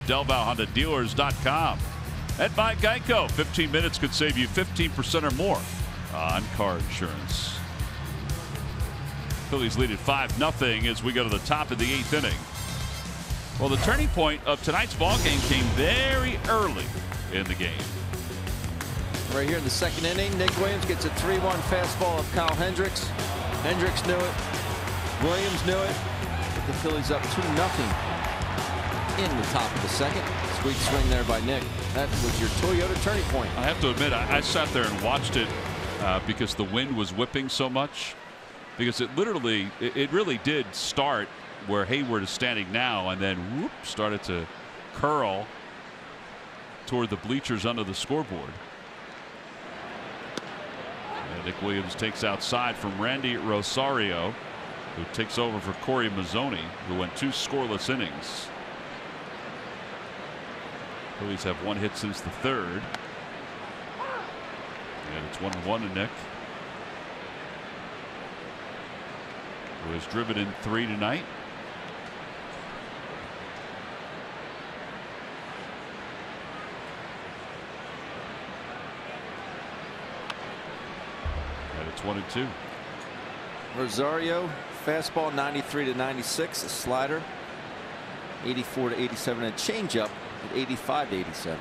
DelvalHondaDealers.com. And by Geico, 15 minutes could save you 15% or more on car insurance. Phillies lead at 5-0 as we go to the top of the 8th inning. Well, the turning point of tonight's ball game came very early in the game. Right here in the 2nd inning, Nick Williams gets a 3-1 fastball of Kyle Hendricks. Hendricks knew it. Williams knew it. Put the Phillies up 2-0 in the top of the 2nd. Sweet swing there by Nick. That was your Toyota turning point. I have to admit, I sat there and watched it because the wind was whipping so much. Because it really did start where Hayward is standing now, and then whoop, started to curl toward the bleachers under the scoreboard. And Nick Williams takes outside from Randy Rosario, who takes over for Corey Mazzoni, who went 2 scoreless innings. Phillies have 1 hit since the 3rd. And it's 1-1 to Nick, who has driven in 3 tonight. And it's 1-2. Rosario, fastball 93-96, a slider 84-87, and a changeup at 85-87.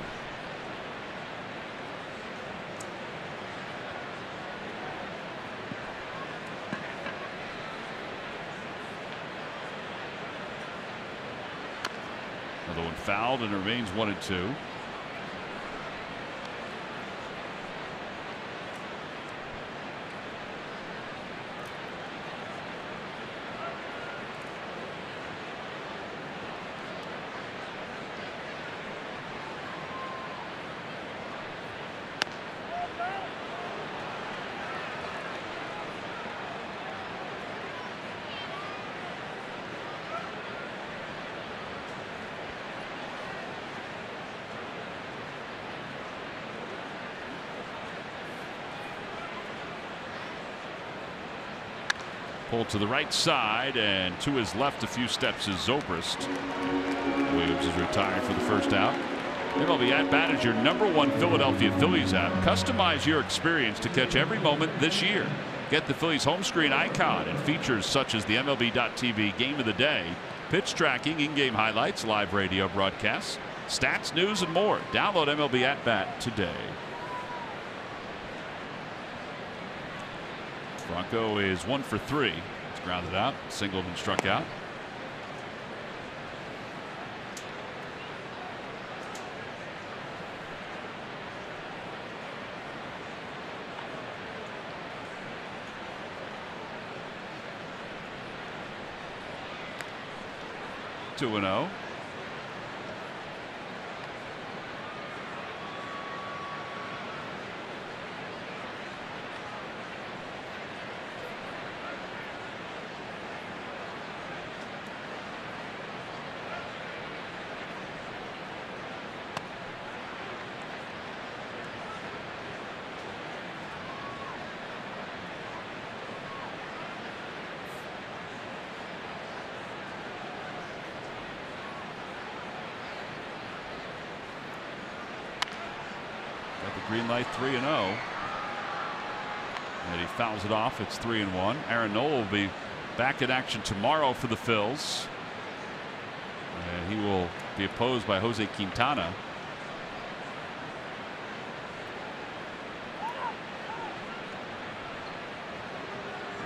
Another one fouled, and it remains 1-2. Pulled to the right side, and to his left a few steps is Zobrist. Williams is retired for the first out. MLB At Bat is your #1 Philadelphia Phillies app. Customize your experience to catch every moment this year. Get the Phillies home screen icon and features such as the MLB.TV Game of the Day, pitch tracking, in-game highlights, live radio broadcasts, stats, news, and more. Download MLB At Bat today. Franco is 1 for 3. He's grounded out, singled and struck out. Two and 0. Green light, 3-0. And he fouls it off. It's 3-1. Aaron Nola will be back in action tomorrow for the Phils. And he will be opposed by Jose Quintana.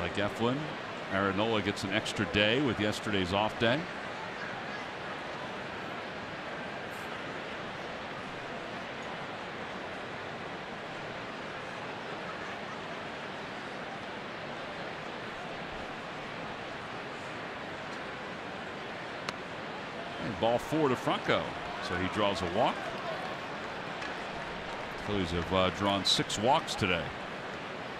Like Eflin, Aaron Nola gets an extra day with yesterday's off day. Ball 4 to Franco, so he draws a walk. Phillies have drawn 6 walks today.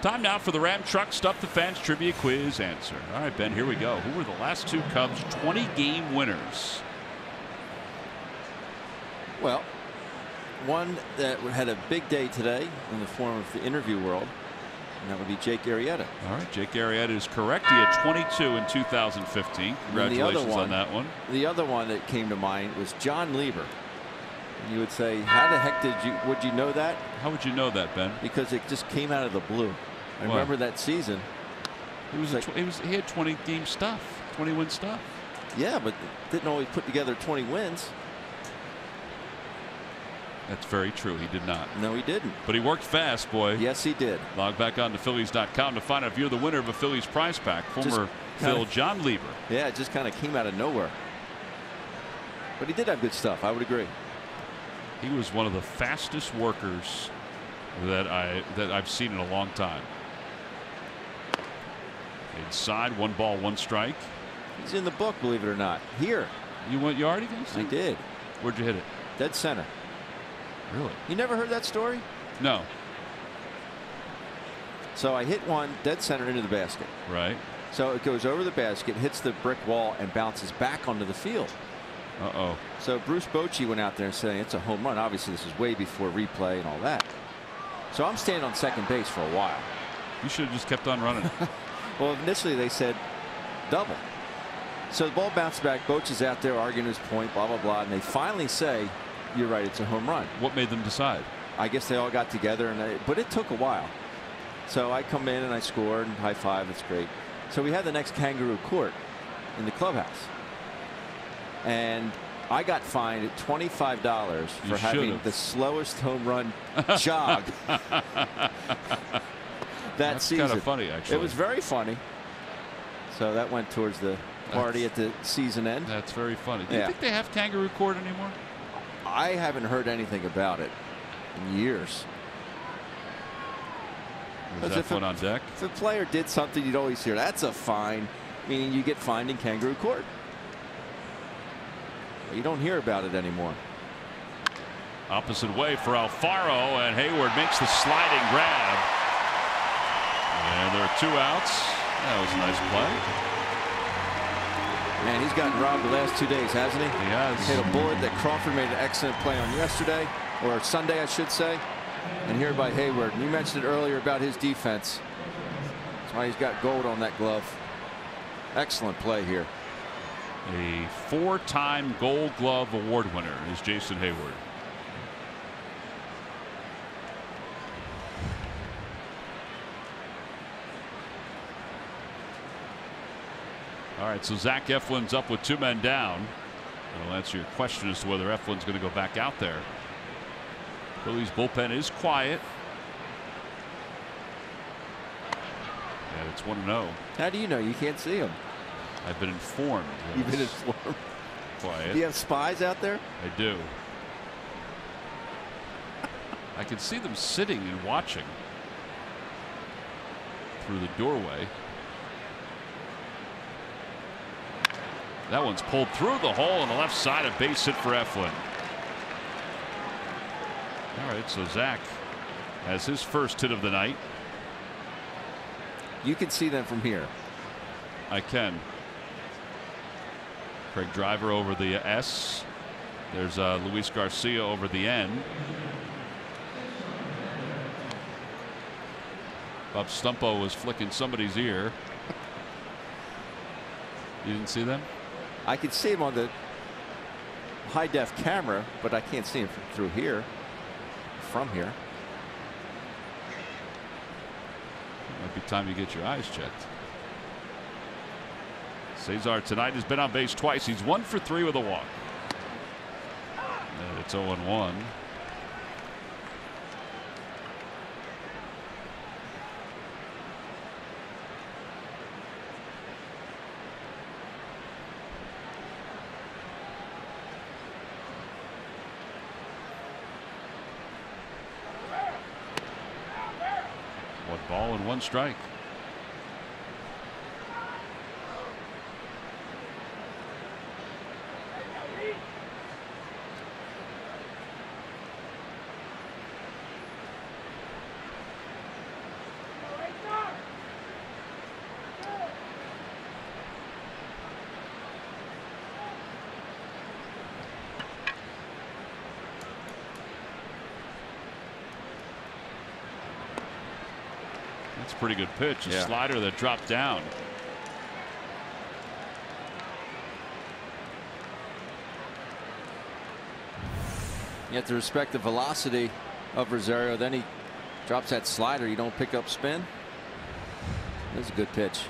Time now for the Ram Truck Stuff the Fans Trivia Quiz answer. All right, Ben, here we go. Who were the last 2 Cubs 20-game winners? Well, one that had a big day today in the form of the interview world, and that would be Jake Arrieta. All right, Jake Arrieta is correct. He had 22 in 2015. Congratulations on that one. The other one that came to mind was John Lieber. And you would say, how the heck would you know that? How would you know that, Ben? Because it just came out of the blue. I remember that season. He had 20 game stuff, 20 win stuff. Yeah, but didn't always put together 20 wins. That's very true. He did not. No, he didn't. But he worked fast, boy. Yes, he did. Log back on to Phillies.com to find out if you're the winner of a Phillies prize pack. Former Phil John Lieber. Yeah, it just kind of came out of nowhere. But he did have good stuff. I would agree. He was one of the fastest workers that I've seen in a long time. Inside, 1 ball, 1 strike. He's in the book, believe it or not. Here. You went yard against him? I did. Where'd you hit it? Dead center. Really? You never heard that story? No. So I hit one dead center into the basket. Right. So it goes over the basket, hits the brick wall, and bounces back onto the field. Uh-oh. So Bruce Bochy went out there and said it's a home run. Obviously, this is way before replay and all that. So I'm standing on second base for a while. You should have just kept on running. Well, initially they said double. So the ball bounced back. Bochy's out there arguing his point, blah, blah, blah. And they finally say, you're right, it's a home run. What made them decide? I guess they all got together, but it took a while. So I come in and I scored and high five. It's great. So we had the next Kangaroo Court in the clubhouse. And I got fined at $25 for having the slowest home run jog that season. That's kind of funny, actually. It was very funny. So that went towards the party at the season end. That's very funny. Do you think they have Kangaroo Court anymore? I haven't heard anything about it in years. Was that one on deck? If a player did something, you'd always hear that's a fine, meaning you get fined in Kangaroo Court. But you don't hear about it anymore. Opposite way for Alfaro, and Hayward makes the sliding grab. And there are 2 outs. That was a nice play. Man, he's gotten robbed the last 2 days, hasn't he? He has. Hit a bullet that Crawford made an excellent play on yesterday, or Sunday, I should say. And here by Hayward. And you mentioned it earlier about his defense. That's why he's got gold on that glove. Excellent play here. A 4-time Gold Glove Award winner is Jason Hayward. All right, so Zach Eflin's up with 2 men down. That'll answer your question as to whether Eflin's going to go back out there. Phillies bullpen is quiet. And it's 1-0. How do you know? You can't see him. I've been informed. You've been informed. Quiet. Do you have spies out there? I do. I can see them sitting and watching through the doorway. That one's pulled through the hole on the left side. A base hit for Eflin. All right, so Zach has his first hit of the night. You can see them from here. I can. Craig Driver over the S. There's Luis Garcia over the N. Bob Stumpo was flicking somebody's ear. You didn't see them? I could see him on the high def camera, but I can't see him through here. From here. Might be time you get your eyes checked. Cesar tonight has been on base twice. He's 1 for 3 with a walk. And it's 0-1. Ball and 1 strike. That's a pretty good pitch. A slider that dropped down. You have to respect the velocity of Rosario. Then he drops that slider. You don't pick up spin. That's a good pitch.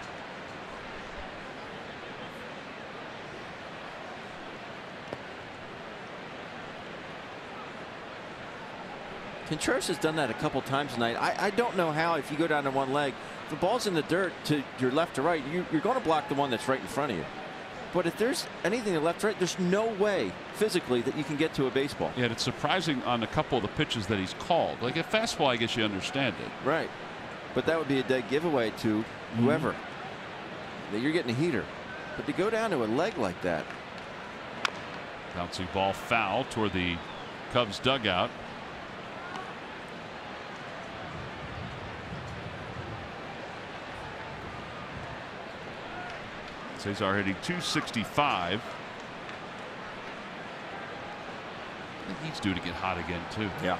Contreras has done that a couple times tonight. I don't know how, if you go down to one leg, if the ball's in the dirt to your left or right, you're going to block the one that's right in front of you. But if there's anything to left or right, there's no way physically that you can get to a baseball. Yeah, it's surprising on a couple of the pitches that he's called. Like a fastball, I guess you understand it. Right. But that would be a dead giveaway to whoever. That you're getting a heater. But to go down to a leg like that. Bouncing ball foul toward the Cubs dugout. Cesar hitting .265. I think he's due to get hot again too. Yeah.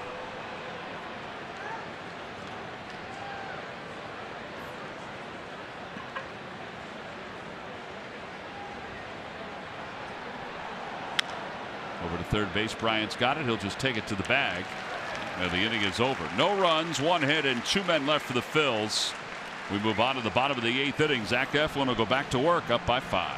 Over to third base. Bryant's got it. He'll just take it to the bag. And the inning is over. No runs, 1 hit, and 2 men left for the Phils. We move on to the bottom of the 8th inning. Zach Eflin will go back to work, up by 5.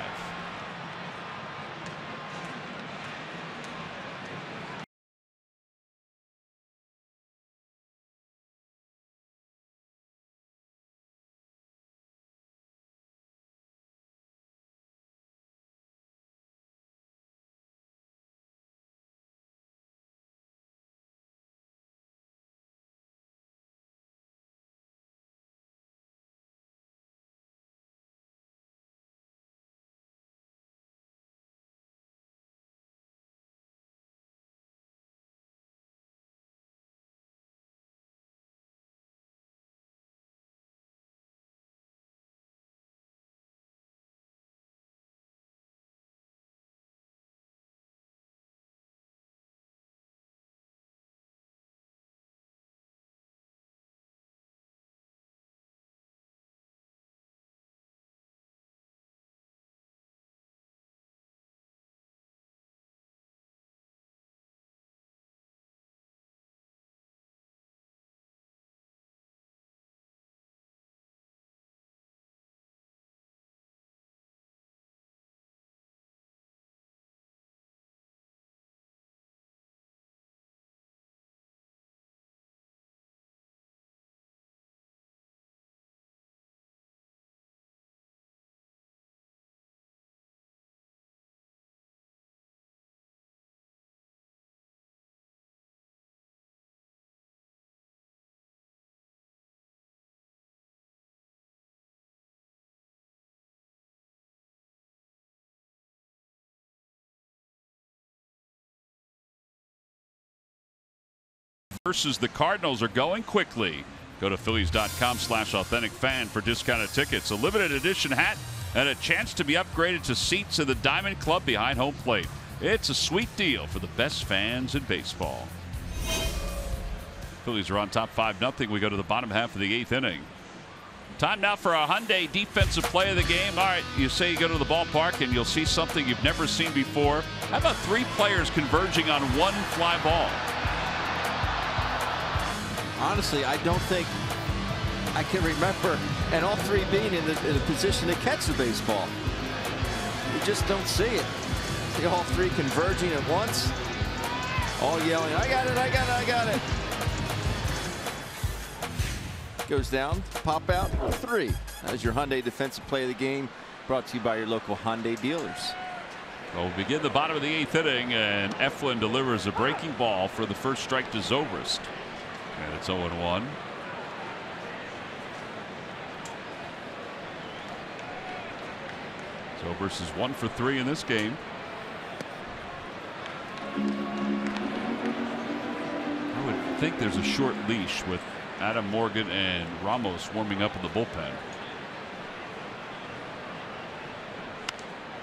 Versus the Cardinals are going quickly. Go to Phillies.com/authentic-fan for discounted tickets, a limited edition hat, and a chance to be upgraded to seats in the Diamond Club behind home plate. It's a sweet deal for the best fans in baseball. Phillies are on top 5-0. We go to the bottom half of the 8th inning. Time now for a Hyundai defensive play of the game. All right, you say you go to the ballpark and you'll see something you've never seen before. How about 3 players converging on 1 fly ball? Honestly, I don't think I can remember, and all 3 being in the position to catch the baseball. You just don't see it. See all 3 converging at once, all yelling, "I got it, I got it, I got it." Goes down, pop out, 3. That is your Hyundai defensive play of the game, brought to you by your local Hyundai dealers. We'll begin the bottom of the 8th inning, and Eflin delivers a breaking ball for the first strike to Zobrist. And it's 0-1. Zobrist is 1 for 3 in this game. I would think there's a short leash with Adam Morgan and Ramos warming up in the bullpen.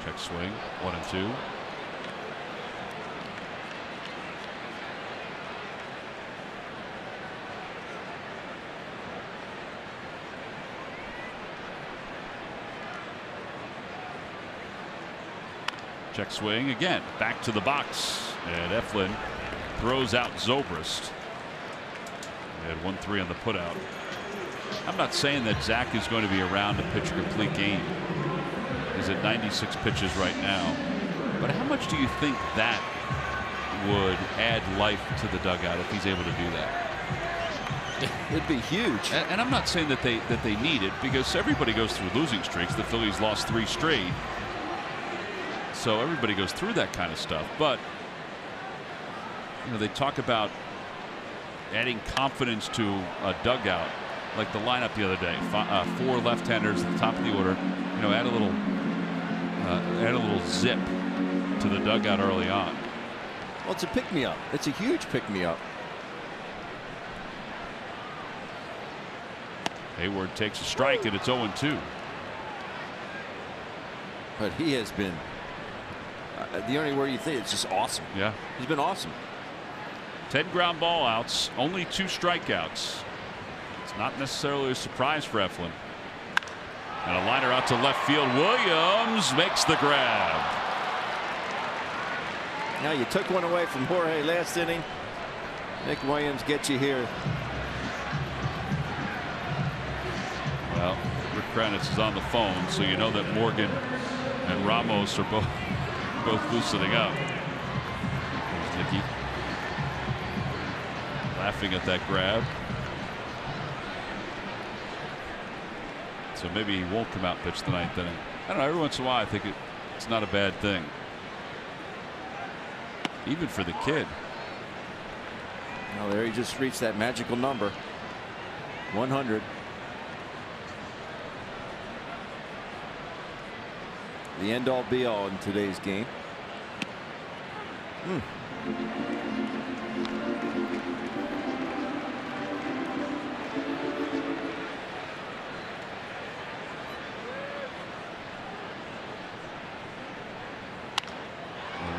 Check swing, 1-2. Check swing again, back to the box, and Eflin throws out Zobrist. They had 1-3 on the putout. I'm not saying that Zach is going to be around to pitch a complete game. He's at 96 pitches right now. But how much do you think that would add life to the dugout if he's able to do that? It'd be huge. And I'm not saying that they need it, because everybody goes through losing streaks. The Phillies lost 3 straight. So everybody goes through that kind of stuff. But you know, they talk about adding confidence to a dugout, like the lineup the other day. 4 left-handers at the top of the order. You know, add a little zip to the dugout early on. Well, it's a pick-me-up. It's a huge pick-me-up. Hayward takes a strike, and it's 0-2. But he has been the only word you think, it's just awesome. Yeah, he's been awesome. 10 ground ball outs, only 2 strikeouts. It's not necessarily a surprise for Eflin. And a liner out to left field. Williams makes the grab. Now you took one away from Jorge last inning. Nick Williams gets you here. Well, Rick Kranitz is on the phone, so you know that Morgan and Ramos are both loosening up. There's Nicky laughing at that grab. So maybe he won't come out and pitch the 9th inning. I don't know. Every once in a while, I think it's not a bad thing, even for the kid. Well, there he just reached that magical number, 100. The end-all be-all in today's game.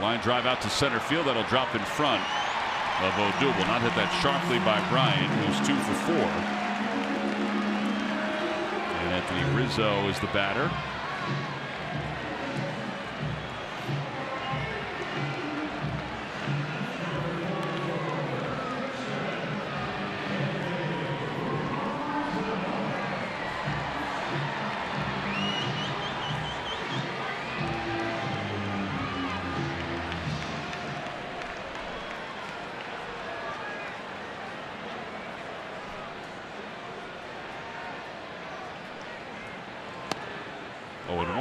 Line drive out to center field. That'll drop in front of Odubel. Not hit that sharply by Bryant, who's 2 for 4. And Anthony Rizzo is the batter.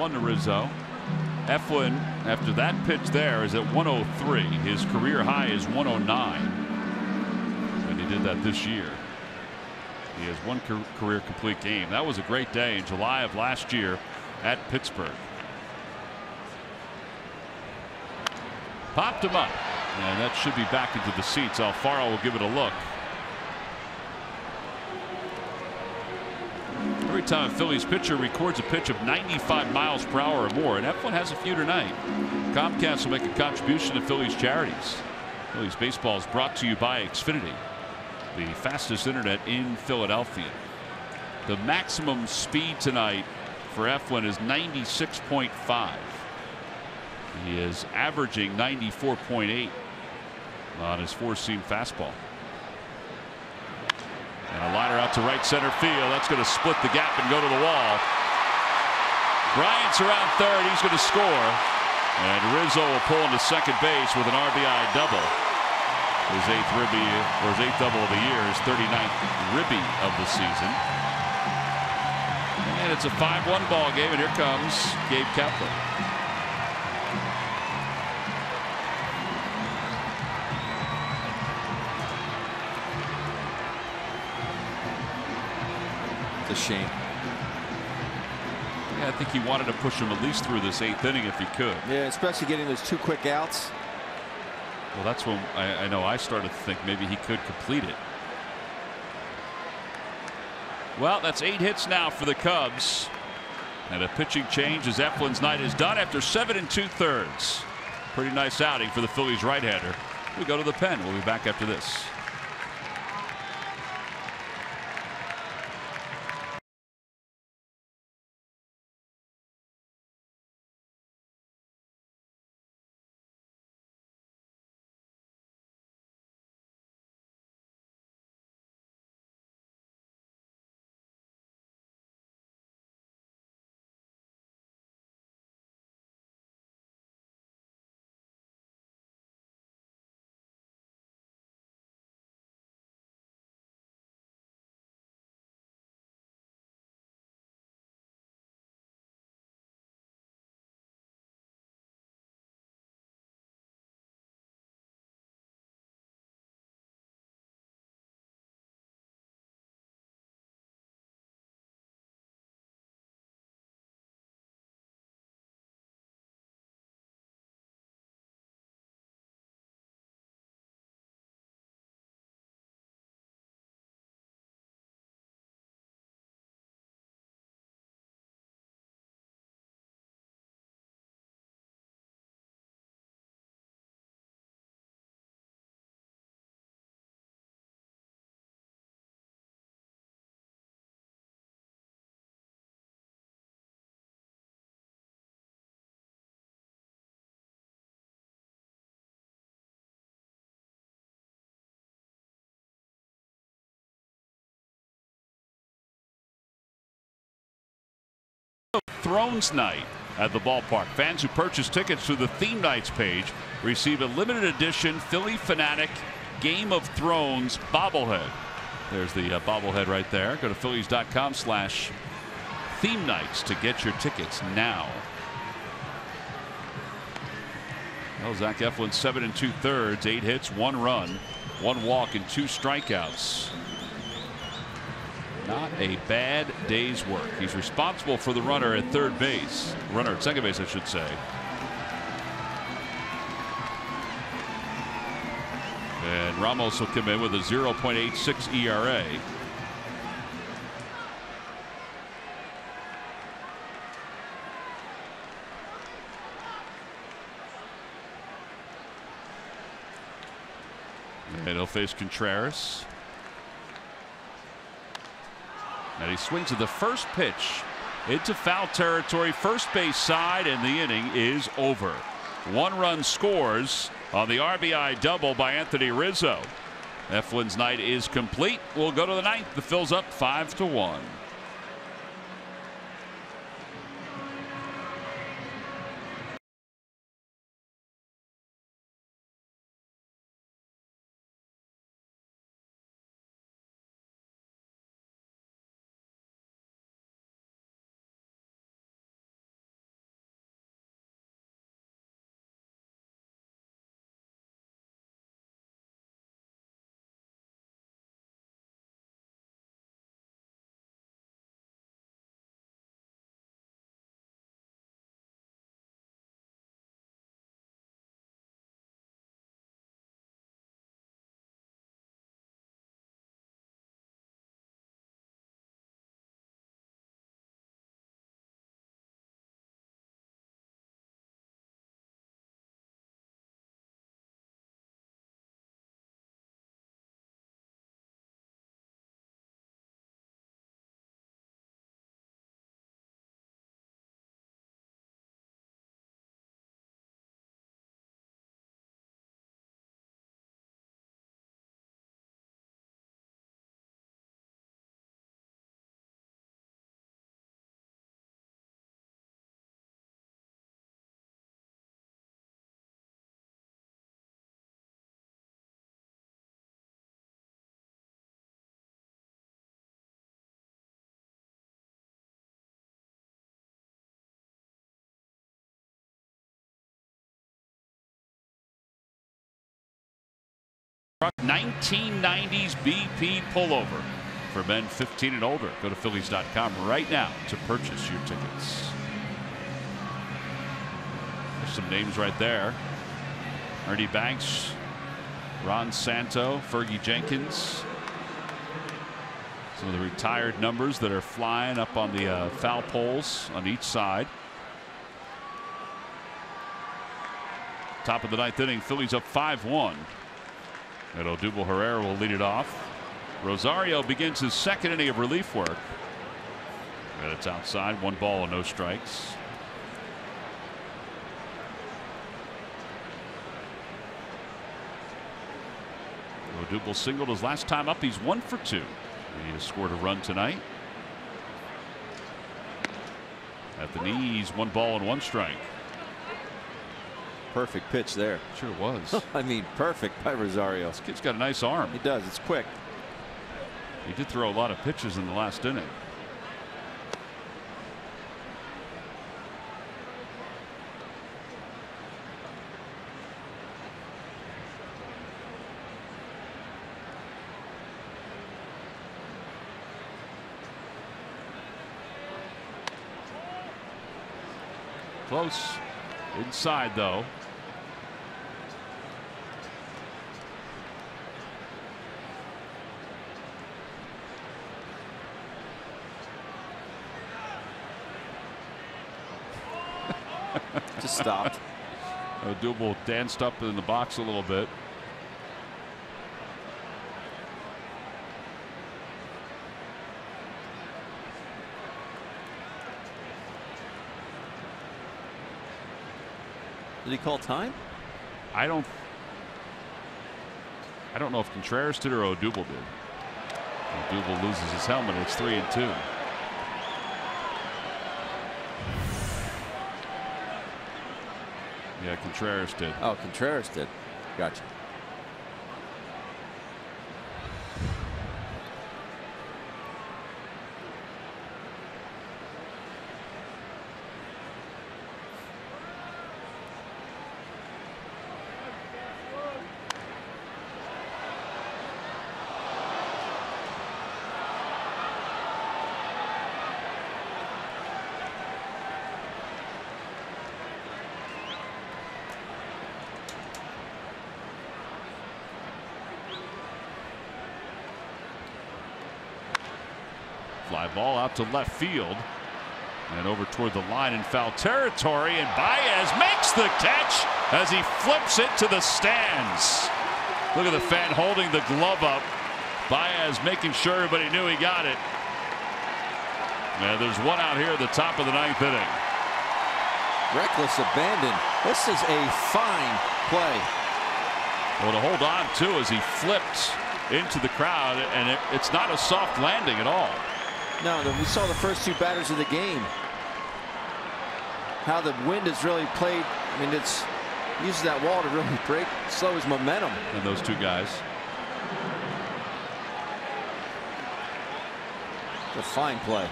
To Rizzo. Eflin, after that pitch there, is at 103. His career high is 109. And he did that this year. He has 1 career complete game. That was a great day in July of last year at Pittsburgh. Popped him up, and that should be back into the seats. Alfaro will give it a look. Every time a Phillies pitcher records a pitch of 95 miles per hour or more, and Eflin has a few tonight. Comcast will make a contribution to Phillies charities. Phillies baseball is brought to you by Xfinity, the fastest internet in Philadelphia. The maximum speed tonight for Eflin is 96.5. He is averaging 94.8 on his 4-seam fastball. And a liner out to right center field. That's going to split the gap and go to the wall. Bryant's around third. He's going to score. And Rizzo will pull into second base with an RBI double. His 8th double of the year, his 39th ribby of the season. And it's a 5-1 ball game, and here comes Gabe Kapler. A shame. Yeah, I think he wanted to push him at least through this 8th inning if he could. Yeah, especially getting those 2 quick outs. Well, that's when I know I started to think maybe he could complete it. Well, that's 8 hits now for the Cubs, and a pitching change as Eflin's night is done after 7 2/3. Pretty nice outing for the Phillies right-hander. We go to the pen. We'll be back after this. Thrones night at the ballpark. Fans who purchase tickets through the Theme Nights page receive a limited edition Philly Fanatic Game of Thrones bobblehead. There's the bobblehead right there. Go to Phillies.com/theme nights to get your tickets now. Well, Zach Eflin 7 2/3, 8 hits, 1 run, 1 walk, and 2 strikeouts. Not a bad day's work. He's responsible for the runner at third base. Runner at second base, I should say. And Ramos will come in with a 0.86 ERA. And he'll face Contreras. And he swings at the first pitch into foul territory, first base side, and the inning is over. 1 run scores on the RBI double by Anthony Rizzo. Eflin's night is complete. We'll go to the 9th. The Phil's up 5-1. Truck 1990s BP pullover for men 15 and older. Go to Phillies.com right now to purchase your tickets. There's some names right there. Ernie Banks, Ron Santo, Fergie Jenkins. Some of the retired numbers that are flying up on the foul poles on each side. Top of the 9th inning, Phillies up 5-1. And Odubel Herrera will lead it off. Rosario begins his 2nd inning of relief work. And it's outside, 1 ball and no strikes. Odubel singled his last time up. He's 1 for 2. He has scored a run tonight. At the knees, 1 ball and 1 strike. Perfect pitch there. Sure was. I mean, perfect by Rosario. This kid's got a nice arm. He does. It's quick. He did throw a lot of pitches in the last inning. Close. Inside, though. Just stopped. Odubel danced up in the box a little bit. Did he call time? I don't know if Contreras did or Odubel did. Odubel loses his helmet. It's 3-2. Yeah, Contreras did. Oh, Contreras did. Gotcha. Fly ball out to left field and over toward the line in foul territory, and Baez makes the catch as he flips it to the stands. Look at the fan holding the glove up. Baez making sure everybody knew he got it. And there's one out here at the top of the 9th inning. Reckless abandon. This is a fine play. Well, to hold on to as he flipped into the crowd, and it's not a soft landing at all. No, we saw the first 2 batters of the game. How the wind has really played. I mean, it's uses that wall to really slow his momentum. And those 2 guys. It's a fine play.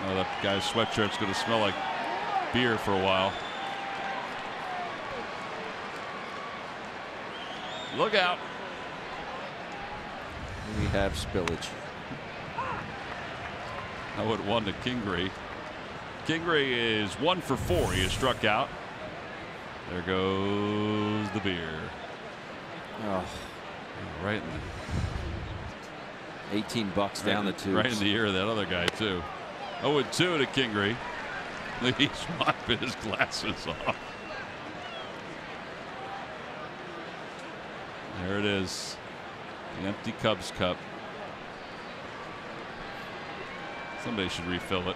Oh, that guy's sweatshirt's going to smell like beer for a while. Look out. We have spillage. I would 1 to Kingery. Kingery is 1 for 4. He is struck out. There goes the beer. Oh. Right in the $18 down the tubes. Right in the ear of that other guy, too. 0-2 to Kingery. He's wiping his glasses off. There it is. The empty Cubs cup. Somebody should refill it.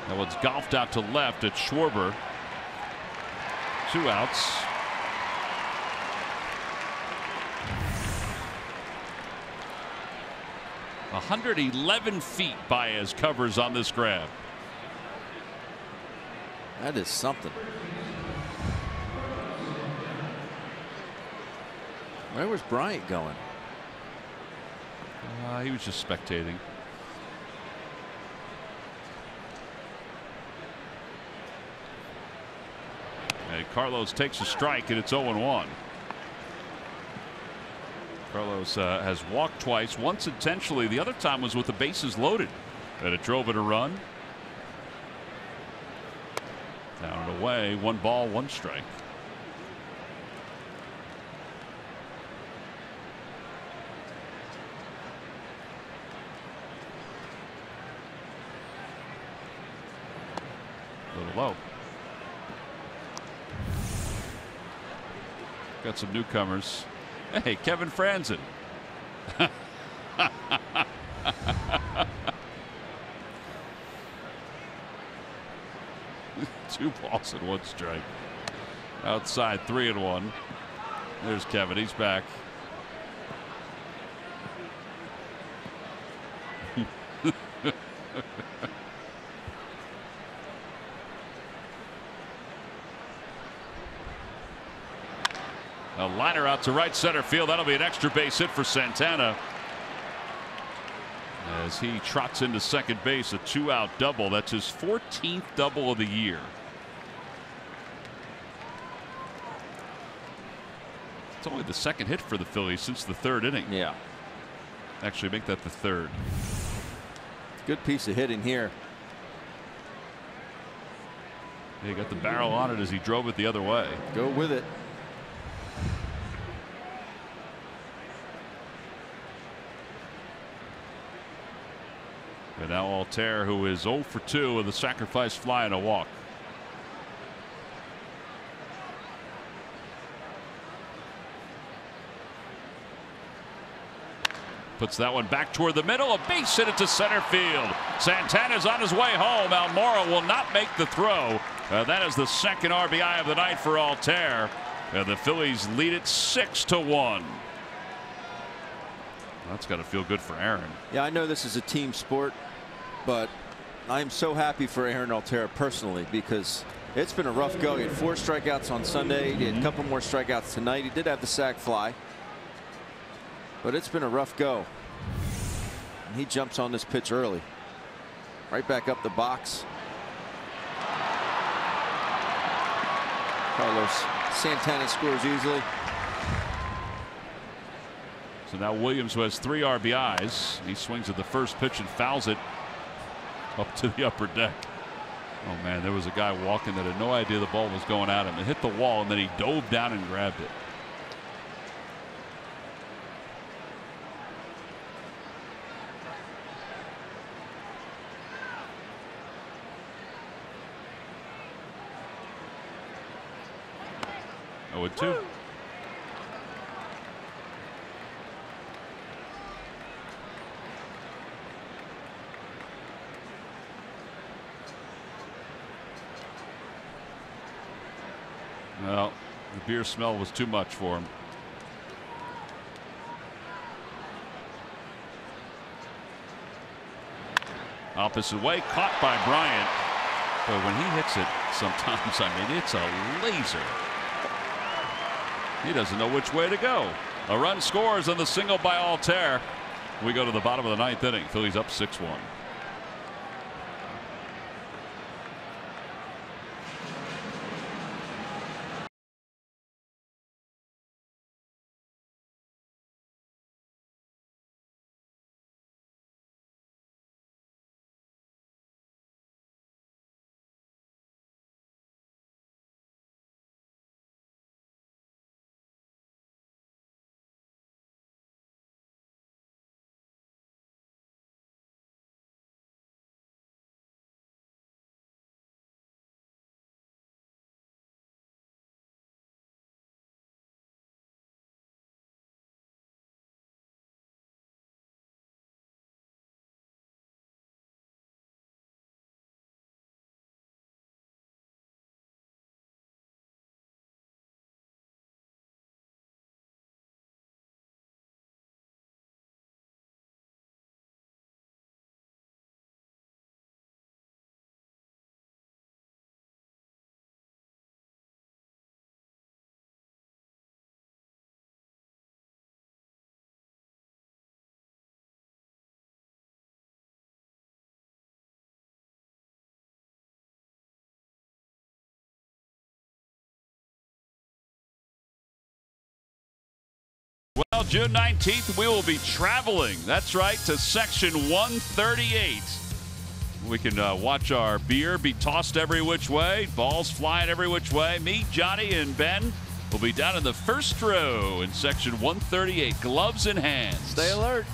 That one's golfed out to left at Schwarber. 2 outs. .111 feet Baez covers on this grab. That is something. Where was Bryant going? He was just spectating. And Carlos takes a strike, and it's 0-1. Carlos has walked twice, once intentionally, the other time was with the bases loaded, and it drove it a run. Down and away, 1 ball, 1 strike. A little low. Got some newcomers. Hey, Kevin Franzen. 2 balls and 1 strike. Outside 3-1. There's Kevin. He's back. A liner out to right center field. That'll be an extra base hit for Santana as he trots into second base. A 2-out double. That's his 14th double of the year. It's only the 2nd hit for the Phillies since the 3rd inning. Yeah. Actually, make that the 3rd. Good piece of hitting here. He got the barrel on it as he drove it the other way. Go with it. And now Altair, who is 0 for 2 with a sacrifice fly and a walk. Puts that one back toward the middle. A base hit it to center field. Santana's on his way home. Almora will not make the throw. That is the second RBI of the night for Altair. And the Phillies lead it 6-1. That's got to feel good for Aaron. Yeah, I know this is a team sport, but I'm so happy for Aaron Altair personally, because it's been a rough go. He had 4 strikeouts on Sunday. He had a couple more strikeouts tonight. He did have the sac fly, but it's been a rough go. And he jumps on this pitch early. Right back up the box. Carlos Santana scores easily. So now Williams, who has 3 RBIs, he swings at the first pitch and fouls it up to the upper deck. Oh man, there was a guy walking that had no idea the ball was going at him. It hit the wall and then he dove down and grabbed it. Oh, 2. Well, the beer smell was too much for him. Opposite way, caught by Bryant. But when he hits it, sometimes, I mean, it's a laser. He doesn't know which way to go. A run scores on the single by Altair. We go to the bottom of the 9th inning. Phillies up 6-1. Well, June 19th, we will be traveling. That's right, to Section 138. We can watch our beer be tossed every which way, balls flying every which way. Me, Johnny, and Ben will be down in the first row in Section 138, gloves in hand. Stay alert.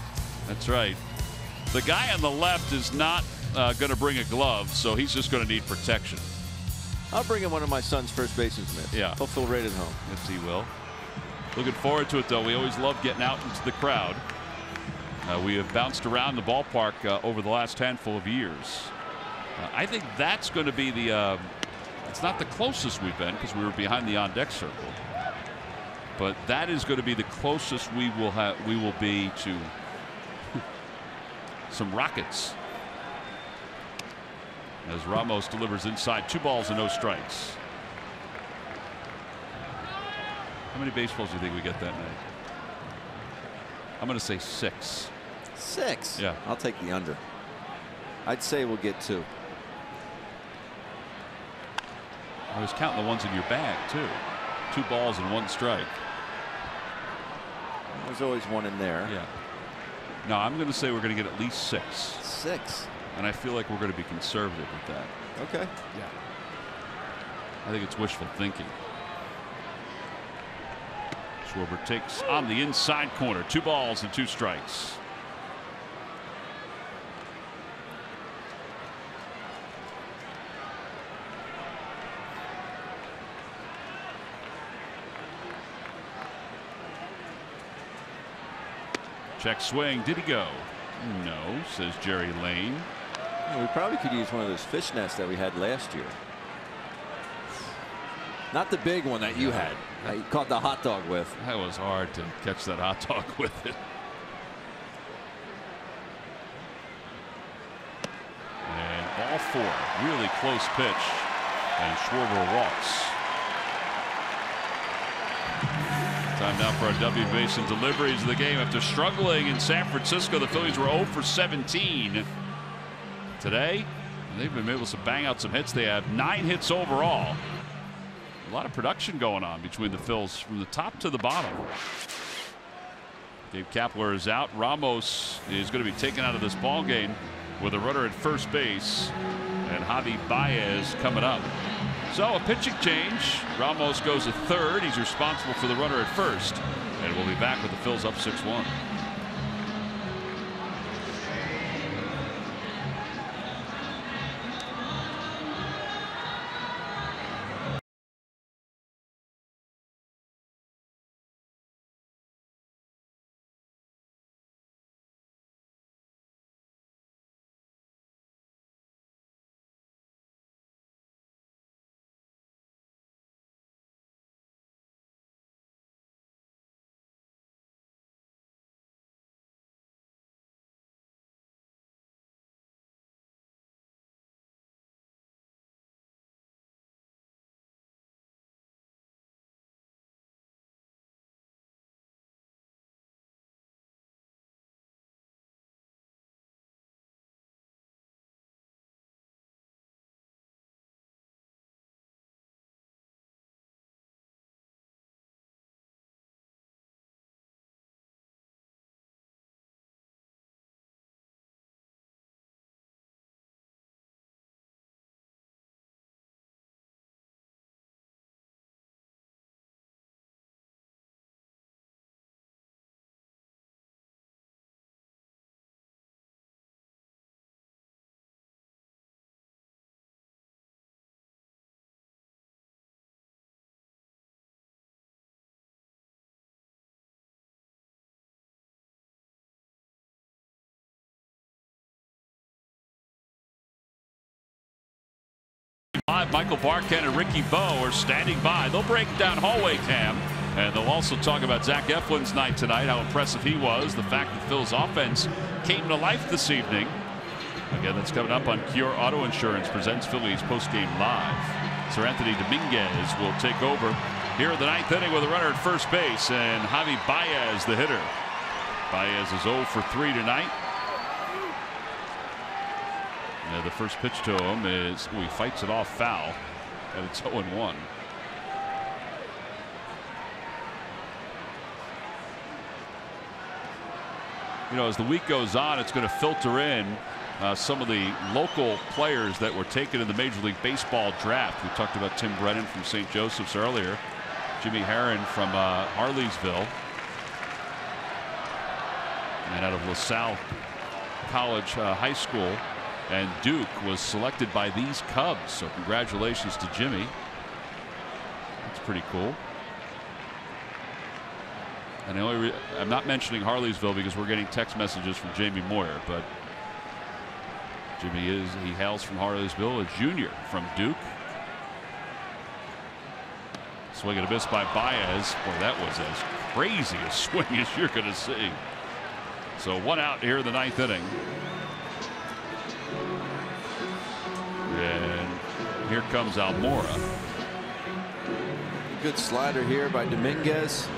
That's right. The guy on the left is not going to bring a glove, so he's just going to need protection. I'll bring in one of my son's first baseman mitts. Yeah. He'll feel right at home. Yes, he will. Looking forward to it, though. We always love getting out into the crowd. We have bounced around the ballpark over the last handful of years. I think that's going to be the it's not the closest we've been because we were behind the on-deck circle, but that is going to be the closest we will be to some Rockets as Ramos delivers inside. 2 balls and no strikes. How many baseballs do you think we get that night? I'm going to say 6. 6? Yeah. I'll take the under. I'd say we'll get 2. I was counting the ones in your bag, too. 2 balls and 1 strike. There's always one in there. Yeah. No, I'm going to say we're going to get at least 6. 6. And I feel like we're going to be conservative with that. Okay. Yeah. I think it's wishful thinking. Schwarber takes on the inside corner. 2 balls and 2 strikes. Check swing. Did he go? No, says Jerry Lane. Yeah, we probably could use one of those fish nets that we had last year. Not the big one that you had. You caught the hot dog with. That was hard to catch that hot dog with it. And ball 4. Really close pitch. And Schwarber walks. Time now for our W base and deliveries of the game. After struggling in San Francisco, the Phillies were 0 for 17 today. They've been able to bang out some hits. They have 9 hits overall. A lot of production going on between the Phils from the top to the bottom. Gabe Kapler is out. Ramos is going to be taken out of this ball game with a runner at first base, and Javi Baez coming up. So a pitching change. Ramos goes to third. He's responsible for the runner at first, and we'll be back with the Phils up 6-1. Michael Barkett and Ricky Bo are standing by. They'll break down hallway cam, and they'll also talk about Zach Eflin's night tonight, how impressive he was, the fact that Phil's offense came to life this evening. Again, that's coming up on Cure Auto Insurance presents Phillies postgame live. Sir Anthony Dominguez will take over here in the 9th inning with a runner at first base, and Javi Baez, the hitter. Baez is 0 for 3 tonight. The first pitch to him is, he fights it off foul, and it's 0-1. You know, as the week goes on, it's going to filter in some of the local players that were taken in the Major League Baseball draft. We talked about Tim Brennan from St. Joseph's earlier, Jimmy Herron from Harleysville, and out of LaSalle College High School. And Duke was selected by these Cubs, so congratulations to Jimmy. That's pretty cool. And I'm not mentioning Harleysville because we're getting text messages from Jamie Moyer, but Jimmy he hails from Harleysville, a junior from Duke. Swing and a miss by Baez. Boy, that was as crazy a swing as you're going to see. So 1 out here in the 9th inning. And here comes Almora. Good slider here by Dominguez.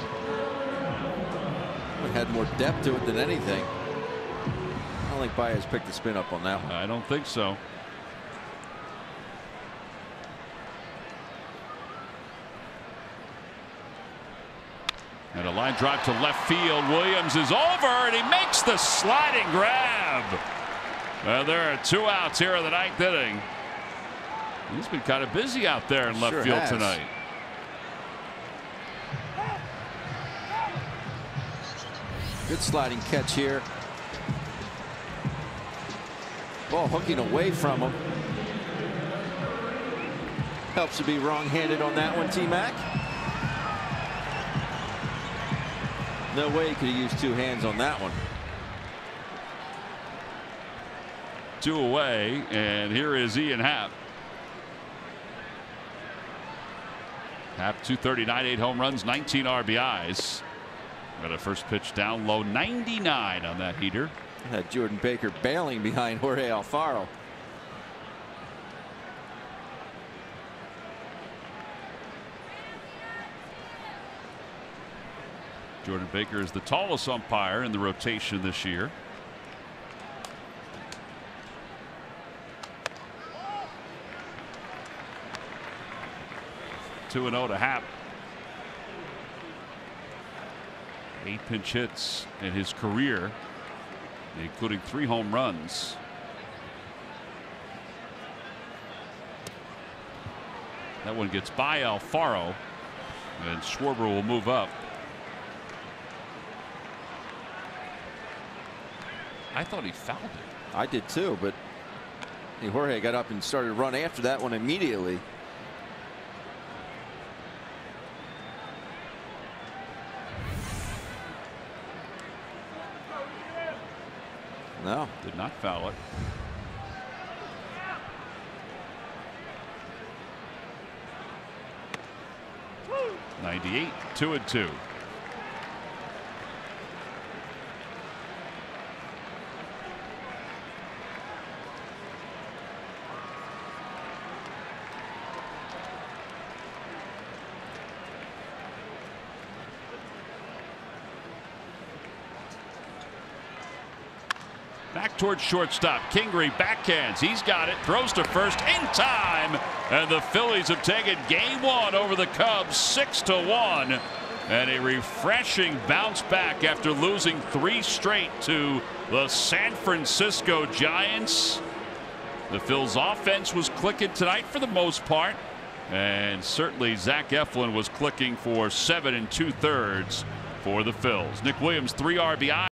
It had more depth to it than anything. I don't think Baez picked the spin up on that one. I don't think so. And a line drive to left field. Williams is over, and he makes the sliding grab. And there are 2 outs here in the 9th inning. He's been kind of busy out there in left field tonight. Good sliding catch here. Ball hooking away from him. Helps to be wrong-handed on that one, T-Mac. No way he could have used 2 hands on that one. 2 away, and here is Ian Happ. Happ 239, 8 home runs, 19 RBIs. Got a first pitch down low, 99 on that heater. Had Jordan Baker bailing behind Jorge Alfaro. Jordan Baker is the tallest umpire in the rotation this year. Two and 0 to Happ. 8 pinch hits in his career, including 3 home runs. That one gets by Alfaro, and Schwarber will move up. I thought he fouled it. I did too, but Jorge got up and started to run after that one immediately. No, did not foul it. '98, 2-2. Back towards shortstop. Kingery backhands. He's got it. Throws to first in time. And the Phillies have taken game 1 over the Cubs 6-1. And a refreshing bounce back after losing 3 straight to the San Francisco Giants. The Phils offense was clicking tonight for the most part. And certainly Zach Eflin was clicking for 7 2/3 for the Phils. Nick Williams, 3 RBI.